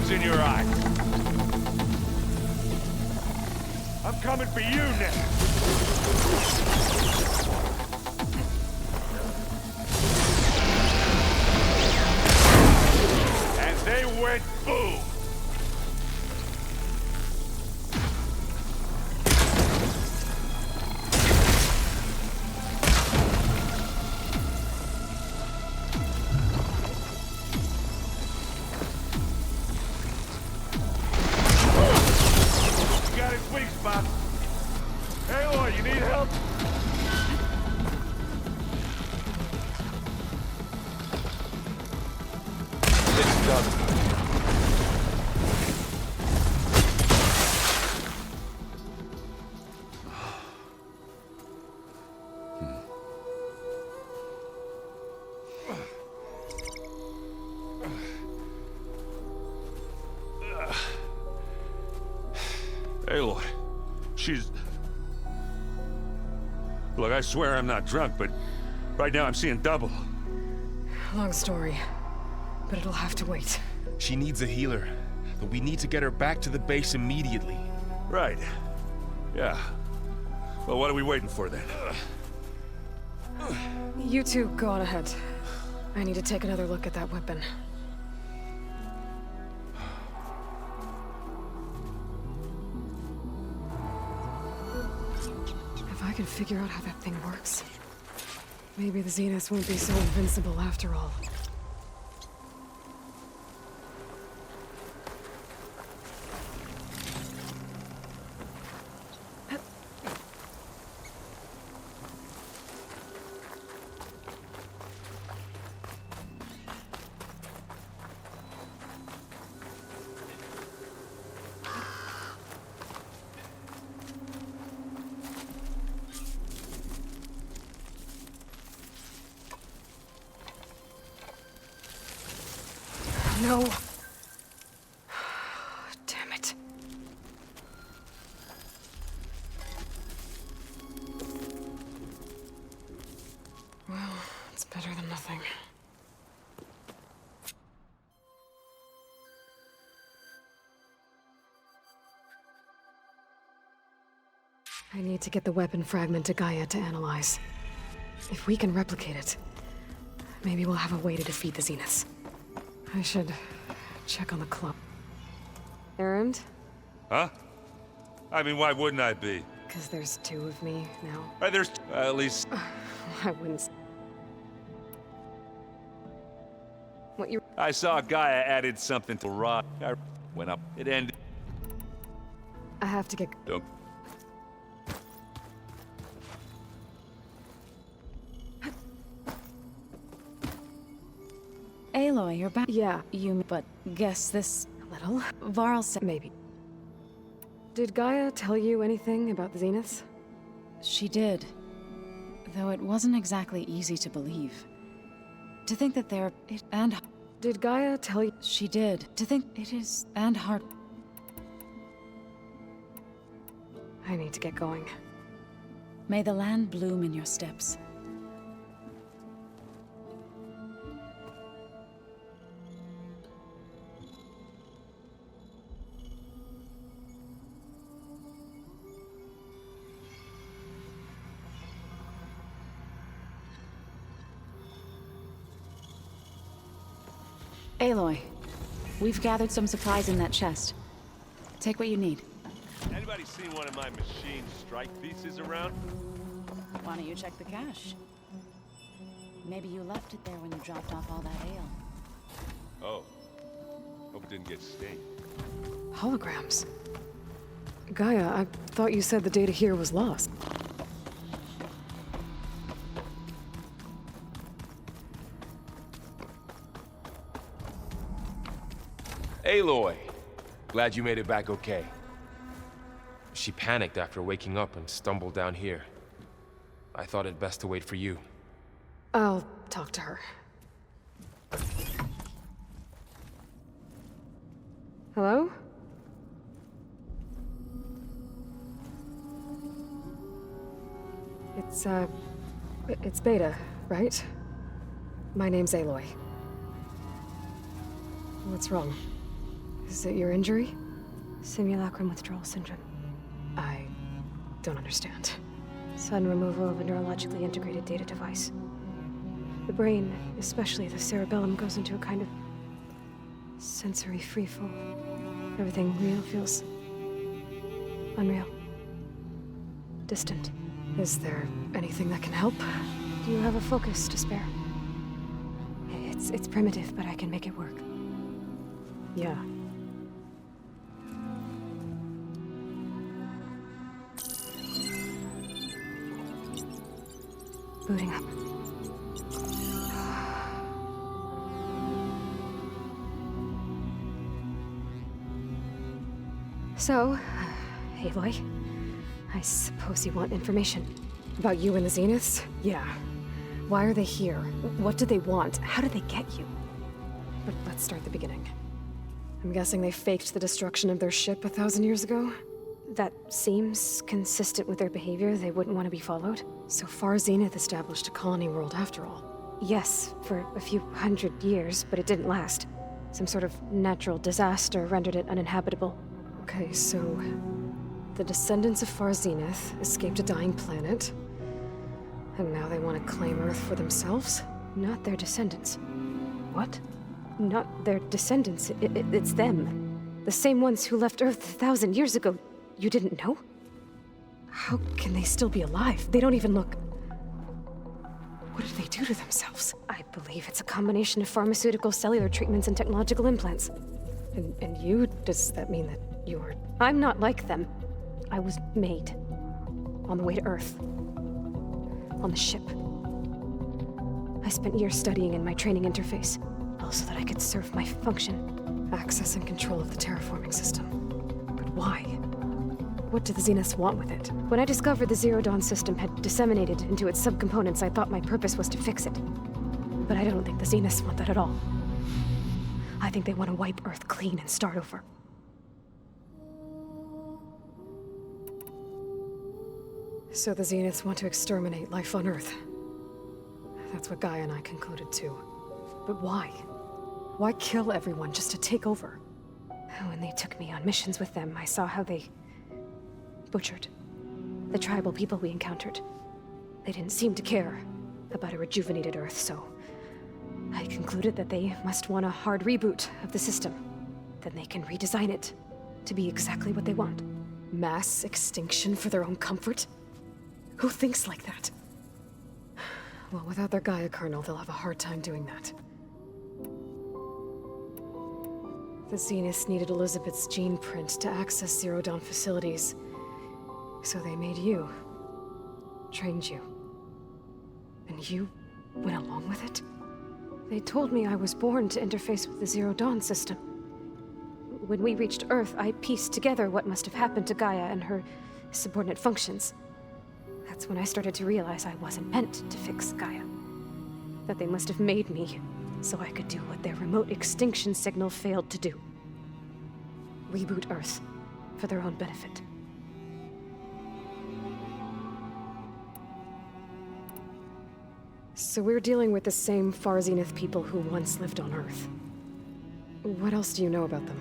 In your eye. I'm coming for you next. And they went boom. Aloy, you need help? It's done. Aloy, she's... Look, I swear I'm not drunk, but right now I'm seeing double. Long story, but it'll have to wait. She needs a healer. but we need to get her back to the base immediately. Right. Yeah. Well, what are we waiting for then? You two go on ahead. I need to take another look at that weapon. If I can figure out how that thing works, maybe the Zeniths won't be so invincible after all. No. Damn it. Well, it's better than nothing. I need to get the weapon fragment to Gaia to analyze. If we can replicate it, maybe we'll have a way to defeat the Zeniths. I should check on the club. Errand? Huh? I mean, why wouldn't I be? Because there's two of me now. There's at least... I wouldn't... What you... I saw Gaia added something to Rod. I went up. It ended. I have to get... Don't... Aloy, you're back. Yeah. But guess this... A little? Varl said... Maybe. Did Gaia tell you anything about the Zeniths? She did. Though it wasn't exactly easy to believe. To think that they're... and... Did Gaia tell you... She did. To think it is... and hard... I need to get going. May the land bloom in your steps. Aloy, we've gathered some supplies in that chest. Take what you need. Anybody seen one of my machine strike pieces around? Why don't you check the cache? Maybe you left it there when you dropped off all that ale. Oh. Hope it didn't get stained. Holograms. Gaia, I thought you said the data here was lost. Aloy! Glad you made it back okay. She panicked after waking up and stumbled down here. I thought it best to wait for you. I'll talk to her. Hello? It's Beta, right? My name's Aloy. What's wrong? Is it your injury? Simulacrum withdrawal syndrome. I don't understand. Sudden removal of a neurologically integrated data device. The brain, especially the cerebellum, goes into a kind of sensory freefall. Everything real feels unreal. Distant. Is there anything that can help? Do you have a focus to spare? It's primitive, but I can make it work. Yeah. Booting up. So, Aloy, I suppose you want information. About you and the Zeniths? Yeah. Why are they here? What do they want? How did they get you? But let's start at the beginning. I'm guessing they faked the destruction of their ship 1,000 years ago? That seems consistent with their behavior. They wouldn't want to be followed. So far, Zenith established a colony world after all. Yes, for a few hundred years, but it didn't last. Some sort of natural disaster rendered it uninhabitable. Okay, so... the descendants of Far Zenith escaped a dying planet, and now they want to claim Earth for themselves? Not their descendants. What? Not their descendants. It's them. The same ones who left Earth 1,000 years ago. You didn't know? How can they still be alive? They don't even look... What did they do to themselves? I believe it's a combination of pharmaceutical, cellular treatments, and technological implants. And you? Does that mean that you're... I'm not like them. I was made. On the way to Earth. On the ship. I spent years studying in my training interface, all so that I could serve my function. Access and control of the terraforming system. But why? What do the Zeniths want with it? When I discovered the Zero Dawn system had disseminated into its subcomponents, I thought my purpose was to fix it. But I don't think the Zeniths want that at all. I think they want to wipe Earth clean and start over. So the Zeniths want to exterminate life on Earth. That's what Gaia and I concluded too. But why? Why kill everyone just to take over? When they took me on missions with them, I saw how they butchered the tribal people we encountered. They didn't seem to care about a rejuvenated Earth, so I concluded that they must want a hard reboot of the system. Then they can redesign it to be exactly what they want. Mass extinction for their own comfort? Who thinks like that? Well, without their Gaia kernel, they'll have a hard time doing that. The Zeniths needed Elizabeth's gene print to access Zero Dawn facilities. So they made you. Trained you. And you went along with it? They told me I was born to interface with the Zero Dawn system. When we reached Earth, I pieced together what must have happened to Gaia and her subordinate functions. That's when I started to realize I wasn't meant to fix Gaia. That they must have made me so I could do what their remote extinction signal failed to do. Reboot Earth for their own benefit. So we're dealing with the same Far Zenith people who once lived on Earth. What else do you know about them?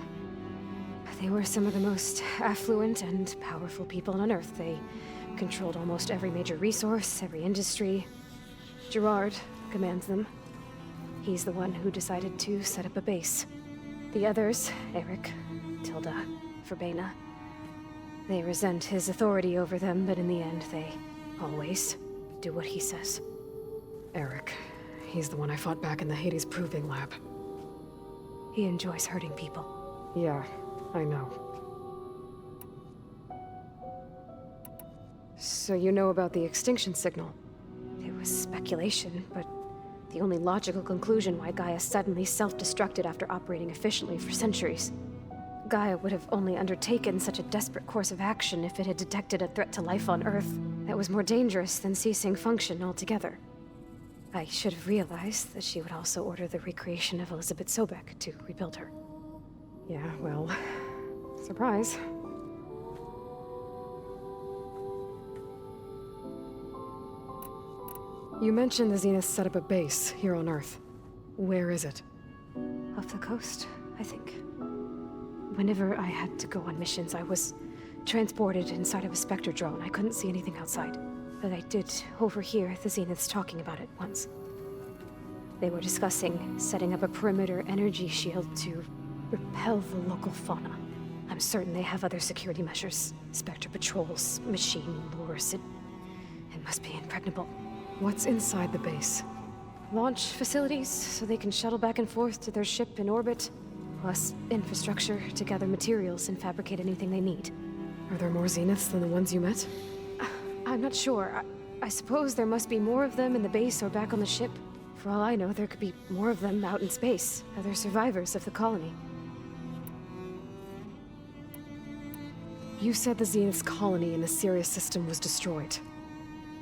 They were some of the most affluent and powerful people on Earth. They controlled almost every major resource, every industry. Gerard commands them. He's the one who decided to set up a base. The others, Eric, Tilda, Verbena, they resent his authority over them, but in the end, they always do what he says. Eric. He's the one I fought back in the Hades Proving Lab. He enjoys hurting people. Yeah, I know. So you know about the extinction signal? It was speculation, but the only logical conclusion why Gaia suddenly self-destructed after operating efficiently for centuries. Gaia would have only undertaken such a desperate course of action if it had detected a threat to life on Earth that was more dangerous than ceasing function altogether. I should have realized that she would also order the recreation of Elizabeth Sobek to rebuild her. Yeah, well, surprise. You mentioned the Zeniths set up a base here on Earth. Where is it? Off the coast, I think. Whenever I had to go on missions, I was transported inside of a Spectre drone. I couldn't see anything outside. But I did overhear the Zeniths talking about it once. They were discussing setting up a perimeter energy shield to repel the local fauna. I'm certain they have other security measures. Spectre patrols, machine lures. It must be impregnable. What's inside the base? Launch facilities, so they can shuttle back and forth to their ship in orbit. Plus infrastructure to gather materials and fabricate anything they need. Are there more Zeniths than the ones you met? I'm not sure. I suppose there must be more of them in the base or back on the ship. For all I know, there could be more of them out in space. Other survivors of the colony. You said the Zenith's colony in the Sirius system was destroyed.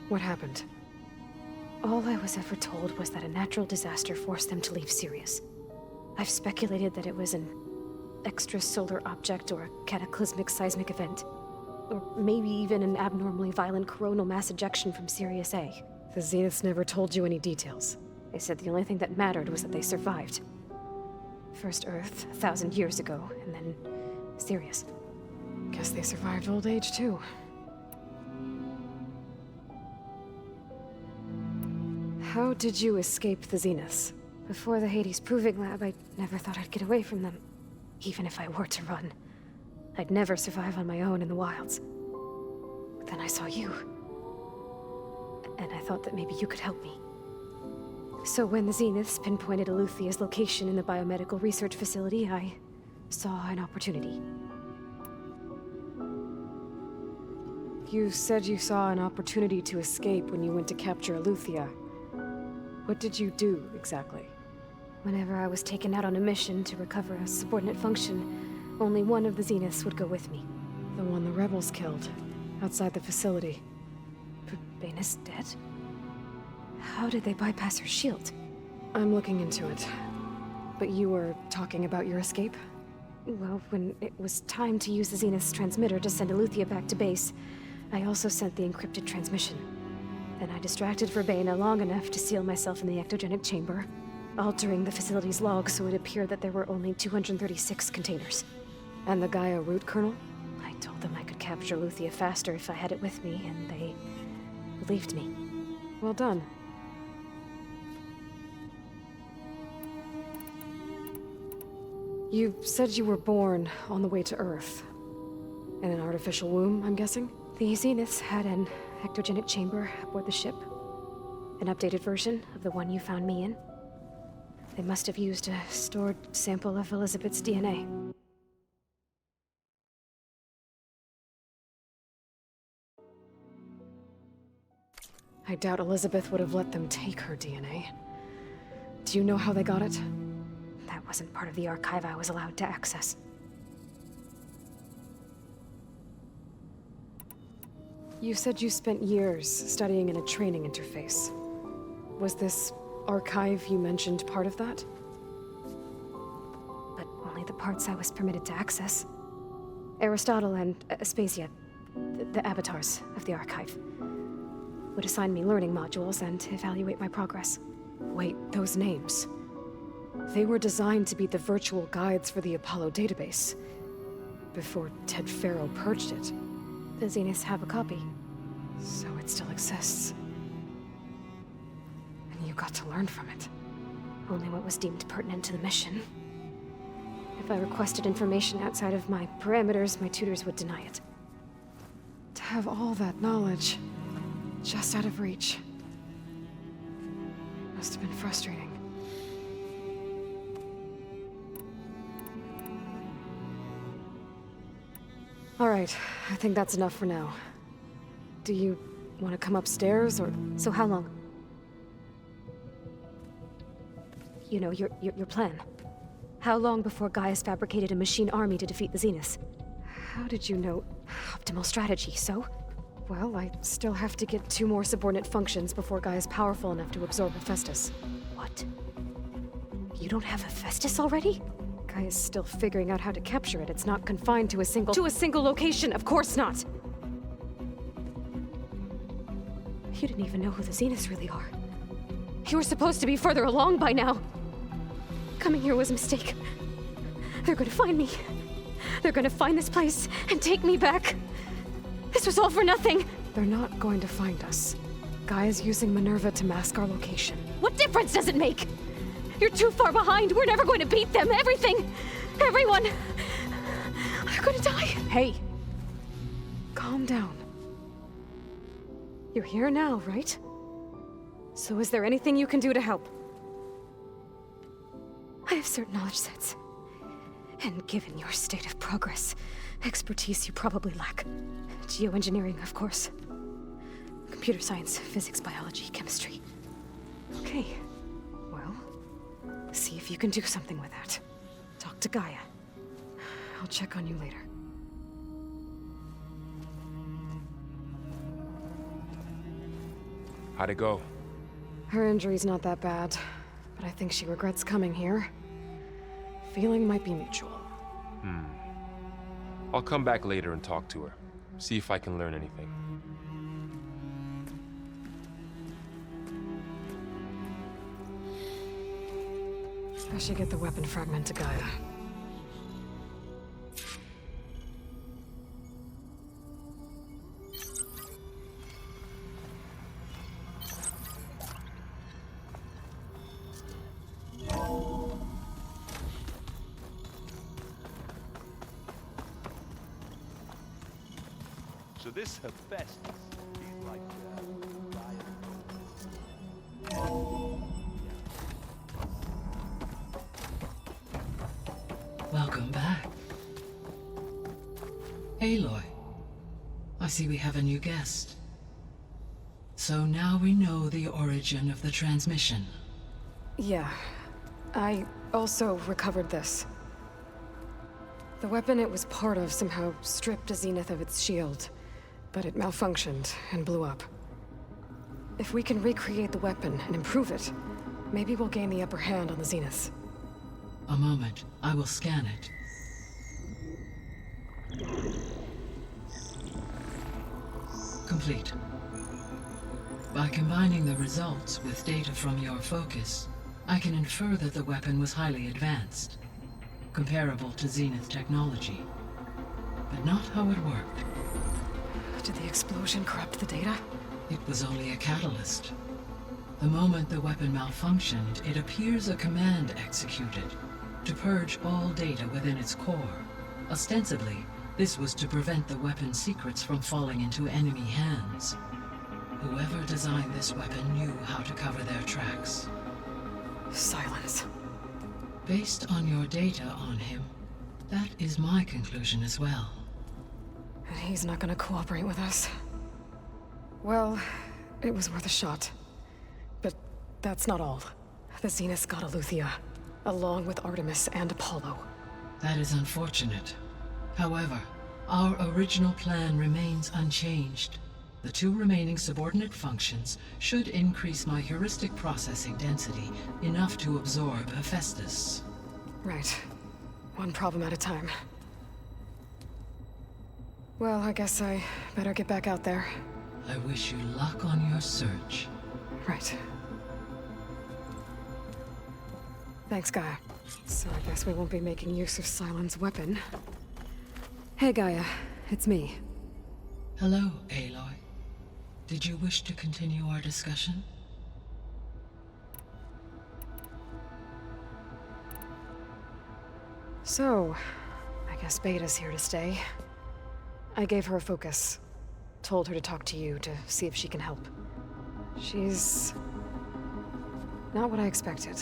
What happened? All I was ever told was that a natural disaster forced them to leave Sirius. I've speculated that it was an extrasolar object or a cataclysmic seismic event. Or maybe even an abnormally violent coronal mass ejection from Sirius A. The Zeniths never told you any details. They said the only thing that mattered was that they survived. First Earth, 1,000 years ago, and then Sirius. Guess they survived old age, too. How did you escape the Zeniths? Before the Hades Proving Lab, I never thought I'd get away from them. Even if I were to run. I'd never survive on my own in the wilds. But then I saw you. And I thought that maybe you could help me. So when the Zeniths pinpointed Eluthia's location in the biomedical research facility, I saw an opportunity. You said you saw an opportunity to escape when you went to capture Eluthia. What did you do, exactly? Whenever I was taken out on a mission to recover a subordinate function, only one of the Zeniths would go with me. The one the rebels killed, outside the facility. But Bane's dead? How did they bypass her shield? I'm looking into it. But you were talking about your escape? Well, when it was time to use the Zenith's transmitter to send Eluthia back to base, I also sent the encrypted transmission. Then I distracted Verbena long enough to seal myself in the ectogenic chamber, altering the facility's log so it appeared that there were only 236 containers. And the Gaia root kernel? I told them I could capture Eluthia faster if I had it with me, and they believed me. Well done. You said you were born on the way to Earth. In an artificial womb, I'm guessing? The Zeniths had an ectogenic chamber aboard the ship. An updated version of the one you found me in. They must have used a stored sample of Elizabeth's DNA. I doubt Elizabeth would have let them take her DNA. Do you know how they got it? That wasn't part of the archive I was allowed to access. You said you spent years studying in a training interface. Was this archive you mentioned part of that? But only the parts I was permitted to access. Aristotle and Aspasia, the avatars of the archive, would assign me learning modules and evaluate my progress. Wait, those names. They were designed to be the virtual guides for the Apollo database, before Ted Faro purged it. The Zeniths have a copy, so it still exists. And you got to learn from it. Only what was deemed pertinent to the mission. If I requested information outside of my parameters, my tutors would deny it. To have all that knowledge, just out of reach, must have been frustrating. All right, I think that's enough for now. Do you want to come upstairs, or... So how long? You know, your plan. How long before Gaia's fabricated a machine army to defeat the Zeniths? How did you know? Optimal strategy, so? Well, I still have to get 2 more subordinate functions before Gaia's powerful enough to absorb Hephaestus. What? You don't have Hephaestus already? Gaia's still figuring out how to capture it. It's not confined to a single location, of course not! You didn't even know who the Zeniths really are. You were supposed to be further along by now. Coming here was a mistake. They're gonna find me. They're gonna find this place and take me back. This was all for nothing. They're not going to find us. Gaia's using Minerva to mask our location. What difference does it make? You're too far behind. We're never going to beat them. Everything. Everyone. They're gonna die. Hey. Calm down. You're here now, right? So is there anything you can do to help? I have certain knowledge sets. And given your state of progress, expertise you probably lack. Geoengineering, of course. Computer science, physics, biology, chemistry. Okay. Well, see if you can do something with that. Talk to Gaia. I'll check on you later. How'd it go? Her injury's not that bad, but I think she regrets coming here. Feeling might be mutual. I'll come back later and talk to her. See if I can learn anything. I should get the weapon fragment to Gaia. So this Hephaestus, he's like, Welcome back. Aloy, I see we have a new guest. So now we know the origin of the transmission. Yeah. I also recovered this. The weapon it was part of somehow stripped a Zenith of its shield, but it malfunctioned and blew up. If we can recreate the weapon and improve it, maybe we'll gain the upper hand on the Zeniths. A moment, I will scan it. Complete. By combining the results with data from your focus, I can infer that the weapon was highly advanced, comparable to Zenith technology, but not how it worked. Did the explosion corrupt the data? It was only a catalyst. The moment the weapon malfunctioned, it appears a command executed to purge all data within its core. Ostensibly, this was to prevent the weapon's secrets from falling into enemy hands. Whoever designed this weapon knew how to cover their tracks. Silence. Based on your data on him, that is my conclusion as well. And he's not gonna cooperate with us. Well, it was worth a shot. But that's not all. The Zeniths got Eleuthia, along with Artemis and Apollo. That is unfortunate. However, our original plan remains unchanged. The 2 remaining subordinate functions should increase my heuristic processing density enough to absorb Hephaestus. Right. One problem at a time. Well, I guess I better get back out there. I wish you luck on your search. Right. Thanks, Gaia. So I guess we won't be making use of Sylens' weapon. Hey, Gaia. It's me. Hello, Aloy. Did you wish to continue our discussion? So, I guess Beta's here to stay. I gave her a focus. Told her to talk to you to see if she can help. She's not what I expected.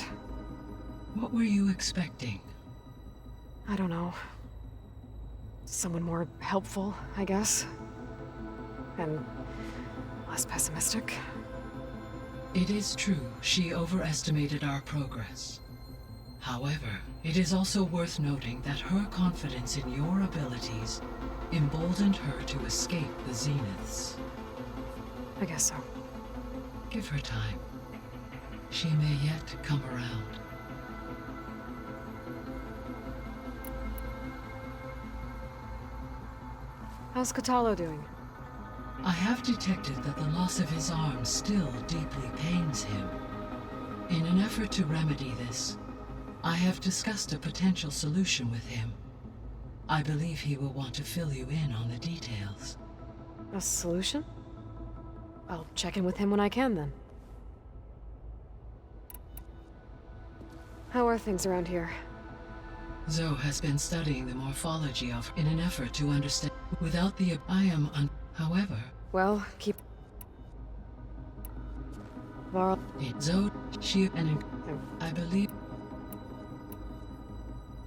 What were you expecting? I don't know. Someone more helpful, I guess. And less pessimistic. It is true she overestimated our progress. However, it is also worth noting that her confidence in your abilities emboldened her to escape the Zeniths. I guess so. Give her time. She may yet come around. How's Kotallo doing? I have detected that the loss of his arm still deeply pains him. In an effort to remedy this, I have discussed a potential solution with him. I believe he will want to fill you in on the details. A solution? I'll check in with him when I can, then. How are things around here? Zoe has been studying the morphology of in an effort to understand. Without the however. Well, keep. Varl. Zoe, she and I believe.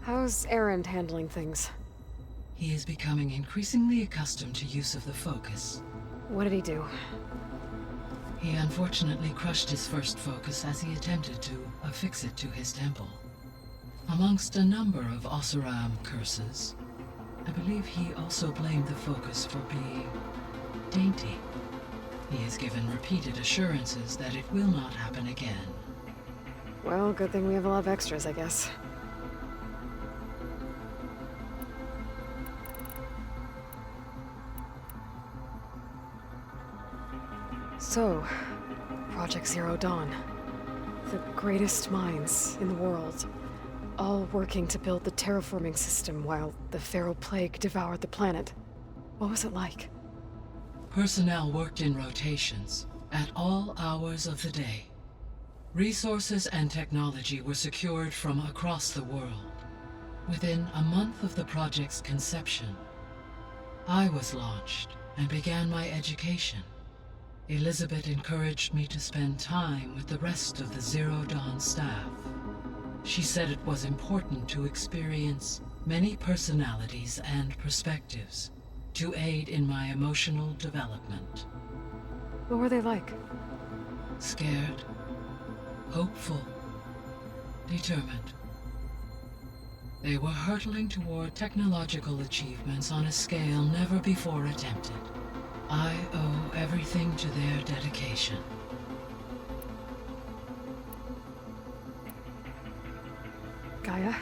How's Erend handling things? He is becoming increasingly accustomed to use of the focus. What did he do? He unfortunately crushed his first focus as he attempted to affix it to his temple. Amongst a number of Oseram curses, I believe he also blamed the focus for being dainty. He has given repeated assurances that it will not happen again. Well, good thing we have a lot of extras, I guess. So, Project Zero Dawn. The greatest minds in the world all working to build the terraforming system while the Pharaoh Plague devoured the planet. What was it like? Personnel worked in rotations, at all hours of the day. Resources and technology were secured from across the world. Within a month of the project's conception, I was launched and began my education. Elizabeth encouraged me to spend time with the rest of the Zero Dawn staff. She said it was important to experience many personalities and perspectives to aid in my emotional development. What were they like? Scared, hopeful, determined. They were hurtling toward technological achievements on a scale never before attempted. I owe everything to their dedication. Gaia?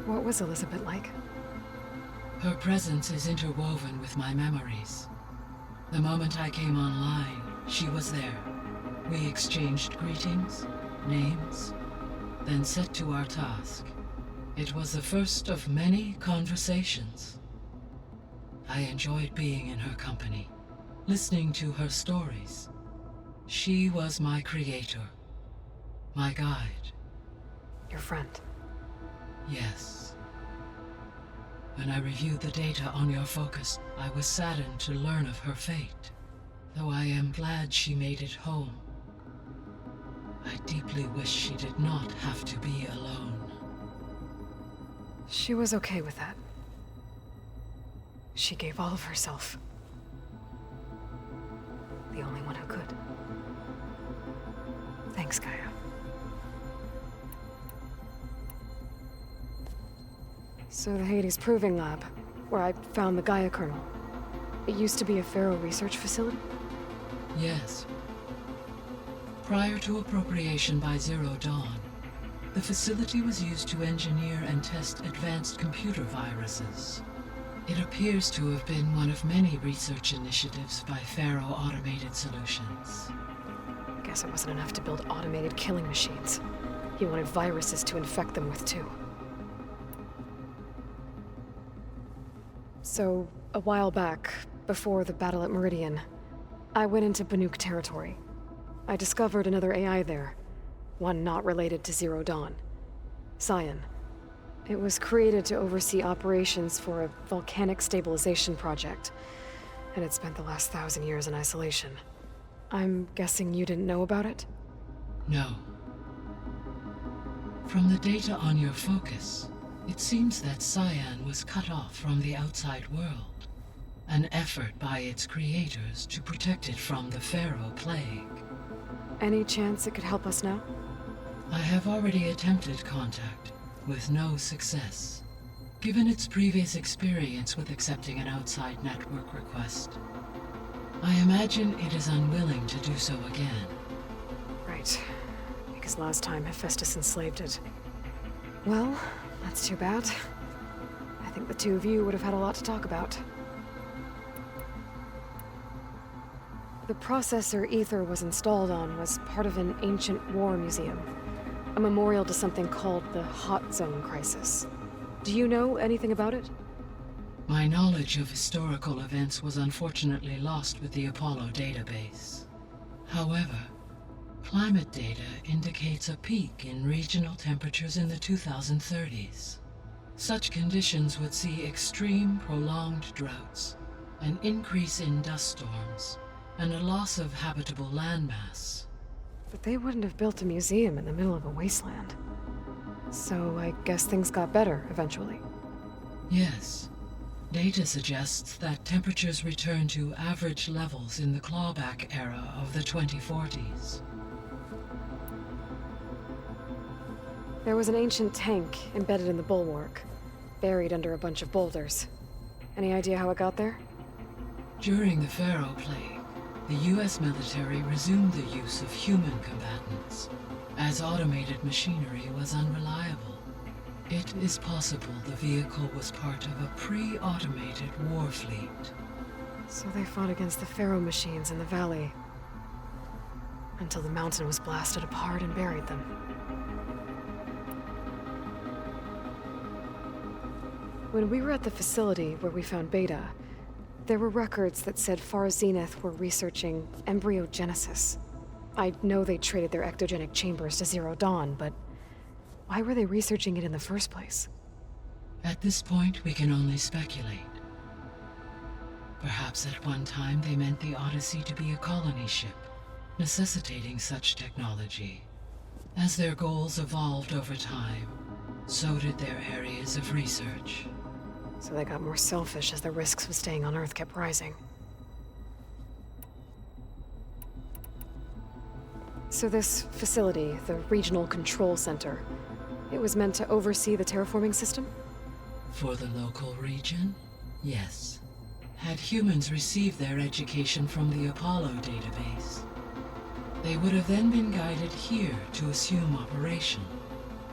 What was Elizabeth like? Her presence is interwoven with my memories. The moment I came online, she was there. We exchanged greetings, names, then set to our task. It was the first of many conversations. I enjoyed being in her company, listening to her stories. She was my creator, my guide. Your friend? Yes. When I reviewed the data on your focus, I was saddened to learn of her fate, though I am glad she made it home. I deeply wish she did not have to be alone. She was okay with that. She gave all of herself. The only one who could. Thanks, Gaia. So the Hades Proving Lab, where I found the Gaia kernel. It used to be a Pharaoh research facility? Yes. Prior to appropriation by Zero Dawn, the facility was used to engineer and test advanced computer viruses. It appears to have been one of many research initiatives by Pharaoh Automated Solutions. Guess it wasn't enough to build automated killing machines. He wanted viruses to infect them with, too. So, a while back, before the battle at Meridian, I went into Banuk territory. I discovered another AI there, one not related to Zero Dawn. Cyan. It was created to oversee operations for a volcanic stabilization project, and it spent the last 1,000 years in isolation. I'm guessing you didn't know about it? No. From the data on your focus, it seems that Cyan was cut off from the outside world, an effort by its creators to protect it from the Pharaoh Plague. Any chance it could help us now? I have already attempted contact, with no success. Given its previous experience with accepting an outside network request, I imagine it is unwilling to do so again. Right. Because last time Hephaestus enslaved it. Well, that's too bad. I think the two of you would have had a lot to talk about. The processor Ether was installed on was part of an ancient war museum. A memorial to something called the Hot Zone Crisis. Do you know anything about it? My knowledge of historical events was unfortunately lost with the Apollo database. However, climate data indicates a peak in regional temperatures in the 2030s. Such conditions would see extreme, prolonged droughts, an increase in dust storms, and a loss of habitable landmass. But they wouldn't have built a museum in the middle of a wasteland. So I guess things got better eventually. Yes. Data suggests that temperatures returned to average levels in the clawback era of the 2040s. There was an ancient tank embedded in the bulwark, buried under a bunch of boulders. Any idea how it got there? During the Pharaoh Plague, the U.S. military resumed the use of human combatants, as automated machinery was unreliable. It is possible the vehicle was part of a pre-automated war fleet. So they fought against the Pharaoh machines in the valley, until the mountain was blasted apart and buried them. When we were at the facility where we found Beta, there were records that said Far Zenith were researching embryogenesis. I know they traded their ectogenic chambers to Zero Dawn, but why were they researching it in the first place? At this point, we can only speculate. Perhaps at one time they meant the Odyssey to be a colony ship, necessitating such technology. As their goals evolved over time, so did their areas of research. So they got more selfish as the risks of staying on Earth kept rising. So this facility, the Regional Control Center, it was meant to oversee the terraforming system? For the local region, yes. Had humans received their education from the Apollo database, they would have then been guided here to assume operation.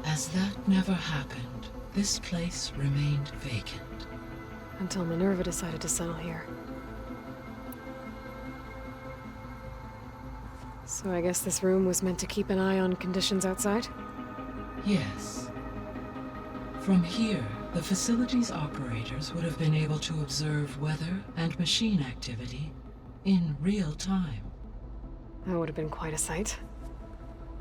As that never happened, this place remained vacant. Until Minerva decided to settle here. So I guess this room was meant to keep an eye on conditions outside? Yes. From here, the facility's operators would have been able to observe weather and machine activity in real time. That would have been quite a sight.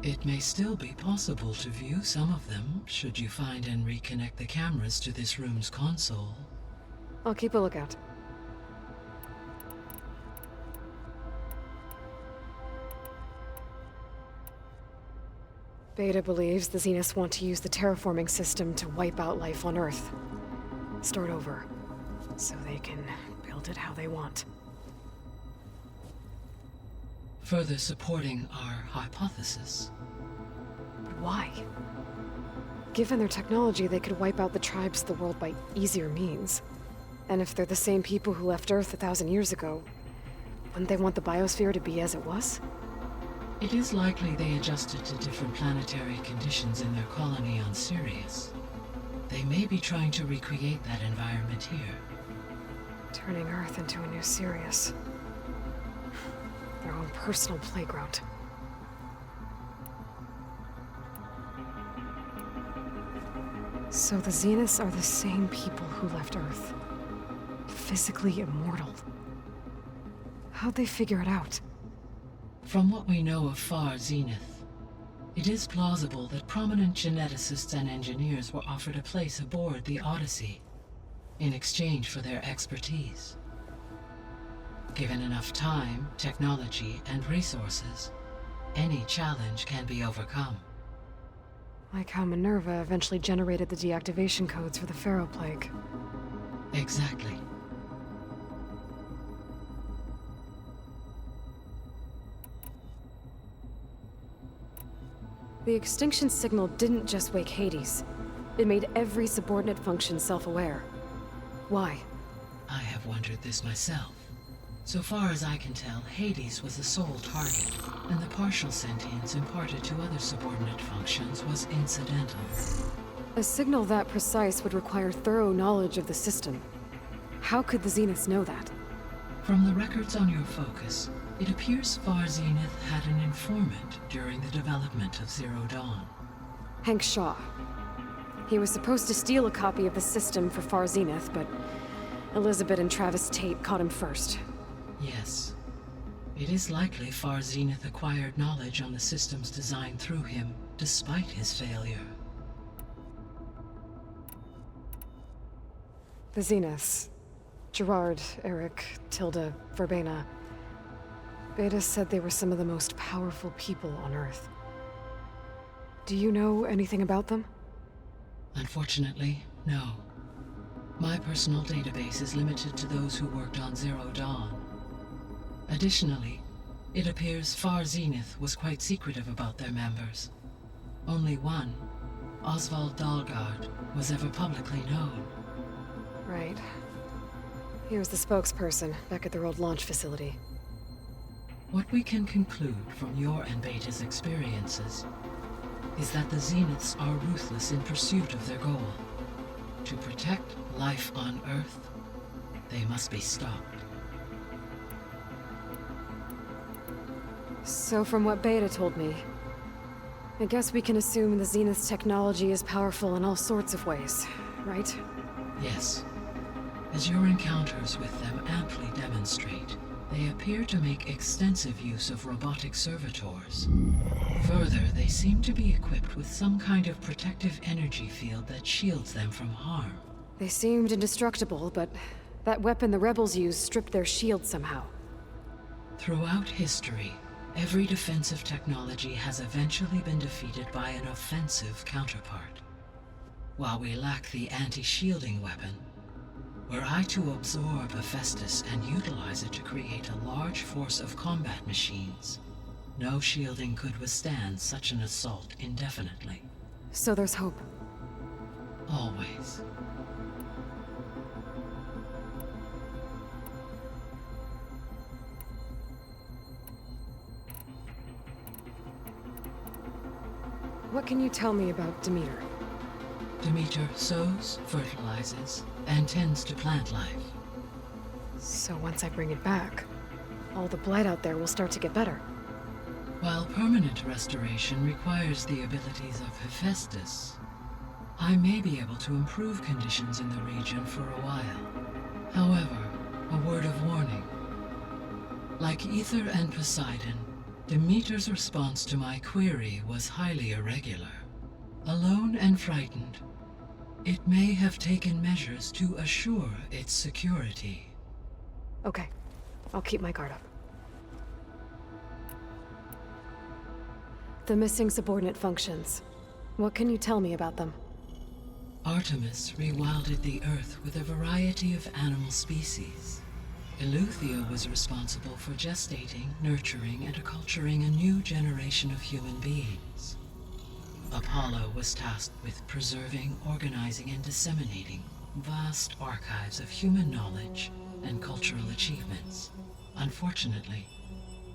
It may still be possible to view some of them, should you find and reconnect the cameras to this room's console. I'll keep a lookout. Beta believes the Zeniths want to use the terraforming system to wipe out life on Earth. Start over, so they can build it how they want. Further supporting our hypothesis. But why? Given their technology, they could wipe out the tribes of the world by easier means. And if they're the same people who left Earth 1,000 years ago, wouldn't they want the biosphere to be as it was? It is likely they adjusted to different planetary conditions in their colony on Sirius. They may be trying to recreate that environment here. Turning Earth into a new Sirius. Their own personal playground. So the Zeniths are the same people who left Earth. Physically immortal. How'd they figure it out? From what we know of Far Zenith, it is plausible that prominent geneticists and engineers were offered a place aboard the Odyssey in exchange for their expertise. Given enough time, technology, and resources, any challenge can be overcome. Like how Minerva eventually generated the deactivation codes for the Pharaoh Plague. Exactly. The extinction signal didn't just wake Hades. It made every subordinate function self-aware. Why? I have wondered this myself. So far as I can tell, Hades was the sole target, and the partial sentience imparted to other subordinate functions was incidental. A signal that precise would require thorough knowledge of the system. How could the Zeniths know that? From the records on your focus, it appears Far Zenith had an informant during the development of Zero Dawn. Hank Shaw. He was supposed to steal a copy of the system for Far Zenith, but Elizabeth and Travis Tate caught him first. Yes. It is likely Far Zenith acquired knowledge on the systems designed through him, despite his failure. The Zeniths. Gerard, Eric, Tilda, Verbena. Beta said they were some of the most powerful people on Earth. Do you know anything about them? Unfortunately, no. My personal database is limited to those who worked on Zero Dawn. Additionally, it appears Far Zenith was quite secretive about their members. Only one, Oswald Dahlgard, was ever publicly known. Right. He was the spokesperson back at their old launch facility. What we can conclude from your and Beta's experiences is that the Zeniths are ruthless in pursuit of their goal. To protect life on Earth, they must be stopped. So from what Beta told me, I guess we can assume the Zenith's technology is powerful in all sorts of ways, right? Yes. As your encounters with them amply demonstrate, they appear to make extensive use of robotic servitors. Further, they seem to be equipped with some kind of protective energy field that shields them from harm. They seemed indestructible, but that weapon the rebels used stripped their shield somehow. Throughout history, every defensive technology has eventually been defeated by an offensive counterpart. While we lack the anti-shielding weapon, were I to absorb Hephaestus and utilize it to create a large force of combat machines, no shielding could withstand such an assault indefinitely. So there's hope. Always. What can you tell me about Demeter? Demeter sows, fertilizes, and tends to plant life. So once I bring it back, all the blight out there will start to get better. While permanent restoration requires the abilities of Hephaestus, I may be able to improve conditions in the region for a while. However, a word of warning. Like Ether and Poseidon, Demeter's response to my query was highly irregular. Alone and frightened, it may have taken measures to assure its security. Okay, I'll keep my guard up. The missing subordinate functions. What can you tell me about them? Artemis rewilded the Earth with a variety of animal species. Eleuthia was responsible for gestating, nurturing, and acculturating a new generation of human beings. Apollo was tasked with preserving, organizing, and disseminating vast archives of human knowledge and cultural achievements. Unfortunately,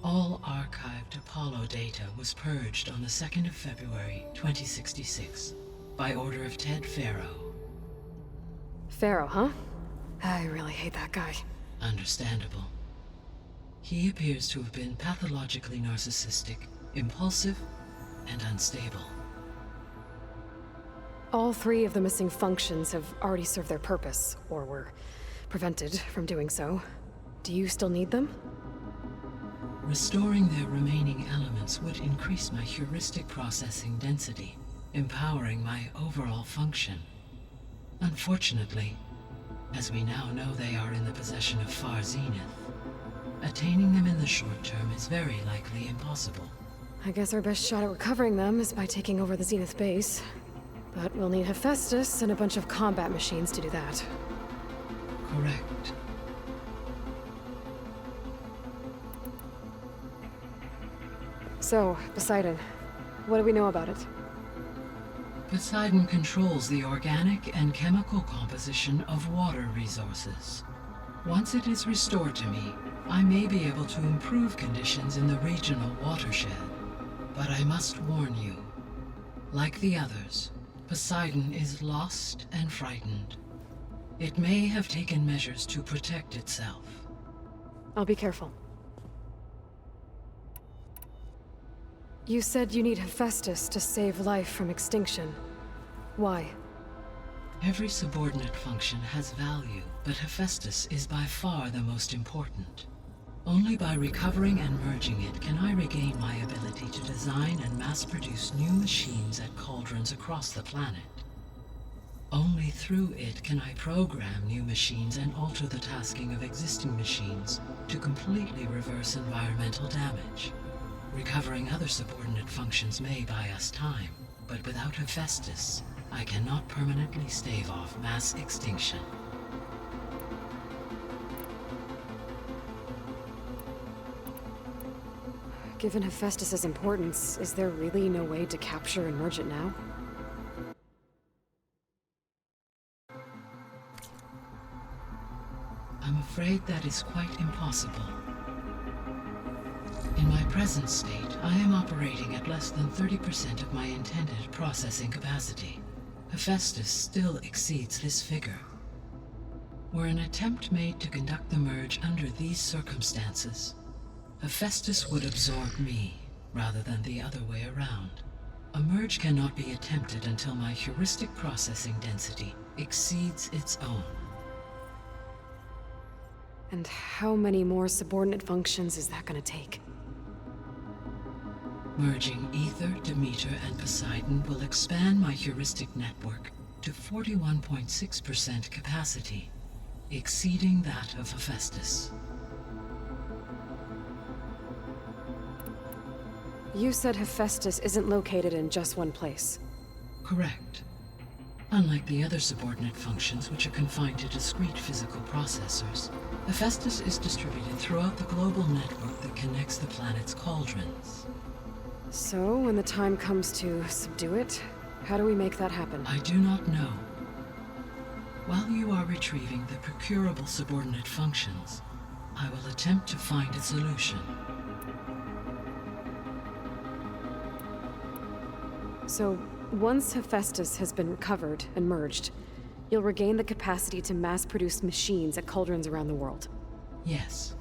all archived Apollo data was purged on the 2nd of February, 2066, by order of Ted Faro. Faro, huh? I really hate that guy. Understandable. He appears to have been pathologically narcissistic, impulsive, and unstable. All 3 of the missing functions have already served their purpose, or were prevented from doing so. Do you still need them? Restoring their remaining elements would increase my heuristic processing density, empowering my overall function. Unfortunately, as we now know they are in the possession of Far Zenith, attaining them in the short term is very likely impossible. I guess our best shot at recovering them is by taking over the Zenith base. But we'll need Hephaestus and a bunch of combat machines to do that. Correct. So, Poseidon, what do we know about it? Poseidon controls the organic and chemical composition of water resources. Once it is restored to me, I may be able to improve conditions in the regional watershed. But I must warn you, like the others, Poseidon is lost and frightened. It may have taken measures to protect itself. I'll be careful. You said you need Hephaestus to save life from extinction. Why? Every subordinate function has value, but Hephaestus is by far the most important. Only by recovering and merging it can I regain my ability to design and mass-produce new machines at cauldrons across the planet. Only through it can I program new machines and alter the tasking of existing machines to completely reverse environmental damage. Recovering other subordinate functions may buy us time, but without Hephaestus, I cannot permanently stave off mass extinction. Given Hephaestus's importance, is there really no way to capture and merge it now? I'm afraid that is quite impossible. In my present state, I am operating at less than 30% of my intended processing capacity. Hephaestus still exceeds this figure. Were an attempt made to conduct the merge under these circumstances, Hephaestus would absorb me, rather than the other way around. A merge cannot be attempted until my heuristic processing density exceeds its own. And how many more subordinate functions is that gonna take? Merging Ether, Demeter, and Poseidon will expand my heuristic network to 41.6% capacity, exceeding that of Hephaestus. You said Hephaestus isn't located in just one place. Correct. Unlike the other subordinate functions, which are confined to discrete physical processors, Hephaestus is distributed throughout the global network that connects the planet's cauldrons. So, when the time comes to subdue it, how do we make that happen? I do not know. While you are retrieving the procurable subordinate functions, I will attempt to find a solution. So, once Hephaestus has been recovered and merged, you'll regain the capacity to mass-produce machines at cauldrons around the world. Yes,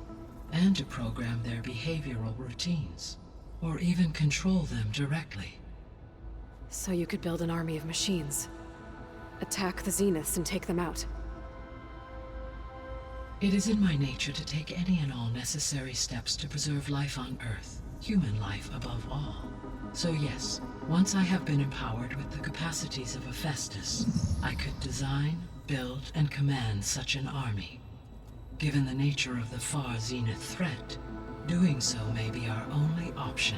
and to program their behavioral routines, or even control them directly. So you could build an army of machines, attack the Zeniths and take them out. It is in my nature to take any and all necessary steps to preserve life on Earth, human life above all. So yes, once I have been empowered with the capacities of Hephaestus, I could design, build, and command such an army. Given the nature of the far Zenith threat, doing so may be our only option.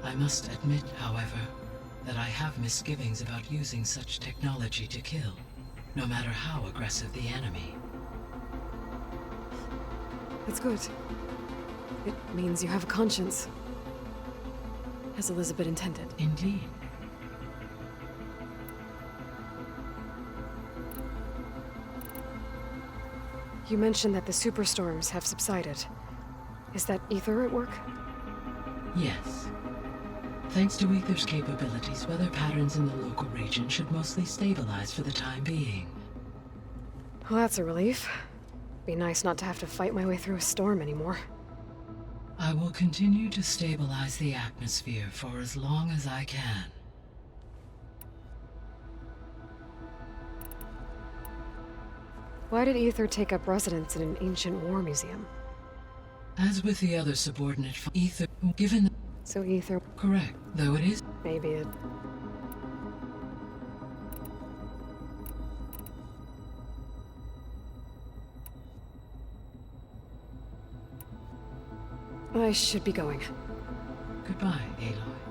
I must admit, however, that I have misgivings about using such technology to kill, no matter how aggressive the enemy. That's good. It means you have a conscience. As Elizabeth intended. Indeed. You mentioned that the superstorms have subsided. Is that Ether at work? Yes. Thanks to Ether's capabilities, weather patterns in the local region should mostly stabilize for the time being. Well, that's a relief. Be nice not to have to fight my way through a storm anymore. I will continue to stabilize the atmosphere for as long as I can. Why did Ether take up residence in an ancient war museum? As with the other subordinate Ether, given the... So Ether... Correct, though it is... Maybe it... I should be going. Goodbye, Aloy.